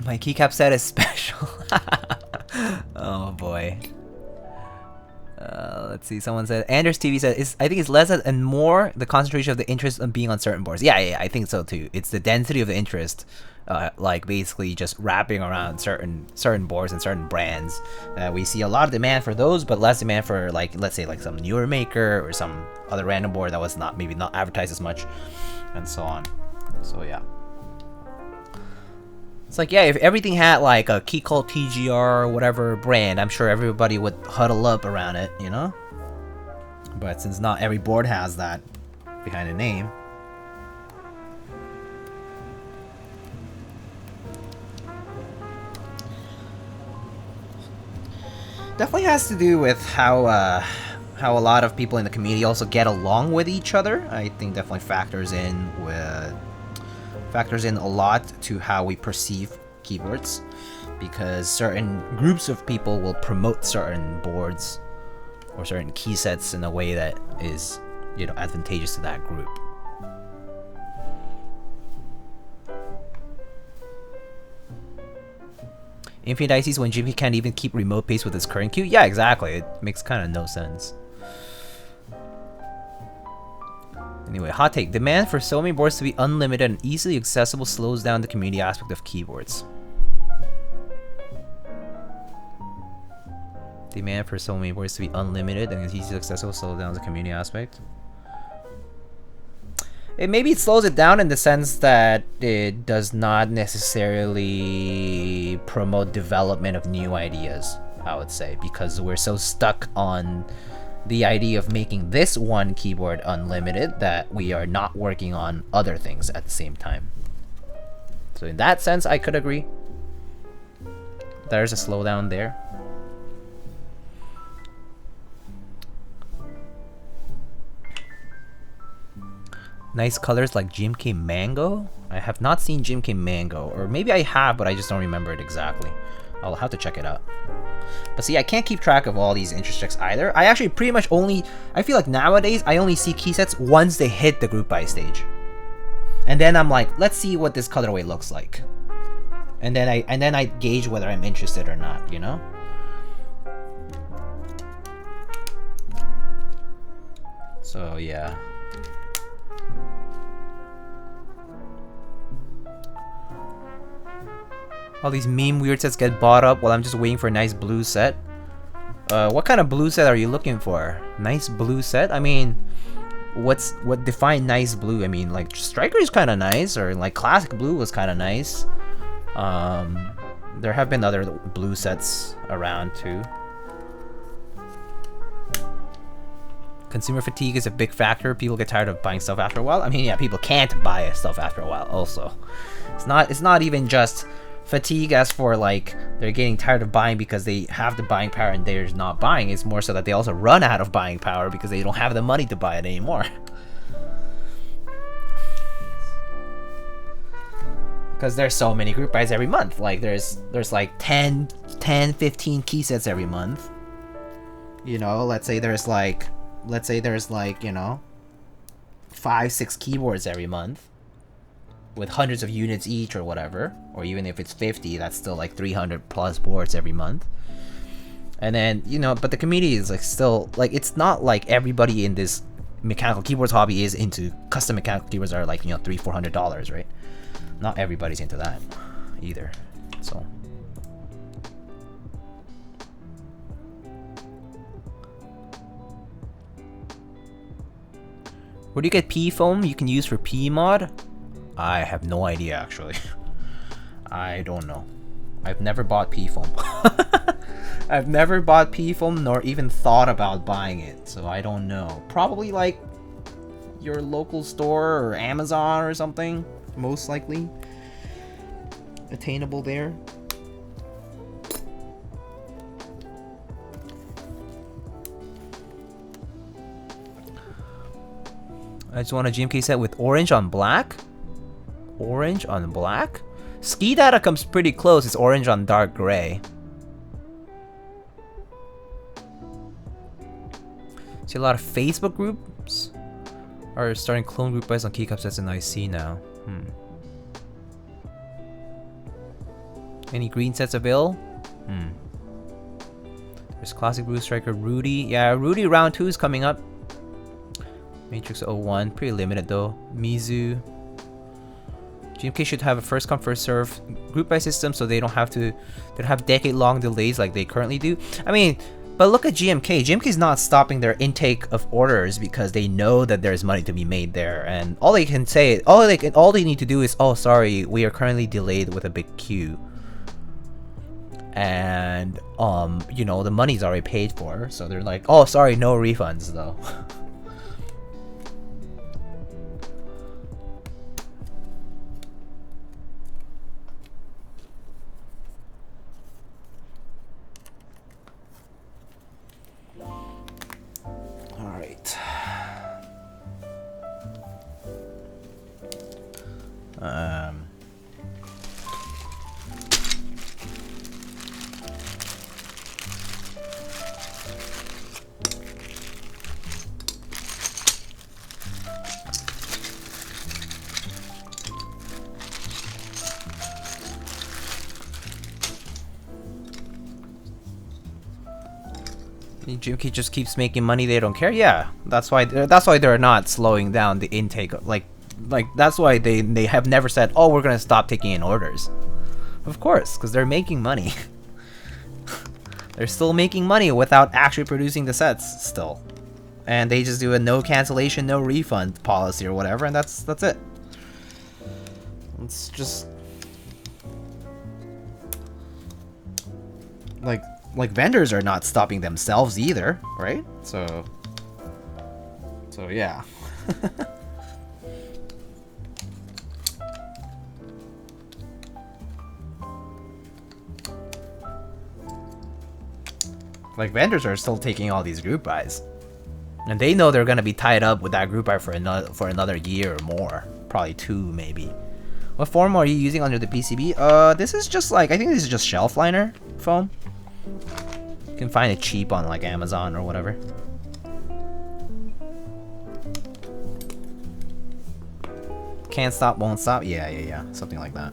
A: My keycap set is special. Oh boy. Let's see. Someone said Anders TV said I think it's less and more the concentration of the interest on being on certain boards. Yeah, I think so too. It's the density of the interest, like basically just wrapping around certain boards and certain brands. We see a lot of demand for those, but less demand for, like, let's say like some newer maker or some other random board that was maybe not advertised as much, and so on. So yeah. It's like, yeah, if everything had like a Keycult TGR or whatever brand, I'm sure everybody would huddle up around it, you know? But since not every board has that behind the name. Definitely has to do with how a lot of people in the community also get along with each other. I think definitely factors in a lot to how we perceive keyboards, because certain groups of people will promote certain boards or certain key sets in a way that is, you know, advantageous to that group. Infinite ICs when GMK can't even keep remote pace with his current queue? Yeah, exactly. It makes kind of no sense. Anyway, hot take. Demand for so many boards to be unlimited and easily accessible slows down the community aspect of keyboards. Demand for so many boards to be unlimited and easily accessible slows down the community aspect. Maybe it slows it down in the sense that it does not necessarily promote development of new ideas, I would say, because we're so stuck on the idea of making this one keyboard unlimited that we are not working on other things at the same time. So in that sense, I could agree. There's a slowdown there. Nice colors like GMK Mango? I have not seen GMK Mango, or maybe I have, but I just don't remember it exactly. I'll have to check it out. But see, I can't keep track of all these interest checks either. I actually pretty much only, I feel like nowadays, I only see key sets once they hit the group buy stage. And then I'm like, let's see what this colorway looks like. And then I gauge whether I'm interested or not, you know? So yeah. All these meme weird sets get bought up while I'm just waiting for a nice blue set. What kind of blue set are you looking for? Nice blue set? I mean, what define nice blue? I mean, like Striker is kind of nice, or like classic blue was kind of nice. There have been other blue sets around too. Consumer fatigue is a big factor. People get tired of buying stuff after a while. I mean, yeah, people can't buy stuff after a while also. It's not even just fatigue as for like they're getting tired of buying because they have the buying power and they're not buying. It's more so that they also run out of buying power because they don't have the money to buy it anymore. Because there's so many group buys every month. Like there's like 10, 15 key sets every month. You know, let's say there's like, you know, 5-6 keyboards every month with hundreds of units each or whatever, or even if it's 50, that's still like 300 plus boards every month. And then, you know, but the community is like still like, it's not like everybody in this mechanical keyboards hobby is into custom mechanical keyboards that are like, you know, $300-400, right? Not everybody's into that either. So where do you get P foam you can use for P mod? I have no idea actually. I don't know. I've never bought P foam. I've never bought P foam nor even thought about buying it, so I don't know. Probably like your local store or Amazon or something, most likely attainable there. I just want a GMK set with orange on black. Orange on black? Ski data comes pretty close. It's orange on dark gray. See a lot of Facebook groups are starting clone group buys on Keycaps sets in IC now. Any green sets available? There's classic blue striker Rudy. Yeah, Rudy round 2 is coming up. Matrix 01, pretty limited though. Mizu. GMK should have a first come first serve group buy system so they don't have decade long delays like they currently do. I mean, but look at GMK. GMK is not stopping their intake of orders because they know that there's money to be made there, and all they can say, all they need to do is, oh sorry, we are currently delayed with a big queue. And you know, the money's already paid for, so they're like, oh sorry, no refunds though. GMK just keeps making money. They don't care. Yeah, that's why they're not slowing down the intake. Like that's why they have never said, oh, we're gonna stop taking in orders. Of course, because they're making money. They're still making money without actually producing the sets still, and they just do a no cancellation, no refund policy or whatever, and that's it. It's just like vendors are not stopping themselves either, right? So yeah. Like vendors are still taking all these group buys. And they know they're gonna be tied up with that group bar for another year or more, probably 2 maybe. What foam are you using under the PCB? This is just like, I think this is just shelf liner foam. You can find it cheap on like Amazon or whatever. Can't stop, won't stop. Yeah, something like that.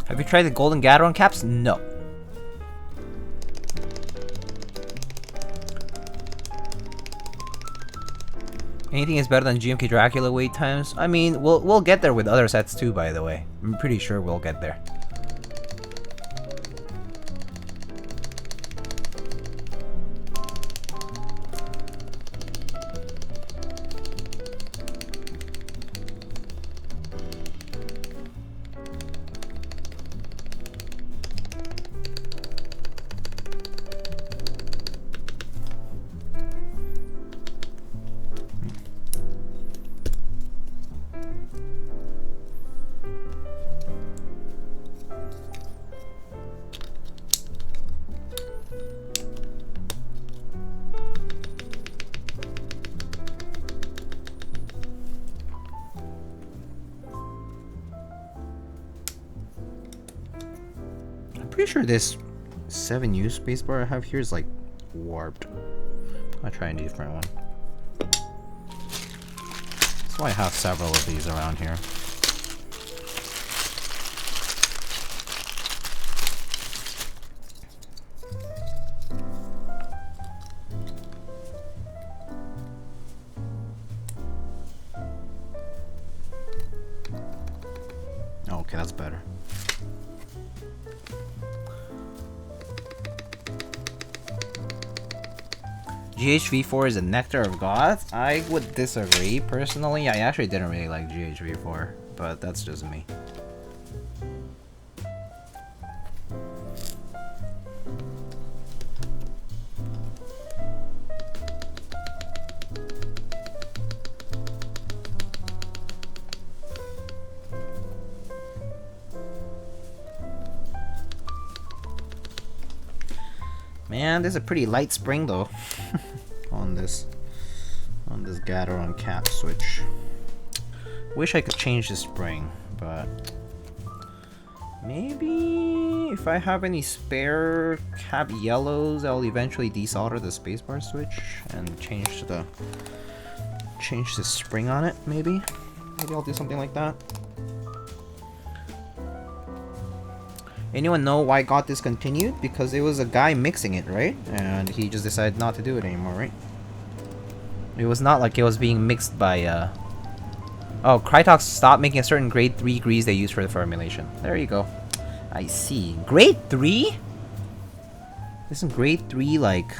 A: Have you tried the golden Gateron caps? No. Anything is better than GMK Dracula wait times? I mean, we'll get there with other sets too, by the way. I'm pretty sure we'll get there. Pretty sure this 7U spacebar I have here is like warped. I'll try a different one. That's why I have several of these around here. Okay, that's better. GHV4 is a nectar of gods? I would disagree personally. I actually didn't really like GHV4, but that's just me. Man, this is a pretty light spring though. on this Gateron cap switch. Wish I could change the spring, but maybe if I have any spare cap yellows, I'll eventually desolder the spacebar switch and change the spring on it. Maybe I'll do something like that. Anyone know why it got discontinued? Because it was a guy mixing it, right? And he just decided not to do it anymore, right? It was not like it was being mixed by, Oh, Krytox stopped making a certain grade 3 grease they use for the formulation. There you go. I see. Grade 3? Isn't grade 3 like...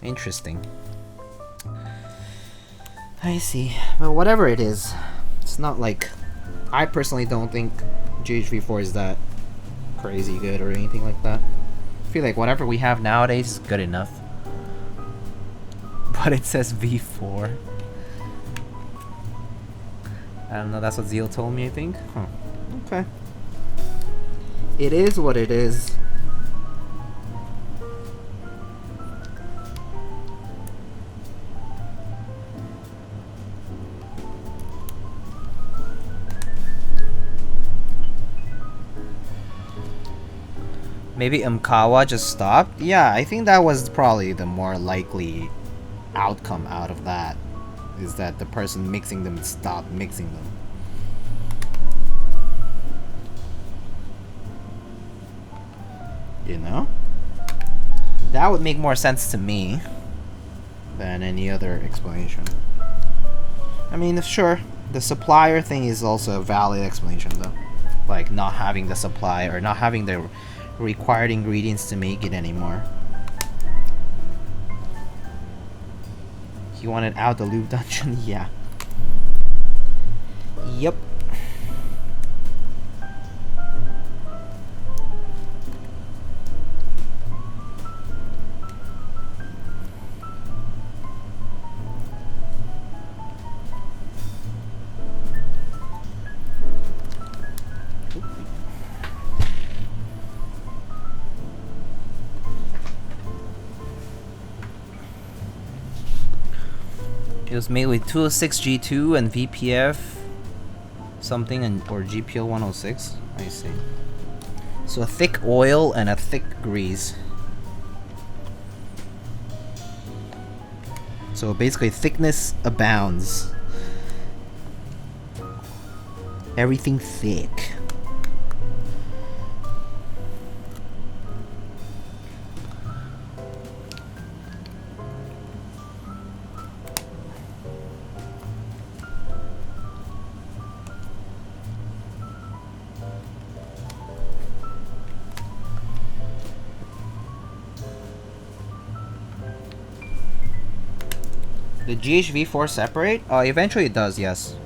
A: Interesting. I see. But whatever it is, it's not like... I personally don't think GHV4 is that crazy good or anything like that. I feel like whatever we have nowadays is good enough. But it says V4. I don't know, that's what Zeal told me, I think. Huh. Okay. It is what it is. Maybe Umkawa just stopped? Yeah, I think that was probably the more likely outcome out of that. Is that the person mixing them stopped mixing them. You know? That would make more sense to me than any other explanation. I mean, sure, the supplier thing is also a valid explanation though. Like not having the supply or not having the required ingredients to make it anymore. You wanted out the lube dungeon? Yeah. Yep. It was made with 206G2 and VPF something and or GPL 106. I see. So a thick oil and a thick grease. So basically thickness abounds. Everything thick. The GHV4 separate? Eventually it does, yes.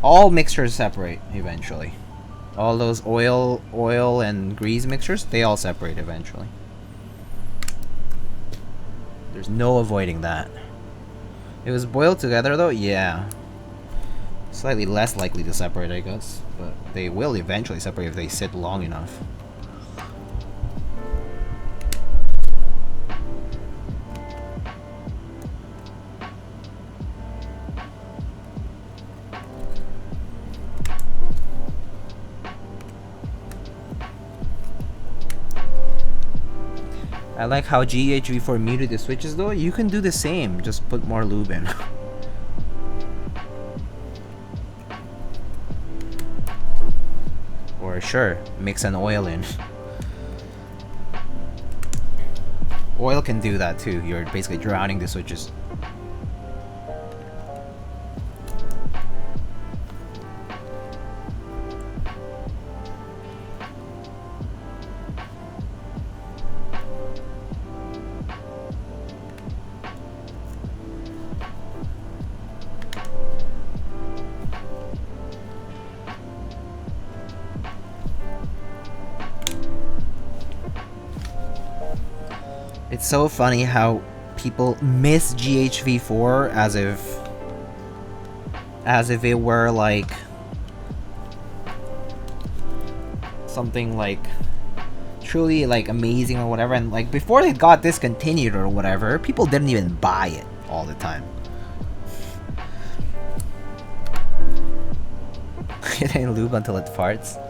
A: All mixtures separate eventually. All those oil and grease mixtures, they all separate eventually. There's no avoiding that. It was boiled together though? Yeah. Slightly less likely to separate, I guess. But they will eventually separate if they sit long enough. I like how GHV4 muted the switches though. You can do the same, just put more lube in. Or sure, mix an oil in. Oil can do that too. You're basically drowning the switches. It's so funny how people miss GHV4 as if it were like something like truly like amazing or whatever, and like before it got discontinued or whatever, people didn't even buy it all the time. It ain't lube until it farts.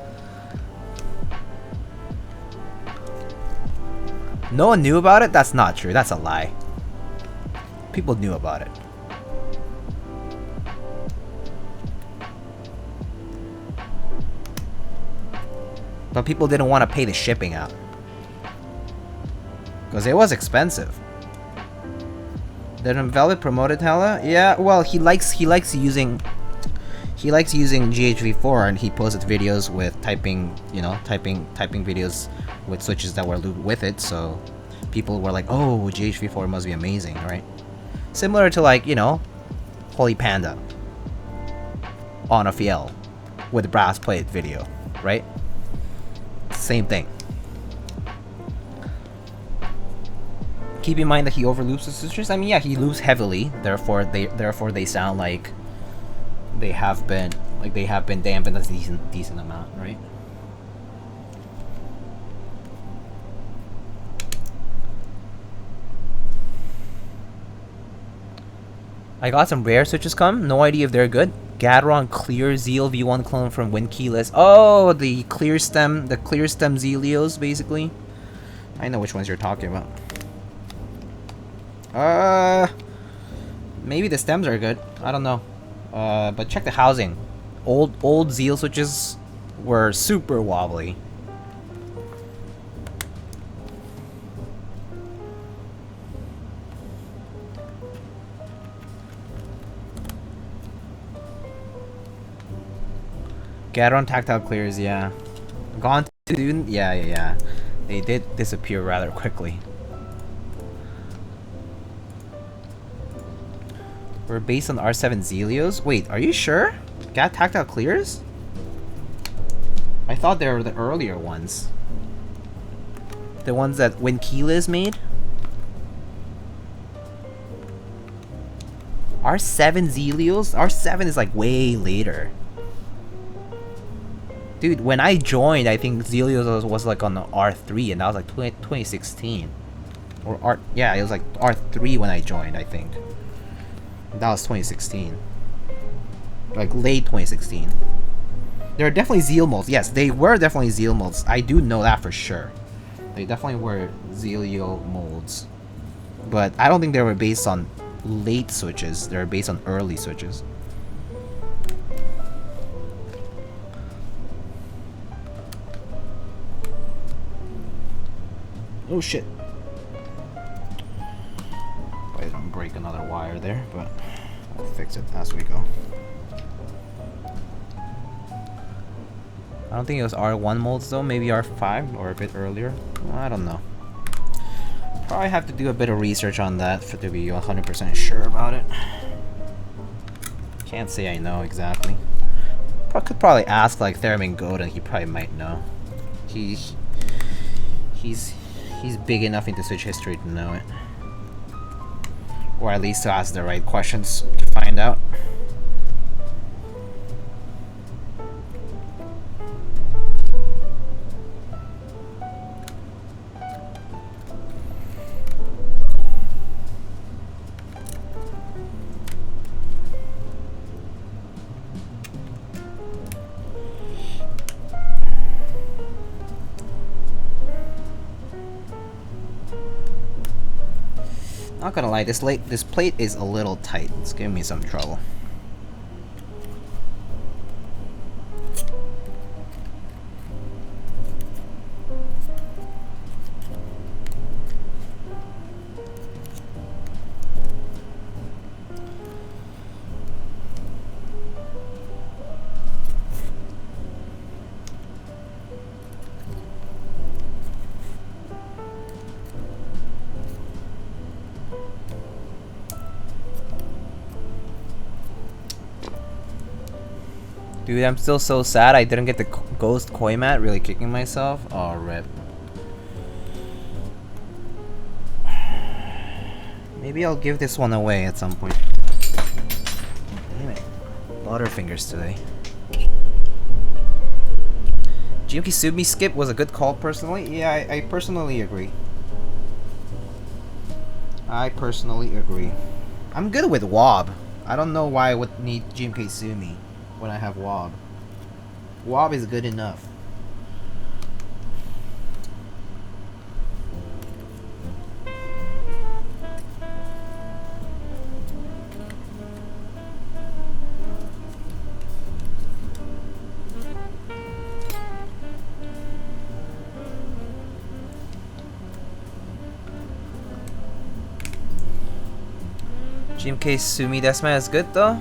A: No one knew about it? That's not true. That's a lie. People knew about it. But people didn't want to pay the shipping out. Because it was expensive. Didn't Velvet promote it, hella? Yeah, well, he likes using GHV4, and he posted videos with typing videos with switches that were lubed with it, so people were like, oh, GHV4 must be amazing, right? Similar to like, you know, Holy Panda on a FL with brass plate video, right? Same thing. Keep in mind that he overloops the switches. I mean, yeah, he loops heavily, therefore they sound like they have been dampened a decent amount, right? I got some rare switches come. No idea if they're good. Gateron Clear Zeal V1 clone from Win Keyless. Oh, the clear stem Zelios, basically. I know which ones you're talking about. Maybe the stems are good. I don't know. But check the housing. Old Zeal switches were super wobbly. Gateron tactile clears, yeah. Gone to Dune, yeah. They did disappear rather quickly. We're based on R7 Zelios? Wait, are you sure? Gat tactile clears? I thought they were the earlier ones. The ones that Win Keyless made? R7 Zelios? R7 is like way later. Dude, when I joined, I think Zelios was like on the R3, and that was like 2016. Or yeah, it was like R3 when I joined, I think. That was 2016. Like late 2016. There are definitely Zeal molds. Yes, they were definitely Zeal molds. I do know that for sure. They definitely were Zelio molds. But I don't think they were based on late switches. They were based on early switches. Oh shit. I don't break another wire there, but I'll fix it as we go. I don't think it was R1 molds though, maybe R5 or a bit earlier. Well, I don't know. Probably have to do a bit of research on that to be 100% sure about it. Can't say I know exactly. Could probably ask like Theremin Godin, he probably might know. He's big enough into Switch history to know it. Or at least to ask the right questions to find out. Not gonna lie, this plate is a little tight. It's giving me some trouble. Dude, I'm still so sad I didn't get the ghost koi mat, really kicking myself. Oh, rip. Maybe I'll give this one away at some point. Damn it. Butterfingers today. GMK Sumi skip was a good call personally. Yeah, I personally agree. I personally agree. I'm good with Wob. I don't know why I would need GMK Sumi when I have Wob. Wob is good enough. GMK Sumi Desma is good though?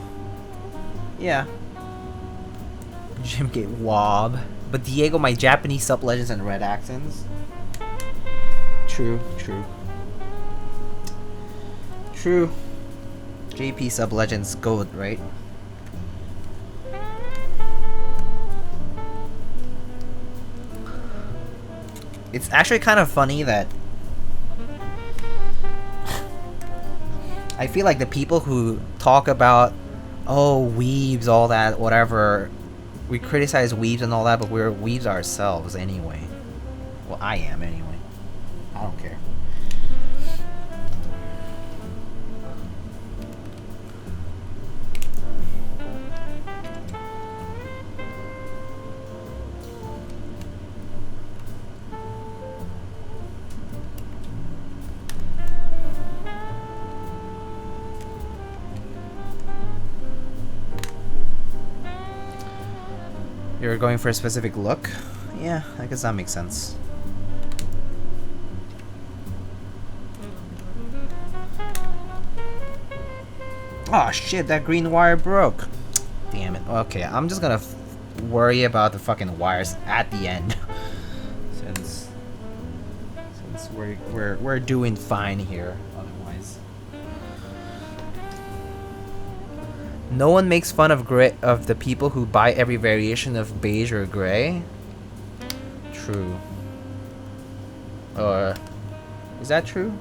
A: Yeah. GMK Wob. But Diego, my Japanese sub-legends and red accents. True, true. True. JP sub-legends gold, right? It's actually kind of funny that I feel like the people who talk about, oh, weebs, all that, whatever, we criticize weebs and all that, but we're weebs ourselves anyway. Well, I am anyway. I don't care. You're going for a specific look? Yeah, I guess that makes sense. Oh shit, that green wire broke. Damn it. Okay, I'm just gonna worry about the fucking wires at the end. since we're doing fine here otherwise. No one makes fun of the people who buy every variation of beige or gray. True. Or is that true?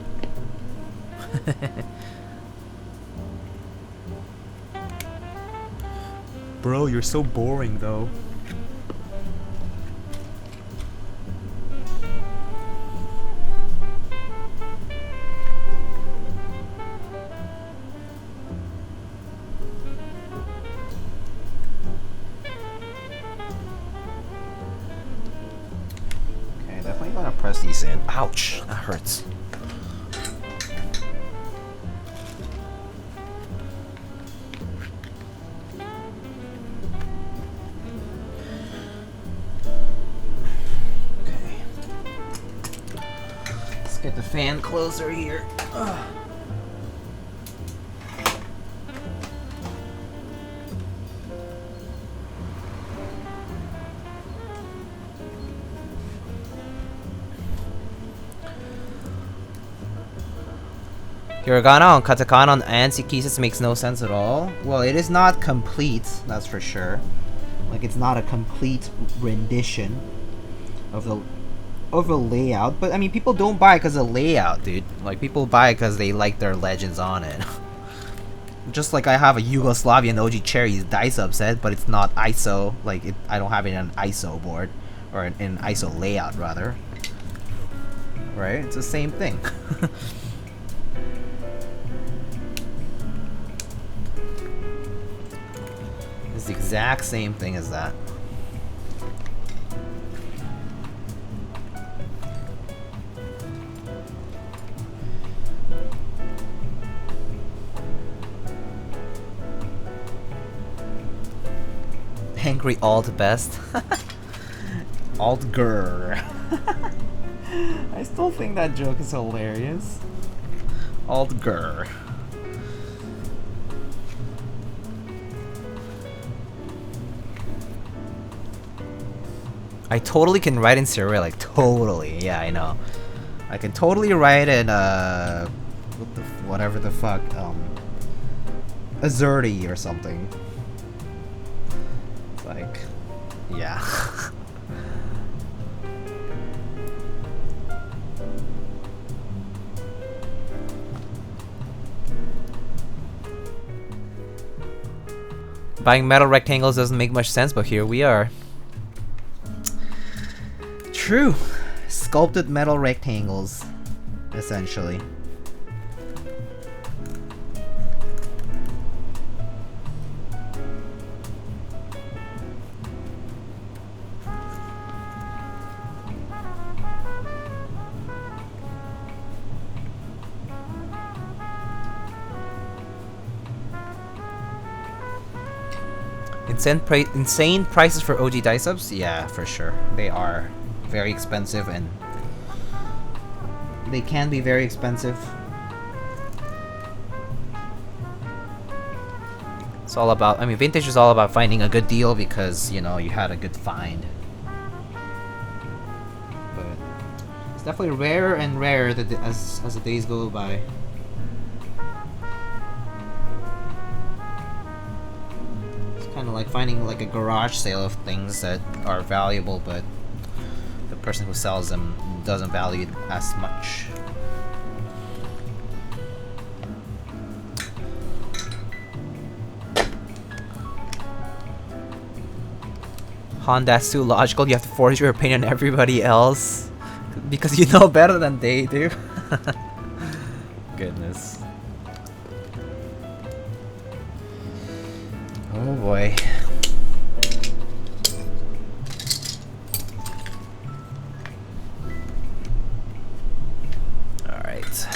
A: Bro, you're so boring though. Okay, definitely gonna press these in. Ouch, that hurts. Get the fan closer here. Ugh. Hiragana on katakana on ANSI cases makes no sense at all. Well, it is not complete, that's for sure. Like, it's not a complete rendition of the layout, but I mean, people don't buy it because of layout, dude. Like, people buy it because they like their legends on it. Just like I have a Yugoslavian OG Cherries dice upset, but it's not ISO. Like, I don't have it in an ISO board, or in ISO layout rather. Right? It's the same thing. It's the exact same thing as that. Angry alt best. Alt grr. I still think that joke is hilarious. Alt grr. I totally can write in Cyrillic. Totally. Yeah, I know. I can totally write in whatever the fuck, Azerty or something. Like, yeah. Buying metal rectangles doesn't make much sense, but here we are. True. Sculpted metal rectangles, essentially. Insane prices for OG dice subs? Yeah, for sure. They are very expensive, and they can be very expensive. It's all about, I mean, vintage is all about finding a good deal because, you know, you had a good find. But it's definitely rarer and rarer as the days go by. Kind of like finding like a garage sale of things that are valuable, but the person who sells them doesn't value it as much. Honda's too logical. You have to force your opinion on everybody else because you know better than they do. Goodness. Oh boy. Alright.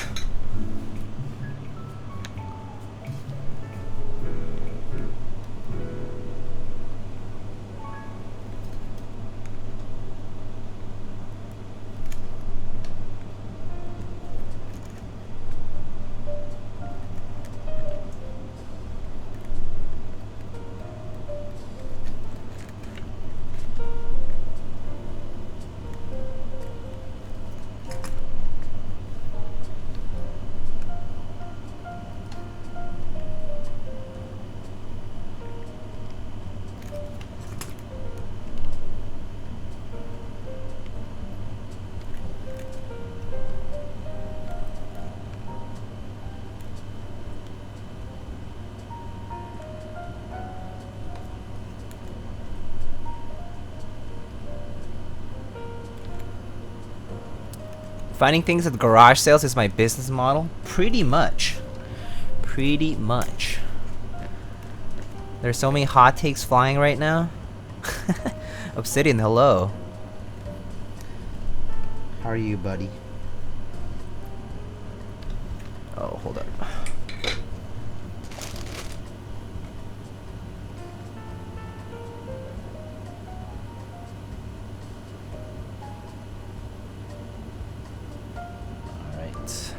A: Finding things at garage sales is my business model. Pretty much. Pretty much. There's so many hot takes flying right now. Obsidian, hello.
B: How are you, buddy?
A: Oh, hold up. Alright.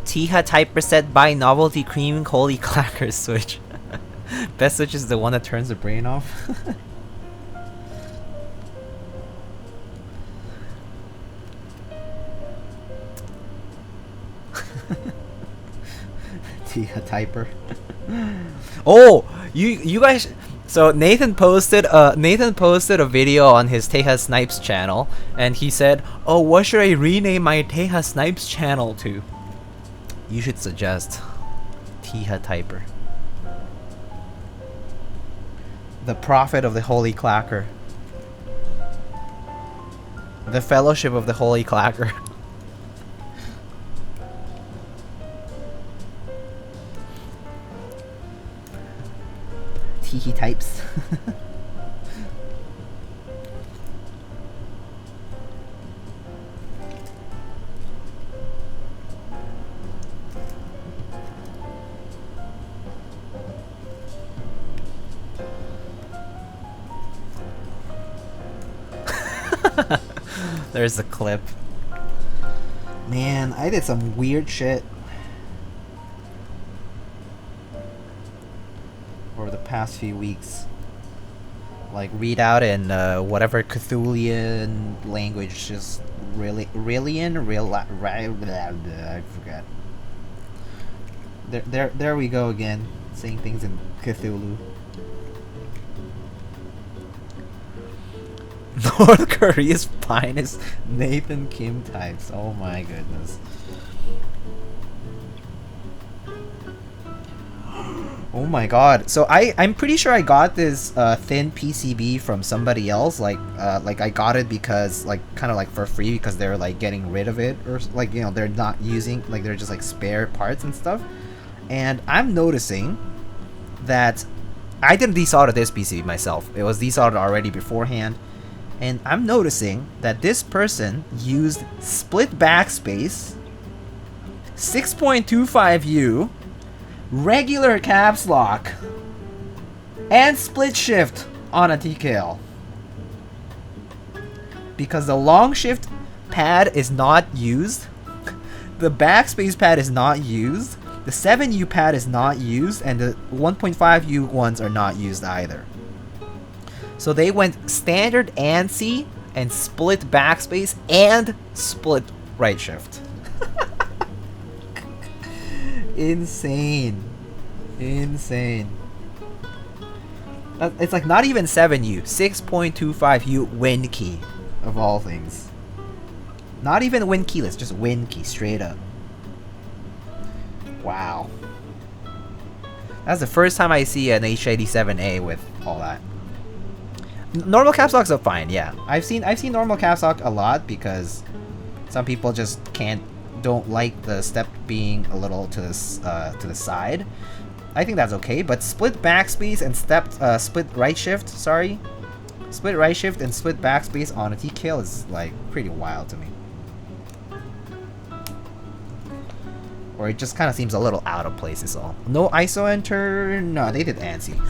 A: Tiha type set by novelty cream holy clacker switch. Best switch is the one that turns the brain off.
B: Tiha typer.
A: Oh, you guys. So Nathan posted a video on his Teja Snipes channel, and he said, "Oh, what should I rename my Teja Snipes channel to?" You should suggest Tiha Typer. The Prophet of the Holy Clacker. The Fellowship of the Holy Clacker.
B: Tihi types.
A: There's the clip.
B: Man, I did some weird shit over the past few weeks.
A: Like read out in whatever Cthulhian language, just I forgot.
B: There we go again, saying things in Cthulhu.
A: North Korea's finest Nathan Kim types. Oh my goodness. Oh my god. So I'm pretty sure I got this thin PCB from somebody else. Like I got it because kind of like for free because they're like getting rid of it, or like, you know, they're not using, like they're just like spare parts and stuff. And I'm noticing that I didn't desolder this PCB myself. It was desoldered already beforehand. And I'm noticing that this person used split backspace, 6.25U, regular caps lock, and split shift on a TKL. Because the long shift pad is not used, the backspace pad is not used, the 7U pad is not used, and the 1.5U ones are not used either. So they went standard ANSI and split backspace and split right shift. Insane. Insane. It's like not even 7U, 6.25U win key of all things. Not even win keyless, just win key straight up. Wow. That's the first time I see an H87A with all that. Normal caps locks are fine, yeah. I've seen normal caps lock a lot because some people just don't like the step being a little to the side. I think that's okay, but split backspace and split right shift, split right shift and split backspace on a TKL is like pretty wild to me. Or it just kind of seems a little out of place is all. No ISO enter, no, they did ANSI.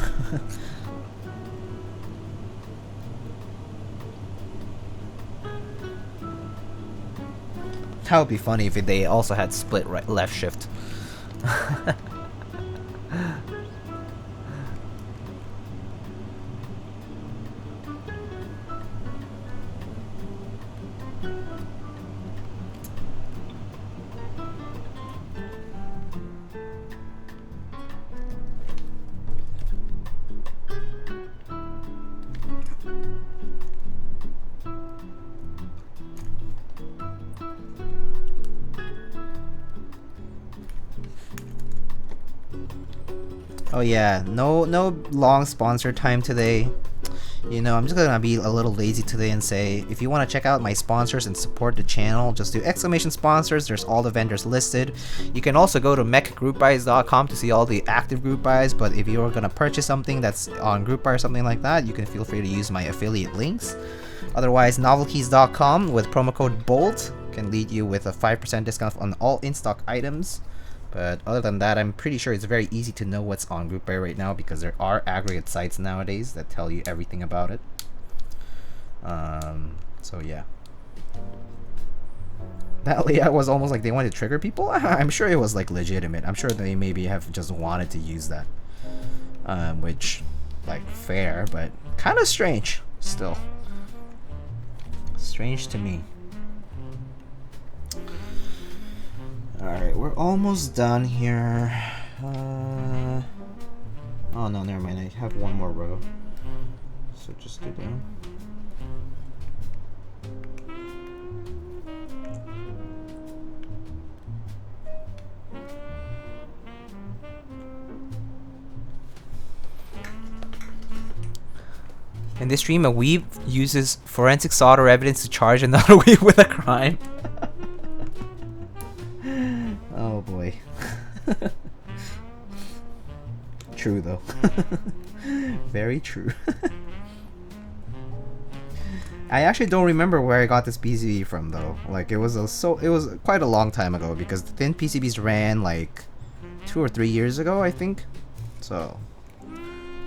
A: That would be funny if they also had split right left shift. Oh yeah, no long sponsor time today. You know, I'm just gonna be a little lazy today and say, if you want to check out my sponsors and support the channel, just do exclamation sponsors. There's all the vendors listed. You can also go to mechgroupbuys.com to see all the active group buys, but if you're gonna purchase something that's on group buy or something like that, you can feel free to use my affiliate links. Otherwise, novelkeys.com with promo code BOLT can lead you with a 5% discount on all in-stock items. But other than that, I'm pretty sure it's very easy to know what's on group buy right now because there are aggregate sites nowadays that tell you everything about it. So yeah. That layout was almost like they wanted to trigger people. I'm sure it was like legitimate. I'm sure they maybe have just wanted to use that. Which, like, fair, but kind of strange still. Strange to me. Alright, we're almost done here. Oh no, never mind. I have one more row. So just do that. In this stream, a weeb uses forensic solder evidence to charge another weeb with a crime. Oh boy. True though. Very true. I actually don't remember where I got this PCB from though. Like it was quite a long time ago because the thin PCBs ran like 2 or 3 years ago, I think. So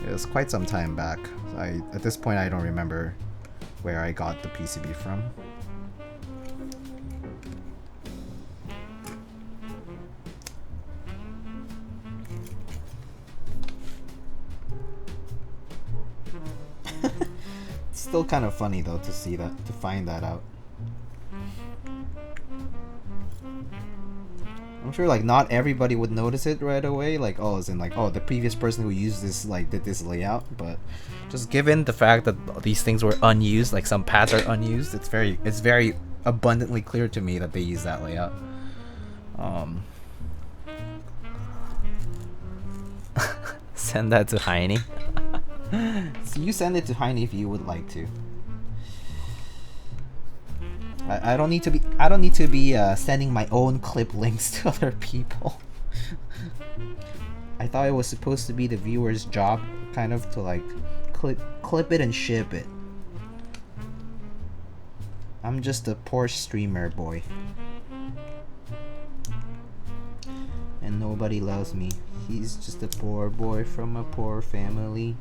A: it was quite some time back. At this point I don't remember where I got the PCB from. It's still kind of funny though to see that, to find that out. I'm sure like not everybody would notice it right away, like oh, as in like oh, the previous person who used this like did this layout, but just given the fact that these things were unused, like some paths are unused, it's very abundantly clear to me that they use that layout. Send that to Heine. So you send it to Heine if you would like to. I don't need to be sending my own clip links to other people. I thought it was supposed to be the viewer's job, kind of, to like clip it and ship it. I'm just a poor streamer boy, and nobody loves me. He's just a poor boy from a poor family.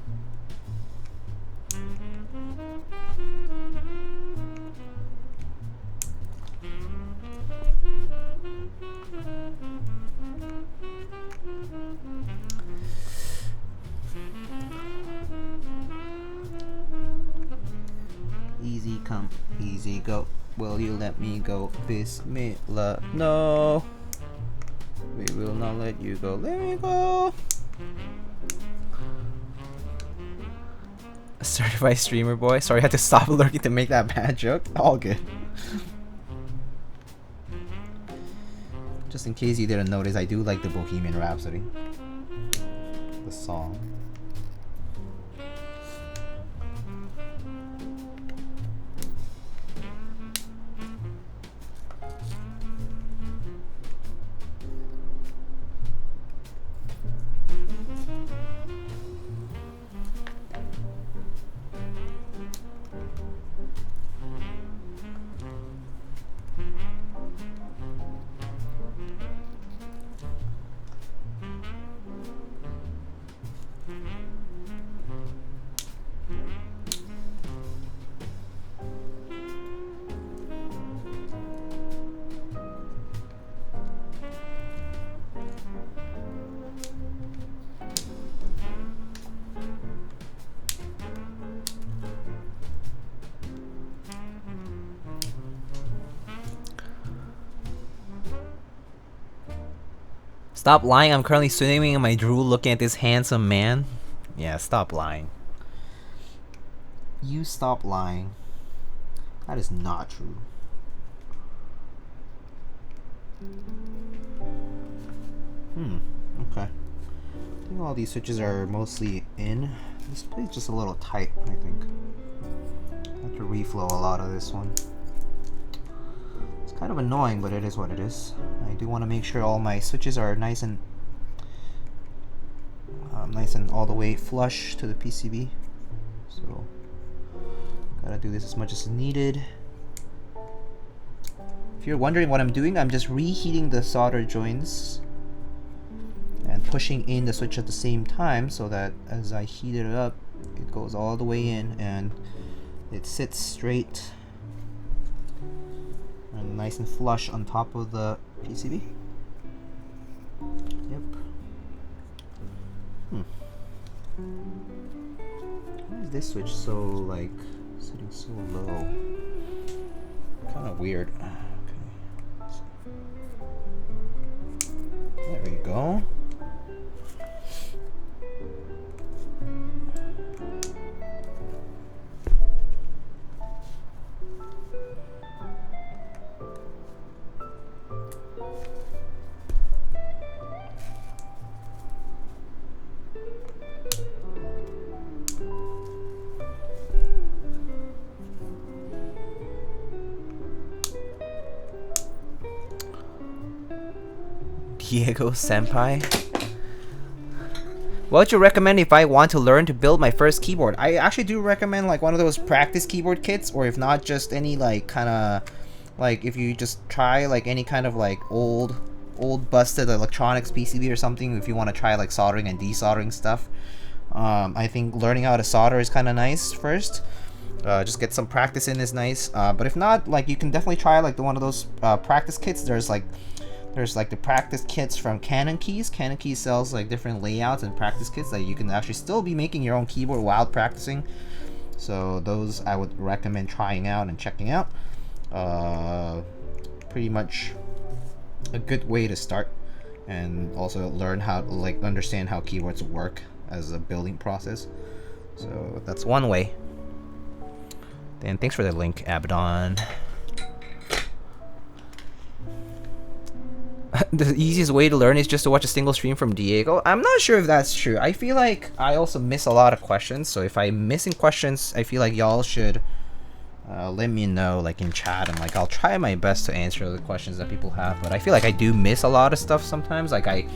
A: Easy come, easy go. Will you let me go? Bismillah. No. We will not let you go. Let me go. A certified streamer boy. Sorry, I had to stop lurking to make that bad joke. All good. Just in case you didn't notice, I do like the Bohemian Rhapsody. The song. Stop lying, I'm currently swimming in my drool looking at this handsome man. Yeah, stop lying.
B: You stop lying. That is not true. Okay. I think all these switches are mostly in. This plate's just a little tight, I think. I have to reflow a lot of this one. It's kind of annoying, but it is what it is. I do want to make sure all my switches are nice and all the way flush to the PCB. So gotta do this as much as needed. If you're wondering what I'm doing, I'm just reheating the solder joints and pushing in the switch at the same time so that as I heat it up, it goes all the way in and it sits straight and nice and flush on top of the PCB. Yep. Why is this switch so like sitting so low? Kind of weird. Okay. There we go.
A: Diego Senpai. What would you recommend if I want to learn to build my first keyboard? I actually do recommend like one of those practice keyboard kits, or if not, just any like kind of like if you just try like any kind of like old busted electronics PCB or something, if you want to try like soldering and desoldering stuff. I think learning how to solder is kind of nice first. Just get some practice in is nice. But if not, like you can definitely try like one of those practice kits. There's like the practice kits from Canon Keys. Canon Keys sells like different layouts and practice kits that you can actually still be making your own keyboard while practicing. So those I would recommend trying out and checking out. Pretty much a good way to start and also learn how like understand how keyboards work as a building process. So that's one way. Then thanks for the link, Abaddon. The easiest way to learn is just to watch a single stream from Diego. I'm not sure if that's true. I feel like I also miss a lot of questions. So if I'm missing questions, I feel like y'all should let me know like in chat, and like I'll try my best to answer the questions that people have. But I feel like I do miss a lot of stuff sometimes. Like I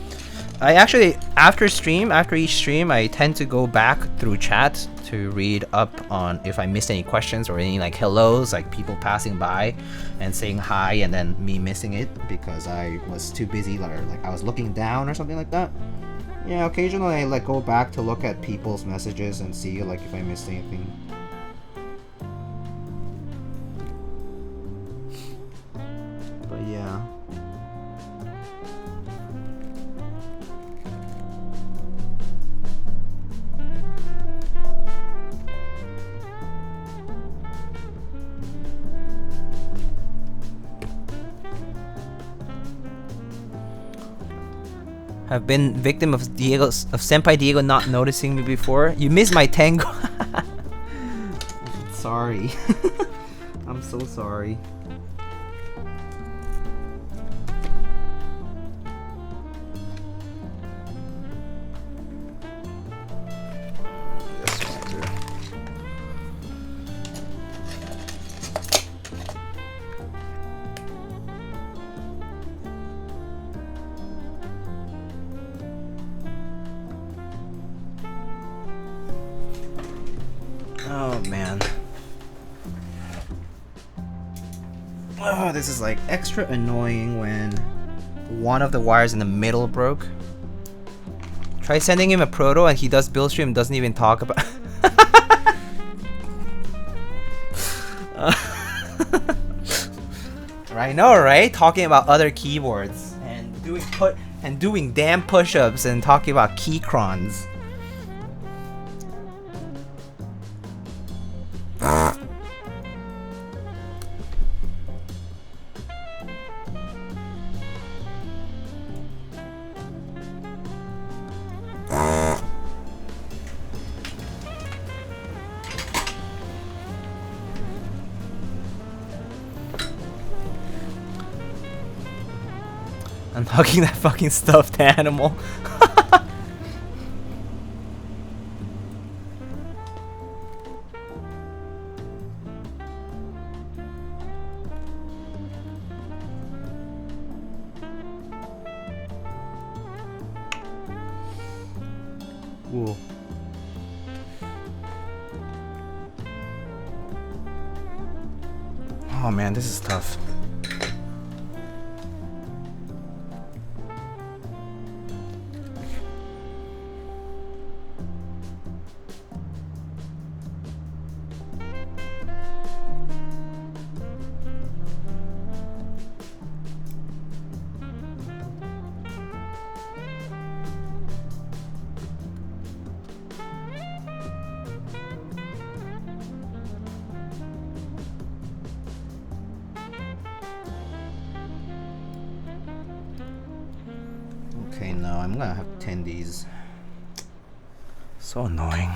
A: actually after each stream I tend to go back through chat to read up on if I missed any questions or any like hellos, like people passing by and saying hi and then me missing it because I was too busy, like I was looking down or something like that. Yeah, occasionally I like go back to look at people's messages and see like if I missed anything. But yeah. I've been victim of Senpai Diego not noticing me before. You missed my tango.
B: Sorry. I'm so sorry. This one too. Oh man. Oh, this is like extra annoying when one of the wires in the middle broke. Try sending him a proto and he does build stream and doesn't even talk about I know, right? Talking about other keyboards and doing damn push-ups and talking about keycrons.
A: Unhooking that fucking stuffed animal. Ooh. Oh man, this is tough.
B: Okay, no, I'm gonna have to tend these.
A: So annoying.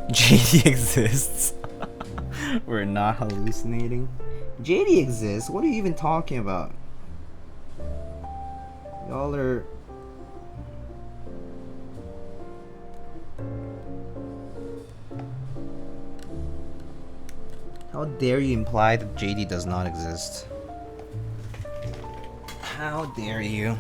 A: JD exists.
B: We're not hallucinating. JD exists? What are you even talking about? Y'all are... How dare you imply that JD does not exist? How dare you?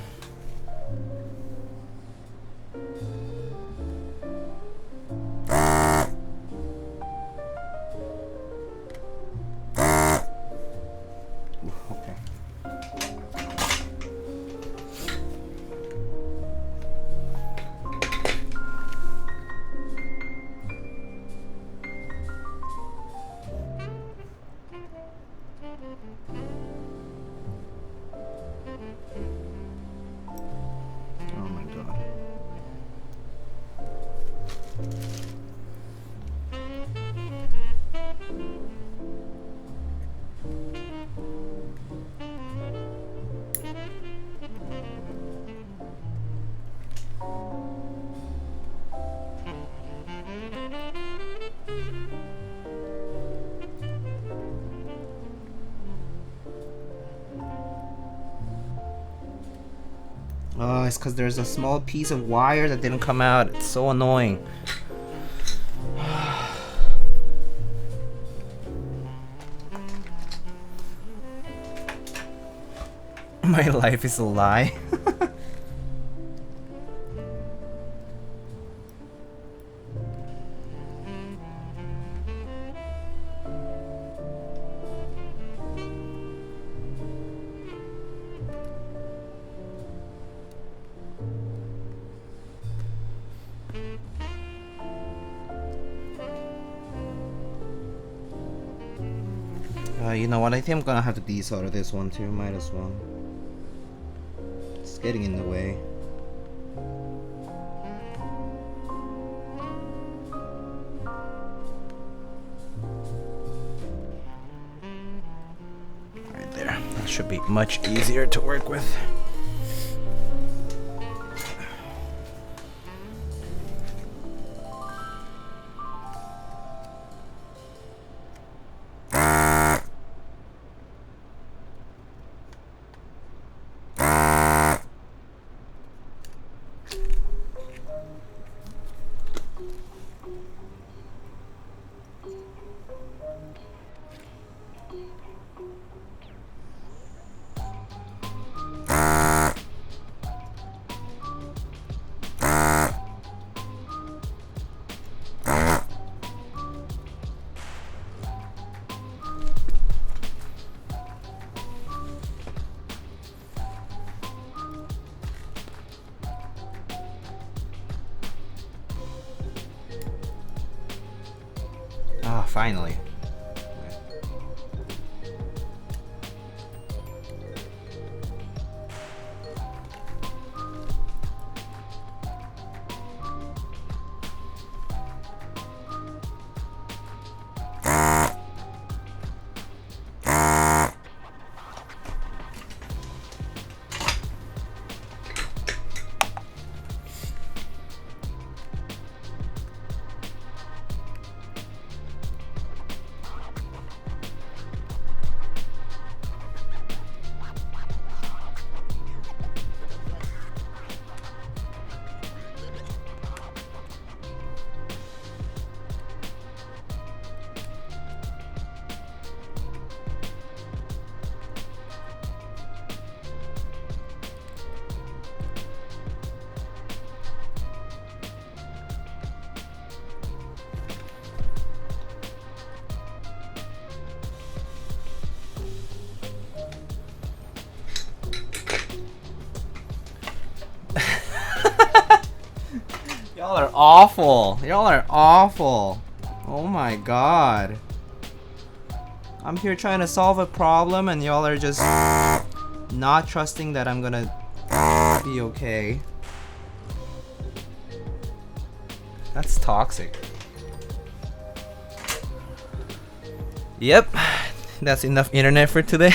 A: Oh, it's because there's a small piece of wire that didn't come out. It's so annoying. My life is a lie.
B: You know what? I think I'm gonna have to desolder this one too. Might as well. It's getting in the way.
A: Right there. That should be much easier to work with.
B: finally. Y'all are awful. Y'all are awful. Oh my god. I'm here trying to solve a problem and y'all are just not trusting that I'm gonna be okay. That's toxic. Yep. That's enough internet for today.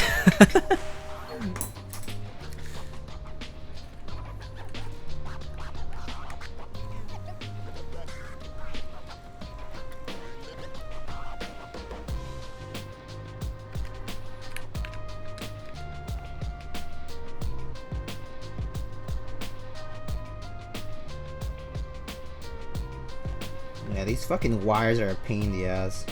B: Yeah, these fucking wires are a pain in the ass.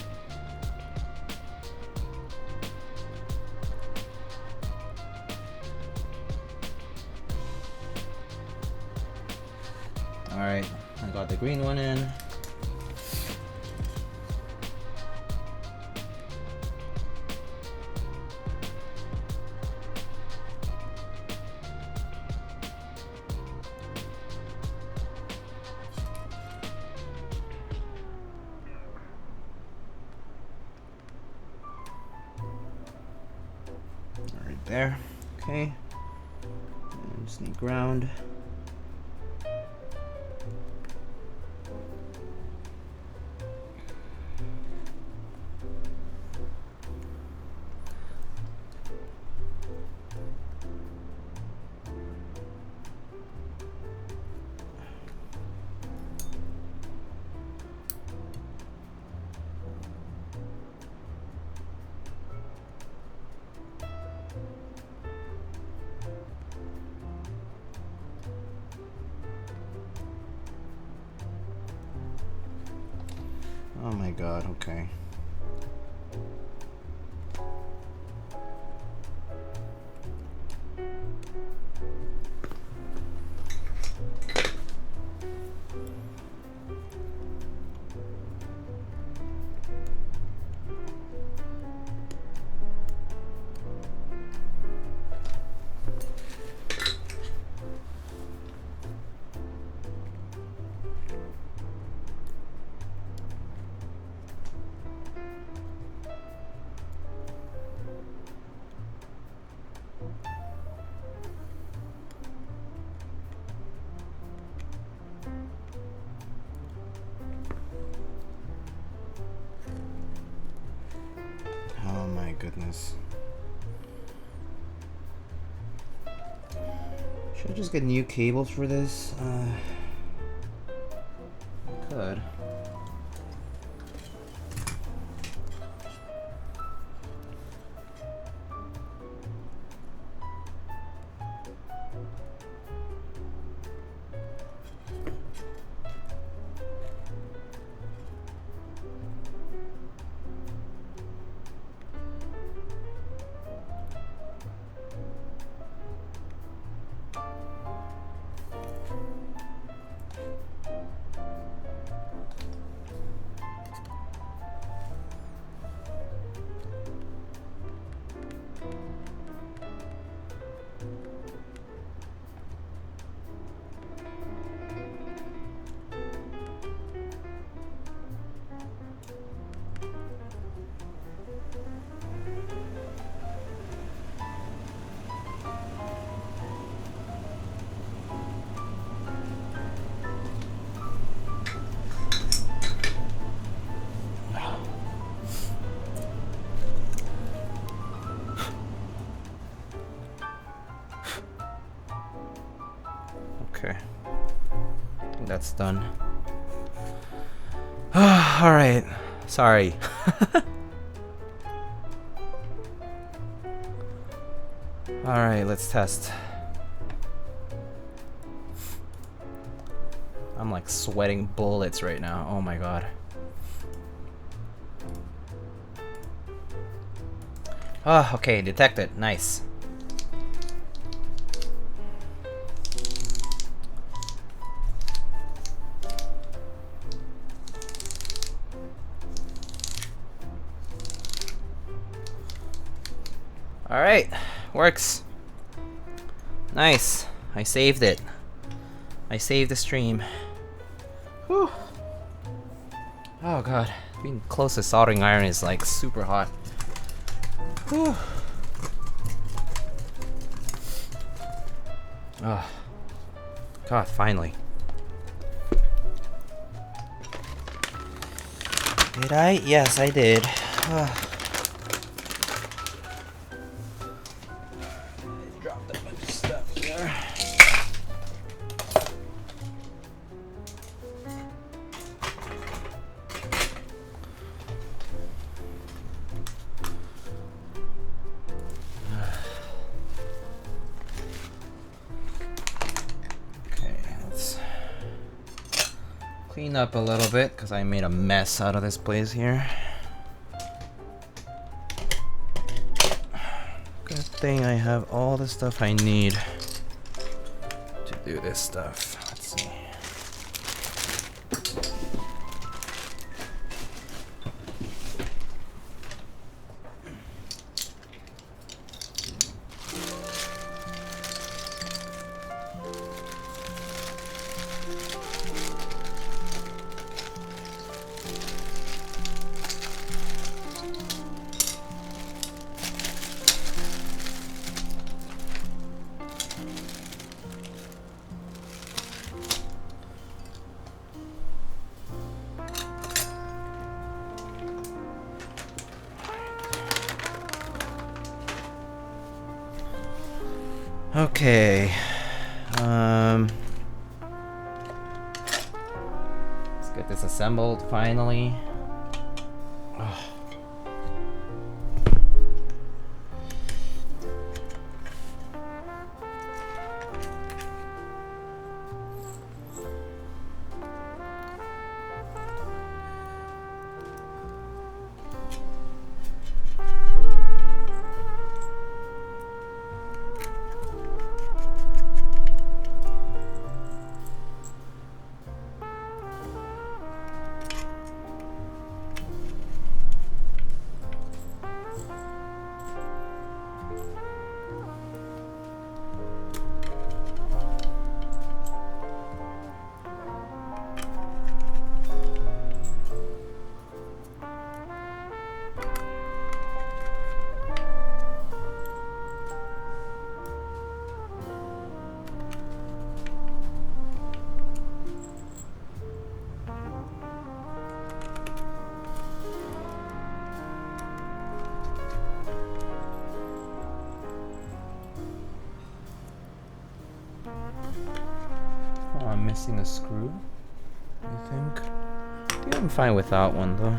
B: Alright, I got the green one in. Right there. Okay. And just need ground. Oh my god, okay. Oh my goodness. Should I just get new cables for this? I could.
A: Okay. I think that's done. Alright. Sorry. Alright, let's test. I'm like sweating bullets right now. Oh my god. Ah, okay, detected. Nice. Alright, works. Nice. I saved it. I saved the stream. Whew. Oh god, being close to soldering iron is like super hot. Whew. Oh. God, finally. Did I? Yes, I did. Dropped a bunch of stuff there. Okay, let's clean up a little bit because I made a mess out of this place here. Good thing I have all the stuff I need to do this stuff. Let's see. Okay, let's get this assembled finally. Ugh. Oh, I'm missing a screw, I think. I think I'm fine without one though.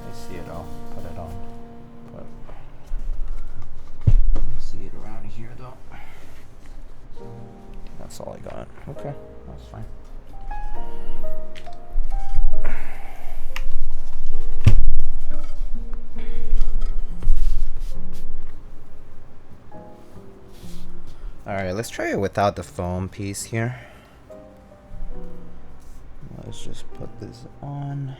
A: I see it, I'll put it on. But I don't see it around here though. That's all I got. Okay, that's fine. Alright, let's try it without the foam piece here. Let's just put this on.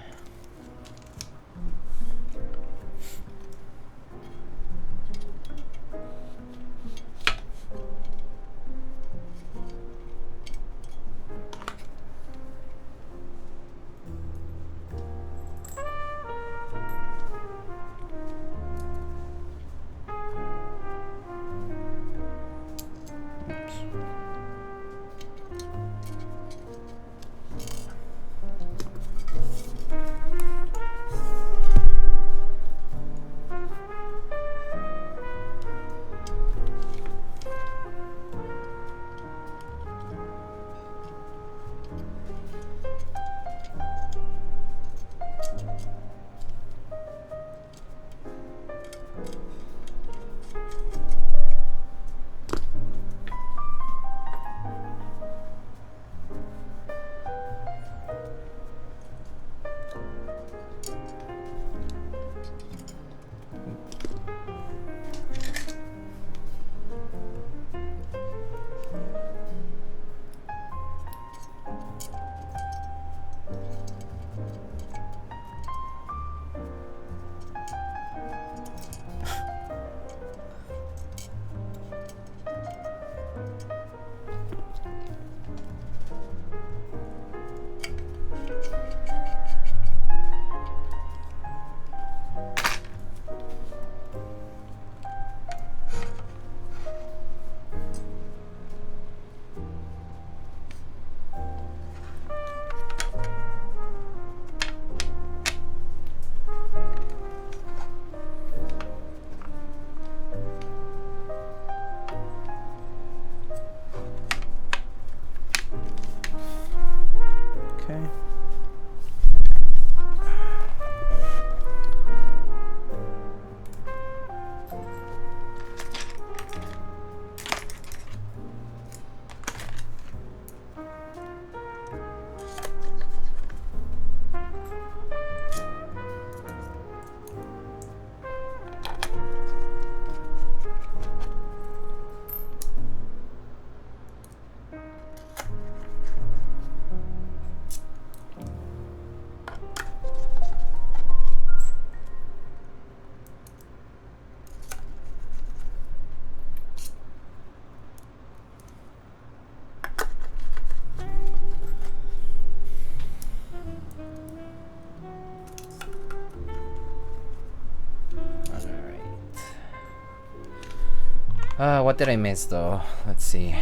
A: What did I miss though? Let's see.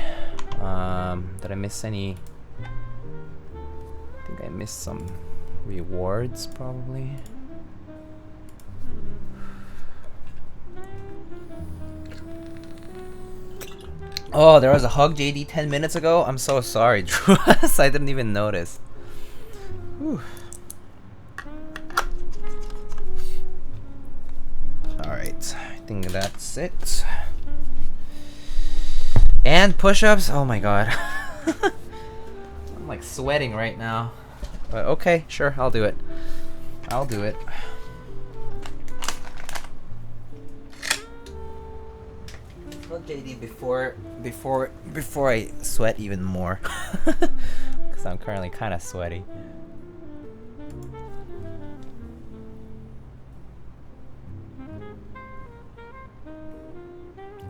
A: Did I miss any? I think I missed some rewards probably. Oh, there was a hug JD 10 minutes ago. I'm so sorry, Drew. I didn't even notice. Whew. Alright, I think that's it. And push-ups? Oh my god. I'm like sweating right now. But okay, sure, I'll do it. I'll do it. Well, JD, before I sweat even more. Because I'm currently kind of sweaty.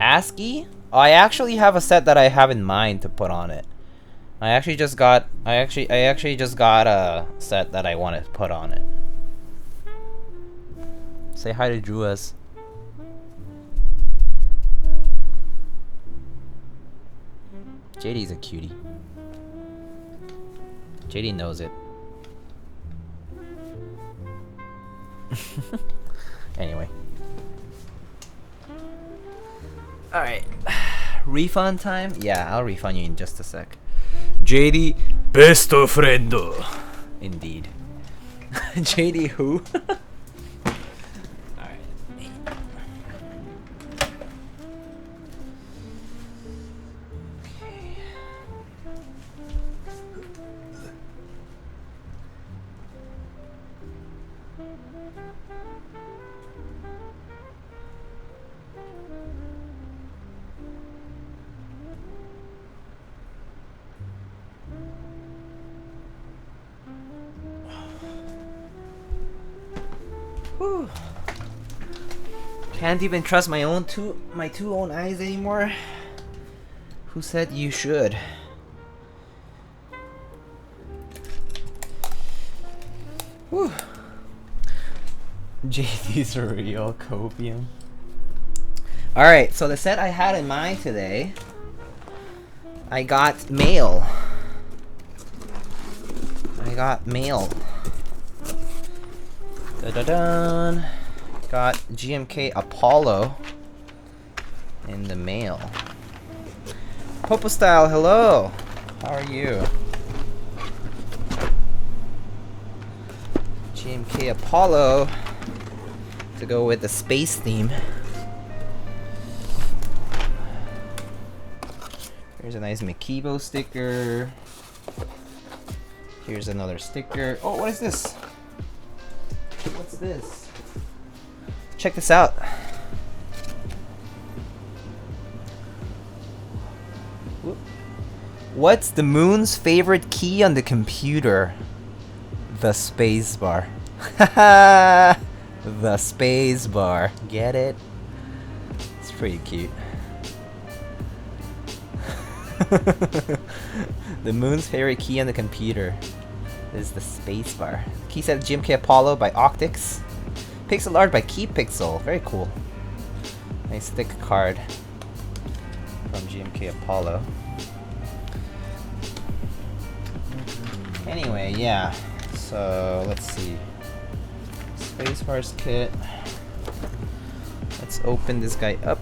A: ASCII? Oh, I actually have a set that I have in mind to put on it. I actually just got a set that I want to put on it. Say hi to Druas. JD's a cutie. JD knows it. Anyway. Alright. Refund time? Yeah, I'll refund you in just a sec. JD, besto friendo. Indeed. JD who? Alright. Okay. Whew. Can't even trust my two own eyes anymore. Who said you should? Whew. JD's a real copium. Alright, so the set I had in mind today, I got mail. Da-da-dun. Got GMK Apollo in the mail. Popo Style, hello. How are you? GMK Apollo to go with the space theme. Here's a nice Mikibo sticker. Here's another sticker. Oh, what is this? What's this? Check this out. Whoop. What's the moon's favorite key on the computer? The space bar. The space bar. Get it? It's pretty cute. The moon's favorite key on the computer is the space bar. Key set GMK Apollo by Optics. Pixel art by Keypixel. Very cool. Nice thick card from GMK Apollo. Anyway, yeah. So let's see. Spacebar's kit. Let's open this guy up.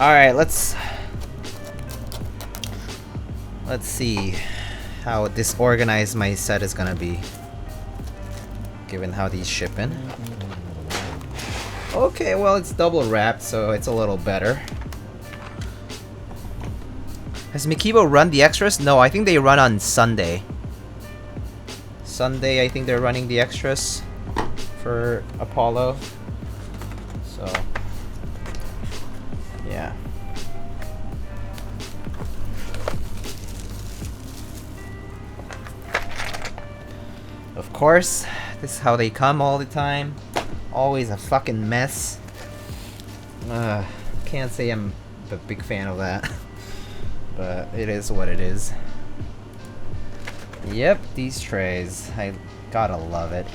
A: Alright, let's see how disorganized my set is gonna be, given how these ship in. Okay, well, it's double wrapped, so it's a little better. Has Mikibo run the extras? No, I think they run on Sunday. Sunday, I think they're running the extras for Apollo. So, yeah. Of course, this is how they come all the time. Always a fucking mess. Can't say I'm a big fan of that. But it is what it is. Yep, these trays. I gotta love it.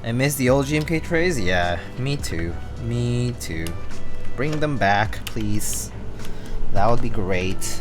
A: I miss the old GMK trays? Yeah, me too. Me too. Bring them back, please. That would be great.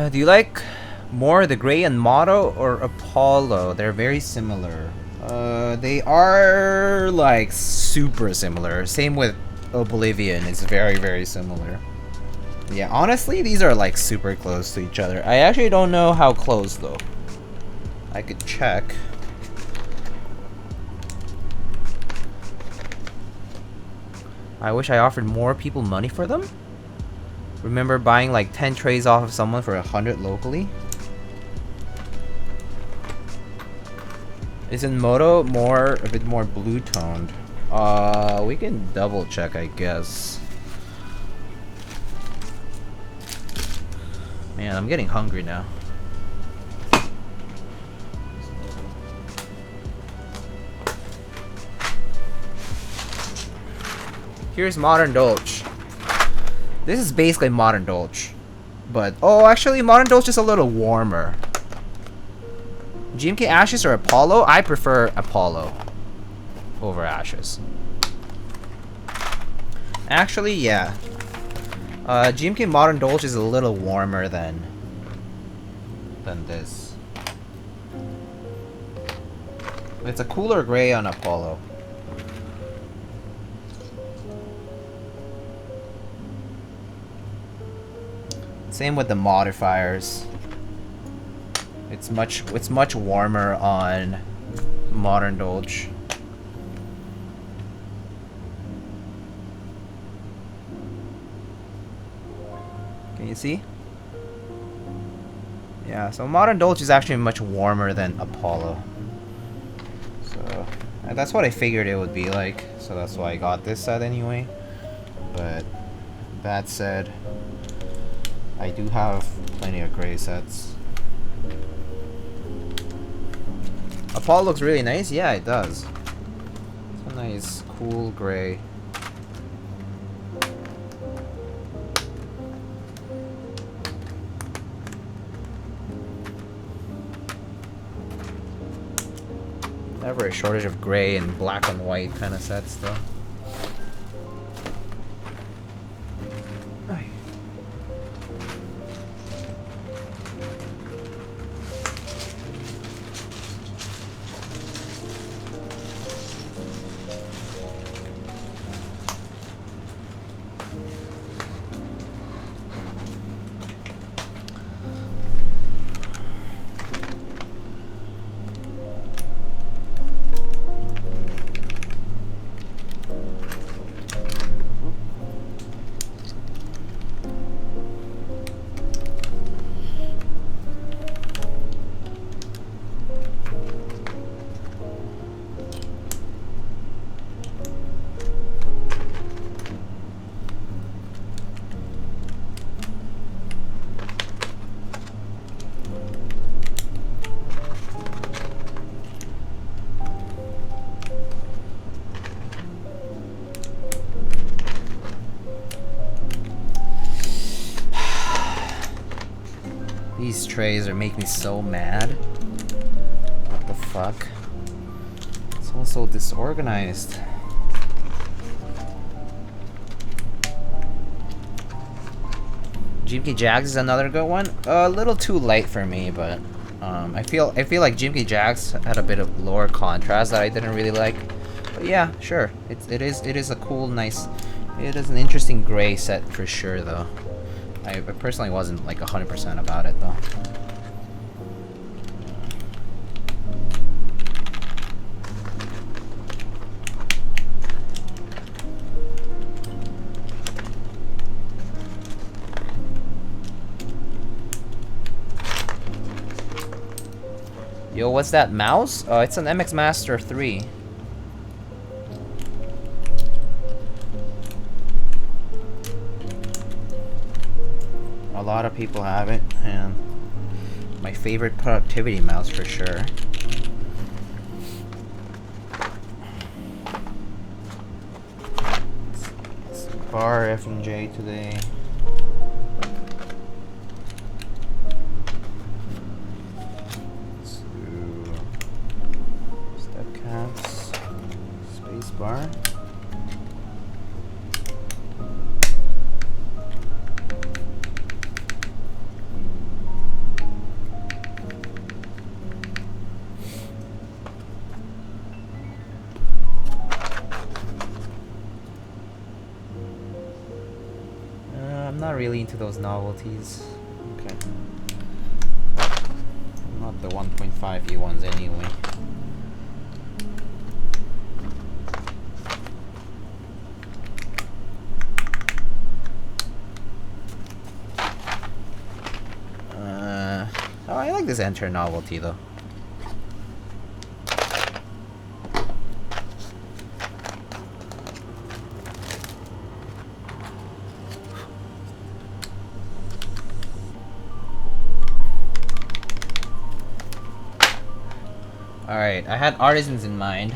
A: Do you like more the gray and Motto or Apollo? They're very similar. They are like super similar. Same with Oblivion. It's very, very similar. Yeah, honestly, these are like super close to each other. I actually don't know how close though. I could check. I wish I offered more people money for them. Remember buying like 10 trays off of someone for 100 locally? Isn't Moto a bit more blue toned? We can double check, I guess. Man, I'm getting hungry now. Here's Modern Dolce. This is basically Modern Dolce, but oh, actually, Modern Dolce is a little warmer. GMK Ashes or Apollo? I prefer Apollo over Ashes. Actually, yeah. GMK Modern Dolce is a little warmer than this. It's a cooler gray on Apollo. Same with the modifiers. It's much warmer on Modern Dolce. Can you see? Yeah, so Modern Dolce is actually much warmer than Apollo. So that's what I figured it would be like. So that's why I got this set anyway. But that said, I do have plenty of gray sets. Apollo looks really nice. Yeah, it does. It's a nice, cool gray. Never a shortage of gray and black and white kind of sets, though. These trays are making me so mad. What the fuck? It's all so disorganized. GMK Jags is another good one. A little too light for me, but I feel like GMK Jags had a bit of lower contrast that I didn't really like. But yeah, sure. It is a cool, nice. It is an interesting gray set for sure, though. I personally wasn't like 100% about it though. Yo, what's that mouse? It's an MX Master 3. A lot of people have it, and my favorite productivity mouse for sure. It's bar F and J today. Step caps, space bar. I'm not really into those novelties.
B: Okay.
A: Not the 1.5E ones anyway. Oh, I like this Enter novelty though. Alright, I had artisans in mind,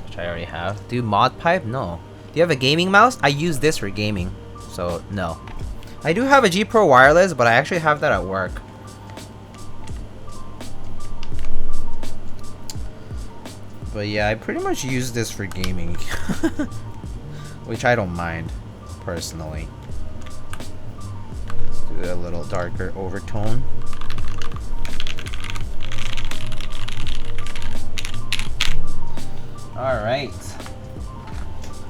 A: which I already have. Do mod pipe? No. Do you have a gaming mouse? I use this for gaming, so no. I do have a G Pro wireless, but I actually have that at work. But yeah, I pretty much use this for gaming, which I don't mind, personally. Let's do a little darker overtone. All right.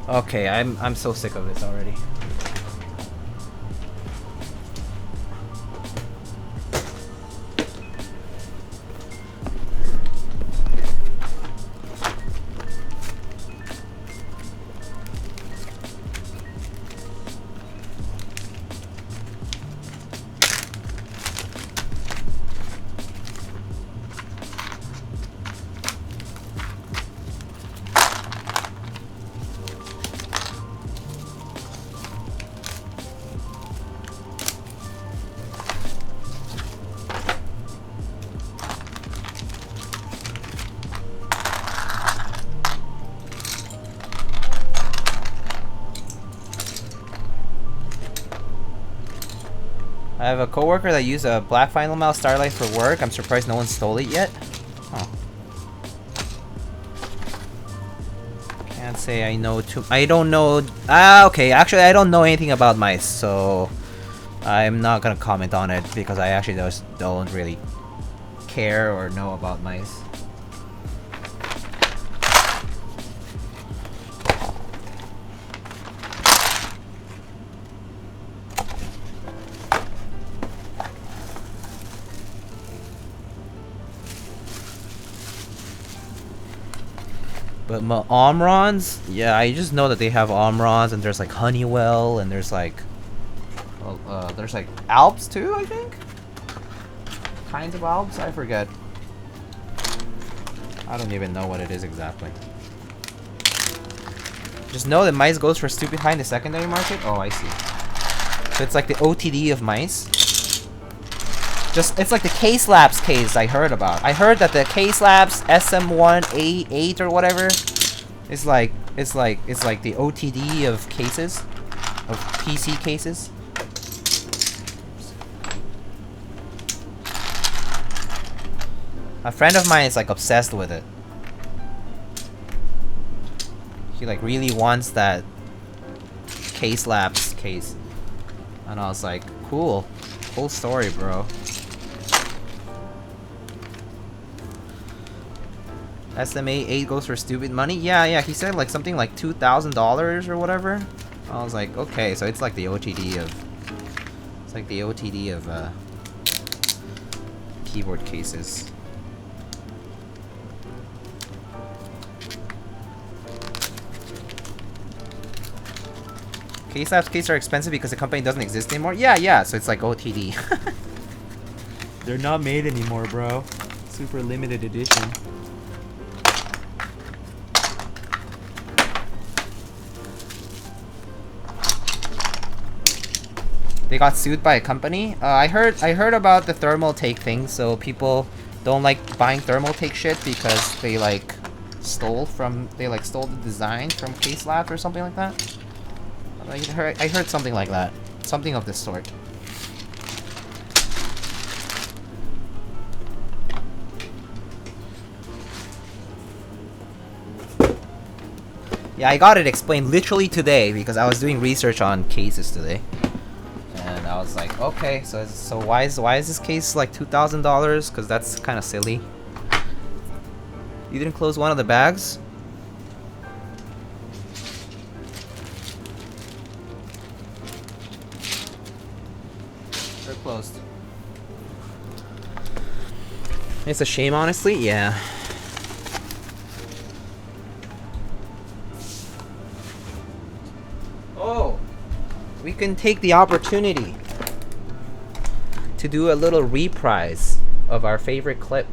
A: Okay, I'm so sick of this already. I have a coworker that used a black vinyl mouse Starlight for work. I'm surprised no one stole it yet. Huh. Can't say I know too. I don't know. Okay. Actually, I don't know anything about mice, so I'm not gonna comment on it because I actually just don't really care or know about mice. But Omrons, yeah, I just know that they have Omrons, and there's like Honeywell, and there's like Alps too, I think. Kinds of Alps, I forget. I don't even know what it is exactly. Just know that mice goes for stupid high in the secondary market. Oh, I see. So it's like the OTD of mice. It's like the K-Slabs case I heard about. I heard that the K-Slabs SM1A8 or whatever is like it's like the OTD of cases, of PC cases. A friend of mine is like obsessed with it. He like really wants that K-Slabs case, and I was like, cool story, bro. SMA 8 goes for stupid money? Yeah, he said like something like $2,000 or whatever. I was like, okay, so it's like the OTD of... It's like the OTD of, keyboard cases. K-Slabs cases are expensive because the company doesn't exist anymore? Yeah, so it's like OTD. They're not made anymore, bro. Super limited edition. They got sued by a company. I heard about the thermal take thing. So people don't like buying thermal take shit because they like stole the design from Case Labs or something like that. I heard something like that. Something of this sort. Yeah, I got it explained literally today because I was doing research on cases today. And I was like, okay, so why is this case like $2,000? Because that's kind of silly. You didn't close one of the bags? They're closed. It's a shame, honestly. Yeah. Oh, we can take the opportunity to do a little reprise of our favorite clip.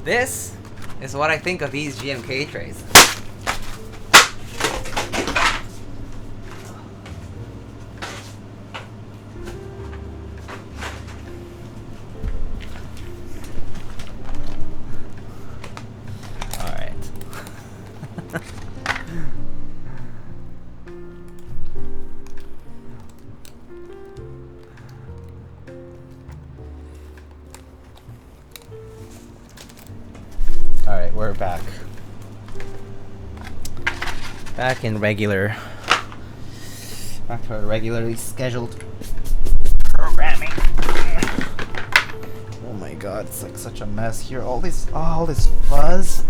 A: This is what I think of these GMK trays. Alright, we're back. Back in regular. Back to our regularly scheduled programming. Oh my god, it's like such a mess here. All this fuzz.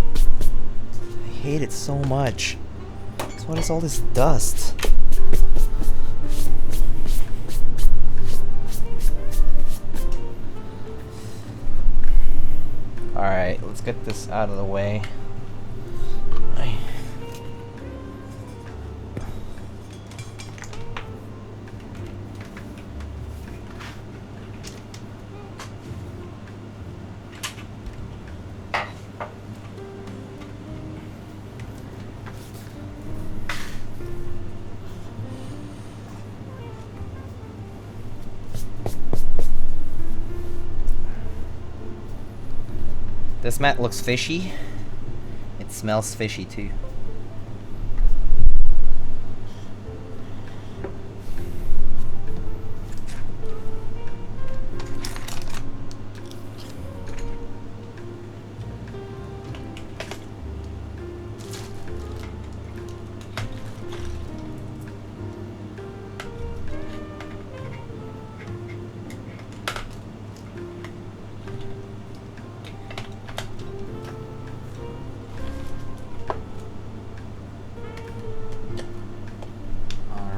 A: I hate it so much. So what is all this dust? Alright, let's get this out of the way. This mat looks fishy. It smells fishy too.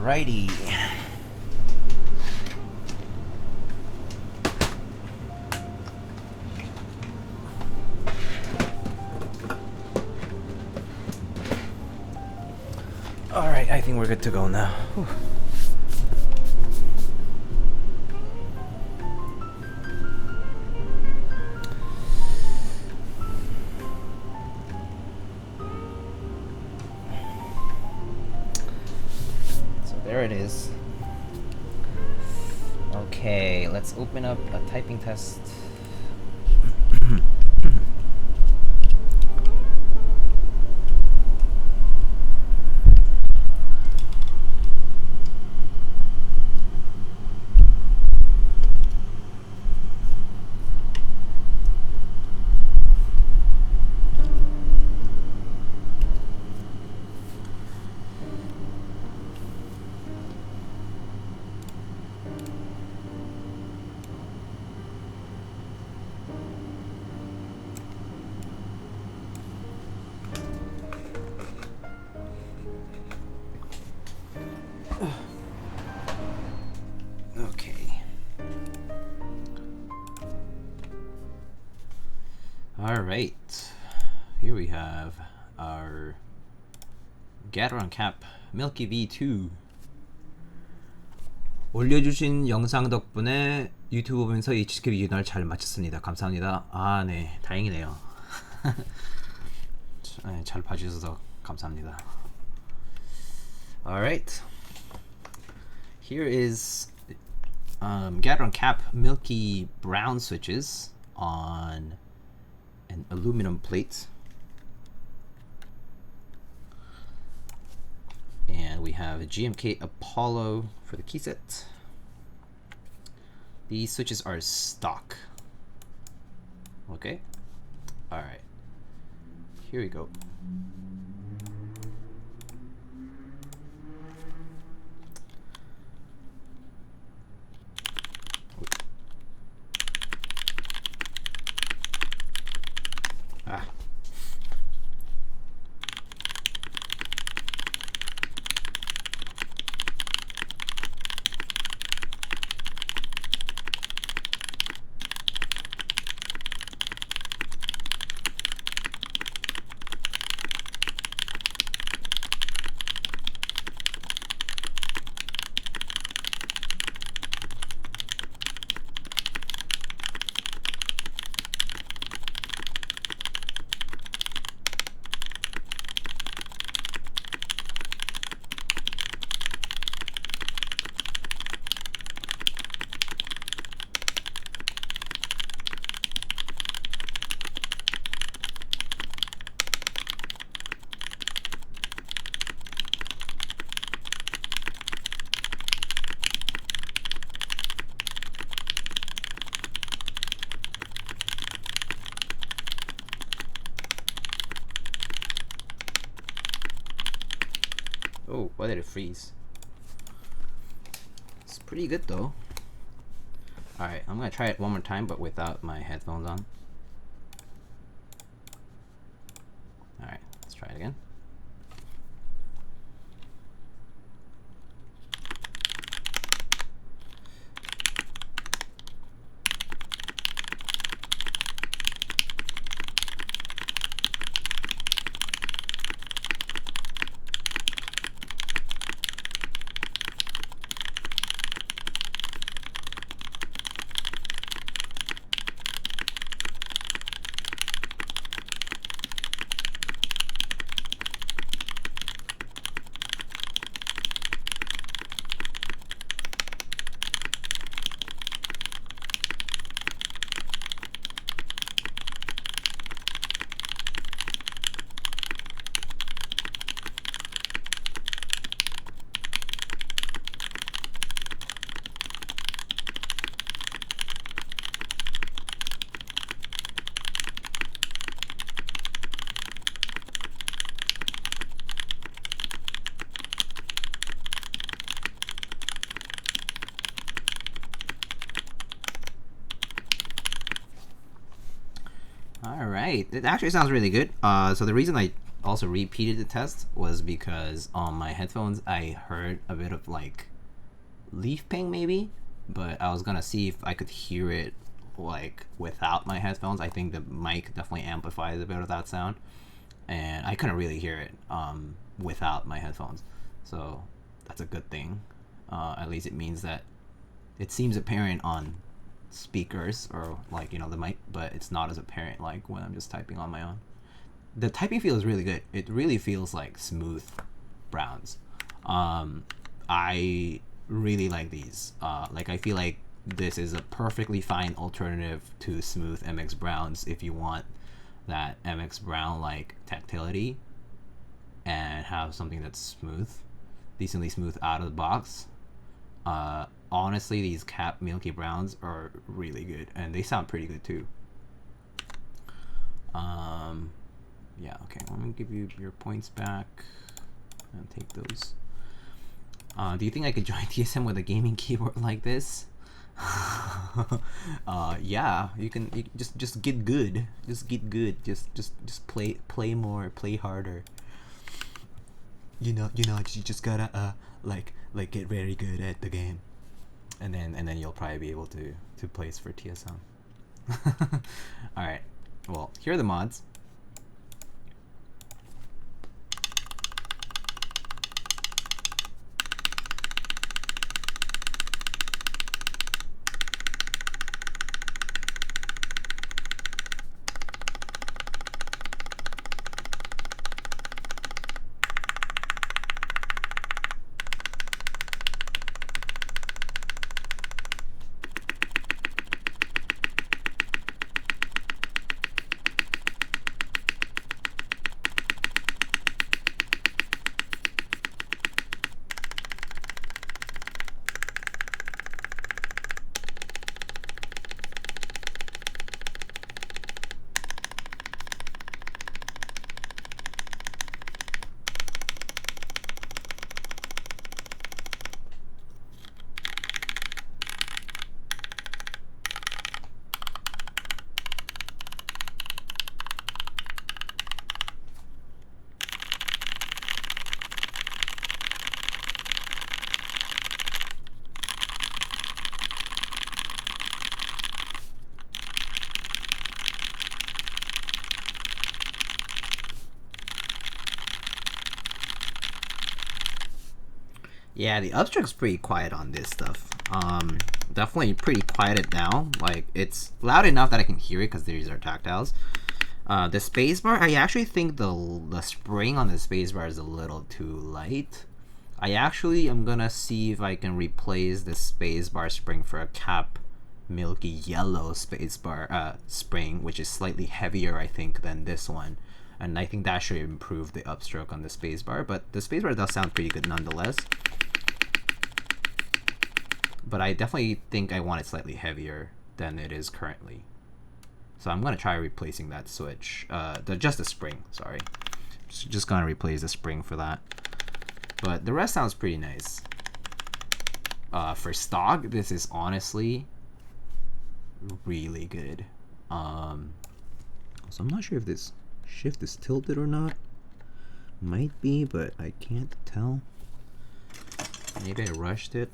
A: Alrighty. Alright, I think we're good to go now. Whew. There it is. Okay, let's open up a typing test. Okay. All right. Here we have our
B: our Gateron Cap Milky V2. 올려주신 영상 덕분에 유튜브 보면서 HK 비주널 잘 마쳤습니다. 감사합니다. 아, 네, 다행이네요. 네, 잘 봐주셔서 감사합니다. Alright, here is Gateron Cap Milky Brown switches on an aluminum plate. And we have a GMK Apollo for the key set. These switches are stock. Okay. All right. Here we go. Ah. Oh, why did it freeze? It's pretty good though. Alright, I'm gonna try it one more time but without my headphones on. Alright, let's try it again. Alright, it actually sounds really good. So the reason I also repeated the test was because on my headphones I heard a bit of like leaf ping maybe, but I was gonna see if I could hear it like without my headphones. I think the mic definitely amplifies a bit of that sound, and I couldn't really hear it without my headphones, so that's a good thing. At least it means that it seems apparent on speakers or like, you know, the mic, but it's not as apparent like when I'm just typing on my own. The typing feel is really good. It really feels like smooth browns. I really like these. Like I feel like this is a perfectly fine alternative to smooth MX browns if you want that MX brown like tactility and have something that's smooth, decently smooth out of the box. Honestly, these Cap Milky Browns are really good, and they sound pretty good too. Yeah, okay, let me give you your points back and take those. Do you think I could join TSM with a gaming keyboard like this? Yeah, you can. You just get good. Just get good. Just play more, play harder. You know, you just gotta like get very good at the game, and then you'll probably be able to place for TSM. All right. Well, here are the mods. Yeah, the upstroke's pretty quiet on this stuff. Definitely pretty quieted down. Like, it's loud enough that I can hear it because these are tactiles. The spacebar, I actually think the spring on the spacebar is a little too light. I actually am gonna see if I can replace the spacebar spring for a cap milky yellow spacebar spring, which is slightly heavier, I think, than this one. And I think that should improve the upstroke on the spacebar, but the spacebar does sound pretty good nonetheless. But I definitely think I want it slightly heavier than it is currently. So I'm gonna try replacing that switch, just the spring, sorry. Just gonna replace the spring for that. But the rest sounds pretty nice. For stock, this is honestly really good. So I'm not sure if this shift is tilted or not. Might be, but I can't tell. Maybe I rushed it.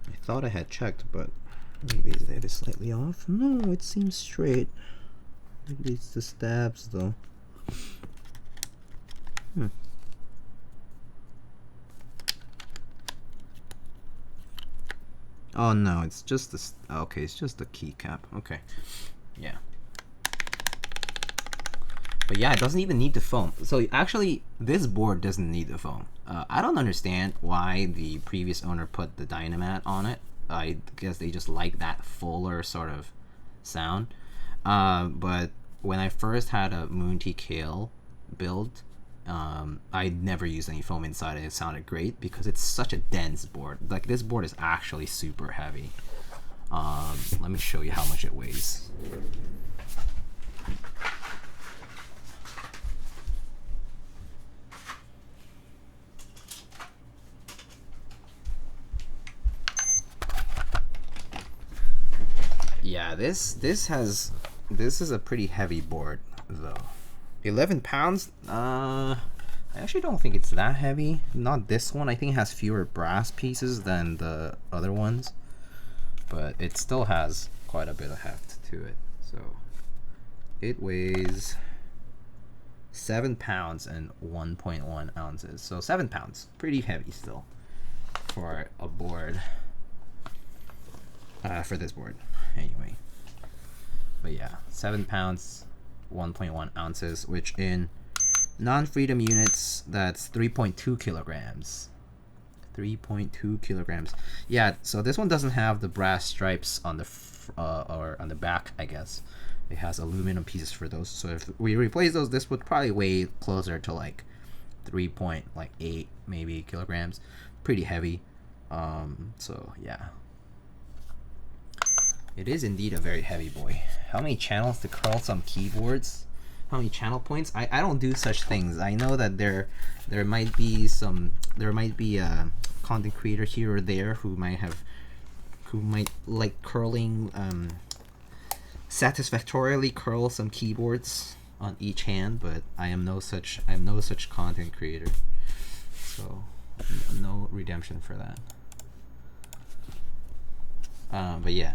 B: I thought I had checked, but maybe it is slightly off. No, it seems straight. Maybe it's the stabs though. Oh no, it's just this. Okay, it's just the keycap. Okay, yeah. But yeah, it doesn't even need the foam. So actually, this board doesn't need the foam. I don't understand why the previous owner put the Dynamat on it. I guess they just like that fuller sort of sound. But when I first had a Moon TKL build, I never used any foam inside it. It sounded great because it's such a dense board. Like, this board is actually super heavy. Let me show you how much it weighs. Yeah, this is a pretty heavy board though. 11 pounds? I actually don't think it's that heavy. Not this one. I think it has fewer brass pieces than the other ones, but it still has quite a bit of heft to it. So it weighs 7 pounds and 1.1 ounces. So 7 pounds, pretty heavy still for a board. For this board, anyway. But yeah, 7 pounds, 1.1 ounces, which in non-freedom units, that's 3.2 kilograms. 3.2 kilograms. Yeah, so this one doesn't have the brass stripes on the or on the back, I guess. It has aluminum pieces for those. So if we replace those, this would probably weigh closer to like 3.8 maybe kilograms. Pretty heavy. So yeah. It is indeed a very heavy boy. How many channels to curl some keyboards? How many channel points? I don't do such things. I know that there might be a content creator here or there who might like curling, satisfactorily curl some keyboards on each hand, but I'm no such content creator. So no redemption for that. But yeah.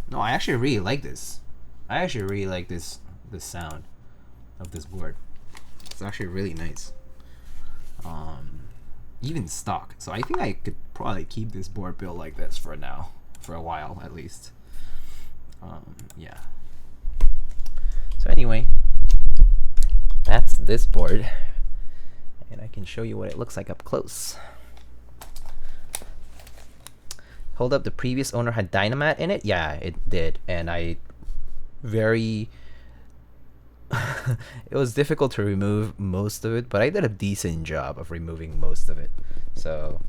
B: No, I actually really like this. I actually really like this sound of this board. It's actually really nice. Even stock. So I think I could probably keep this board built like this for now, for a while at least. Yeah. So anyway, that's this board, and I can show you what it looks like up close. Hold up, the previous owner had Dynamat in it? Yeah, it did. And it was difficult to remove most of it, but I did a decent job of removing most of it. So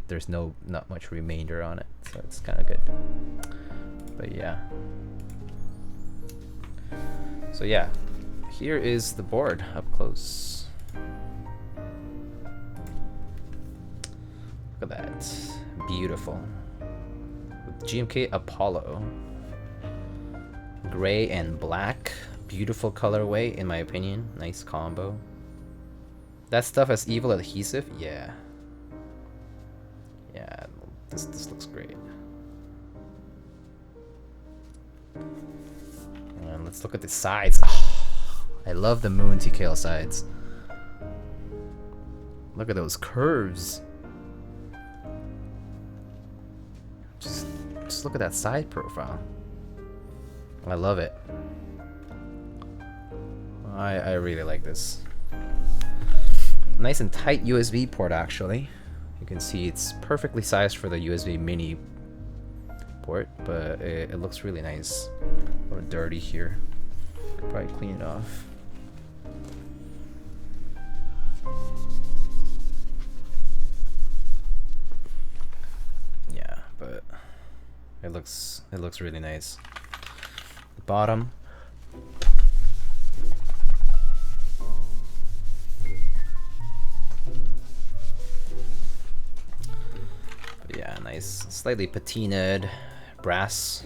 B: there's not much remainder on it. So it's kind of good. But yeah. So yeah, here is the board up close.
A: Look at that. Beautiful. With GMK Apollo. Gray and black. Beautiful colorway, in my opinion. Nice combo. That stuff has evil adhesive? Yeah. Yeah, this looks great. And let's look at the sides. Oh, I love the Moon TKL sides. Look at those curves. Just look at that side profile. I love it. I really like this. Nice and tight USB port, actually. You can see it's perfectly sized for the USB mini port, but it looks really nice. A little dirty here. Could probably clean it off. Yeah, but it looks really nice. The bottom. Yeah, nice, slightly patinaed brass,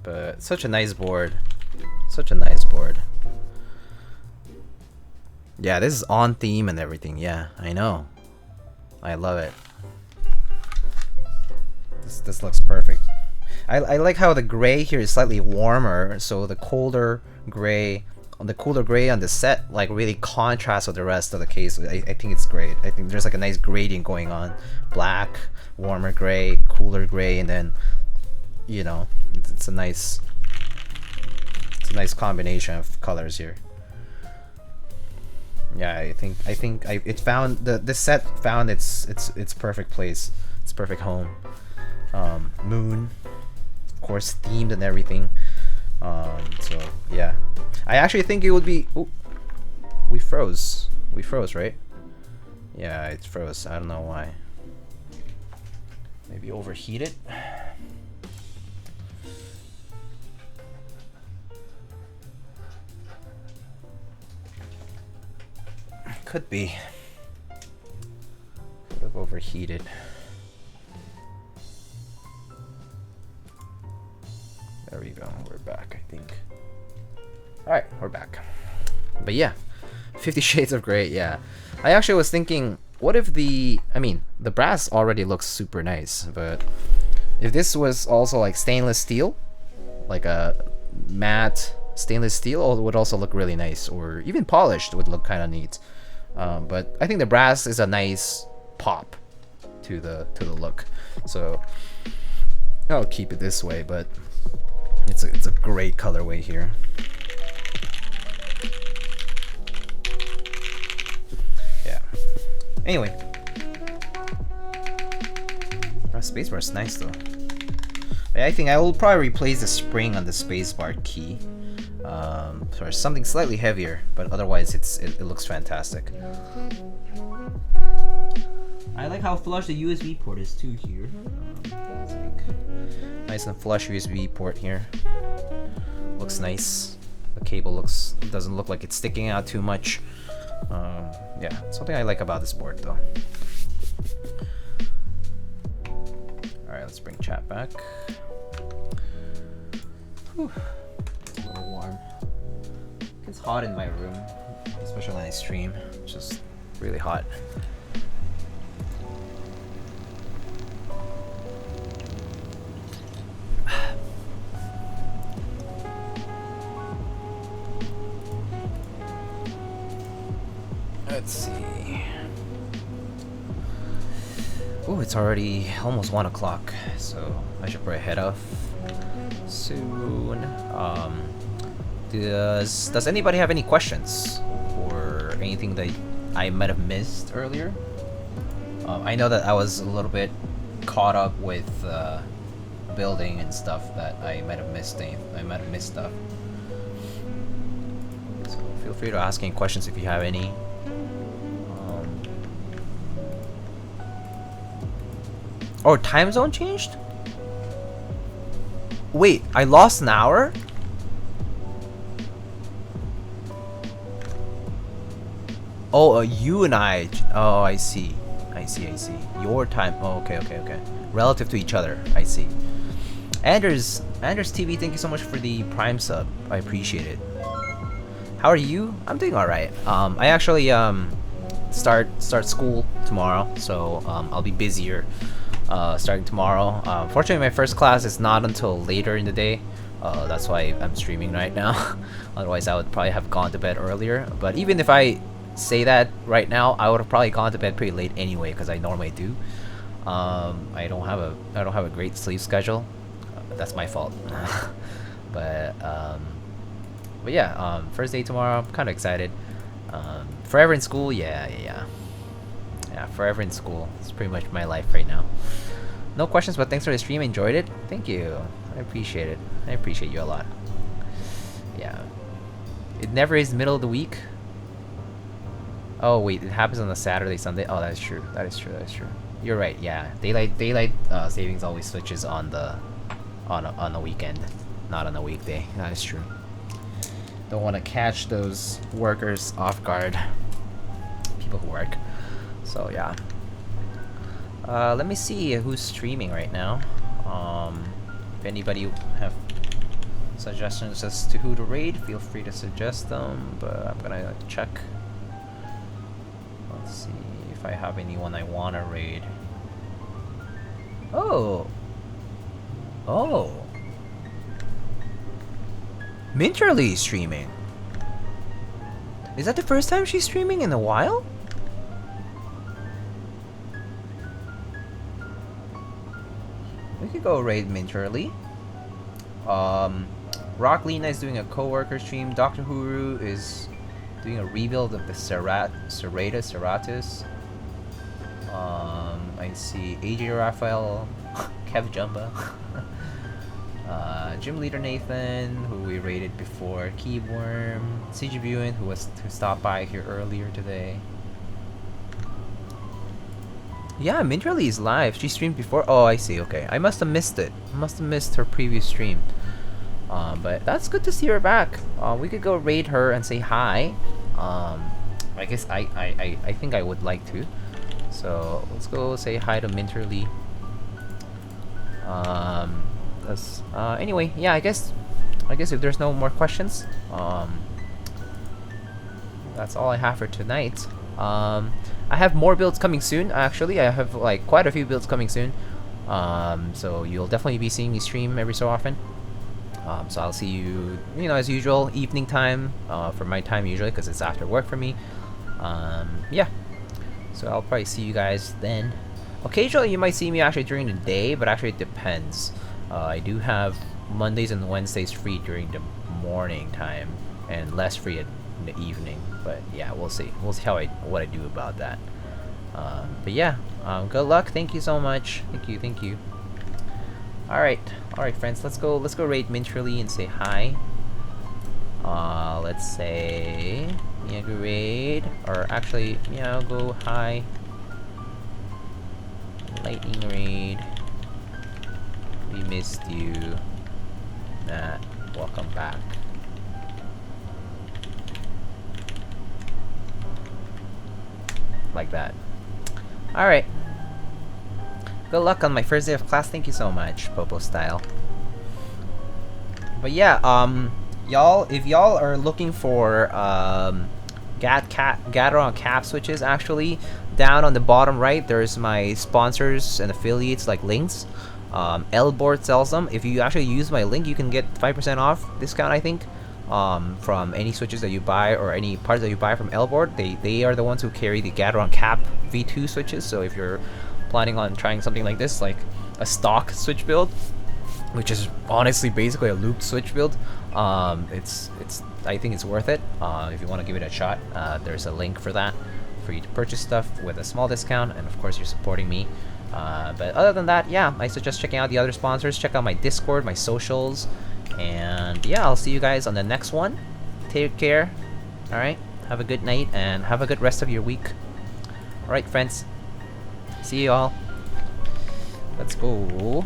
A: but such a nice board. Such a nice board. Yeah, this is on theme and everything. Yeah, I know. I love it. This looks perfect. I like how the gray here is slightly warmer, so the cooler gray on the set like really contrasts with the rest of the case. I think it's great. I think there's like a nice gradient going on. Black, warmer gray, cooler gray, and then you know, it's a nice combination of colors here. Yeah, I think it found this set found its perfect place, its perfect home. Moon, of course, themed and everything. So yeah, I actually think it would be. Ooh, we froze, right? Yeah, it froze. I don't know why. Maybe overheated. Could be. Could have overheated. There we go. We're back, I think. Alright, we're back. But yeah, 50 Shades of Grey, yeah. I actually was thinking, what if the brass already looks super nice, but if this was also like stainless steel, like a matte stainless steel, it would also look really nice, or even polished would look kind of neat. But I think the brass is a nice pop to the look, so I'll keep it this way. But it's a great colorway here. Yeah. Anyway, our spacebar is nice though. I think I will probably replace the spring on the spacebar key for something slightly heavier, but otherwise it looks fantastic. I like how flush the USB port is too here. Nice and flush USB port here. Looks nice. The cable doesn't look like it's sticking out too much. Yeah, something I like about this board though. Alright, let's bring chat back. Whew. It's a little warm. It's hot in my room, especially when I stream. It's just really hot. Let's see. Oh, it's already almost 1 o'clock, so I should probably head off soon. Does anybody have any questions or anything that I might have missed earlier? I know that I was a little bit caught up with building and stuff that I might have missed. Stuff. So feel free to ask any questions if you have any. Oh, time zone changed? Wait, I lost an hour? Oh, you and I. Oh, I see. I see. Your time. Oh, okay. Relative to each other. I see. Anders TV, thank you so much for the Prime sub. I appreciate it. How are you? I'm doing all right. I actually start school tomorrow, so I'll be busier starting tomorrow. Fortunately, my first class is not until later in the day. That's why I'm streaming right now. Otherwise, I would probably have gone to bed earlier. But even if I say that right now, I would have probably gone to bed pretty late anyway, because I normally do. I don't have a great sleep schedule. That's my fault. but yeah, first day tomorrow. I'm kind of excited. Forever in school, yeah. Forever in school. It's pretty much my life right now. No questions, but thanks for the stream. Enjoyed it. Thank you. I appreciate it. I appreciate you a lot. Yeah. It never is middle of the week. Oh wait, it happens on a Saturday, Sunday. Oh, that's true. That is true. You're right. Yeah, daylight savings always switches on the weekend, not on a weekday. That is true. Don't want to catch those workers off guard. People who work. So yeah. Let me see who's streaming right now. If anybody have suggestions as to who to raid, feel free to suggest them. But I'm gonna check. Let's see if I have anyone I wanna raid. Oh. Minterly is streaming. Is that the first time she's streaming in a while? We could go raid Minterly. Rock Lena is doing a co-worker stream. Dr. Huru is doing a rebuild of the Serratus. I see AJ Raphael, Kev Jumba, Gym Leader Nathan, who we raided before, Keyworm, CG Buin, who stopped by here earlier today. Yeah, Minterly is live. She streamed before. Oh, I see. Okay, I must have missed it. I must have missed her previous stream. But that's good to see her back. We could go raid her and say hi. I guess I think I would like to. So let's go say hi to Minterly. Anyway, yeah, I guess if there's no more questions, that's all I have for tonight. I have more builds coming soon. Actually, I have like quite a few builds coming soon. So you'll definitely be seeing me stream every so often. So I'll see you, as usual, evening time for my time usually, because it's after work for me. Yeah. So I'll probably see you guys then. Occasionally you might see me actually during the day, but actually it depends. I do have Mondays and Wednesdays free during the morning time, and less free in the evening. But yeah, we'll see. We'll see what I do about that. But yeah, good luck. Thank you so much. Thank you. All right, friends. Let's go raid Minterly and say hi. Let's say go raid, or actually, go hi. Lightning raid. We missed you. Nah, welcome back. Like that. Alright. Good luck on my first day of class. Thank you so much, Popo Style. But yeah, y'all, if y'all are looking for Gateron cap switches, actually, down on the bottom right, there's my sponsors and affiliates like links. L-Board sells them. If you actually use my link, you can get 5% off discount, I think, from any switches that you buy or any parts that you buy from L-Board. They are the ones who carry the Gateron cap V2 switches. So if you're planning on trying something like this, like a stock switch build, which is honestly basically a looped switch build, I think it's worth it. If you want to give it a shot, there's a link for that for you to purchase stuff with a small discount, and of course you're supporting me. But other than that, yeah, I suggest checking out the other sponsors. Check out my Discord, my socials, and yeah, I'll see you guys on the next one. Take care. Alright, have a good night and have a good rest of your week. Alright, friends, see you all. Let's go.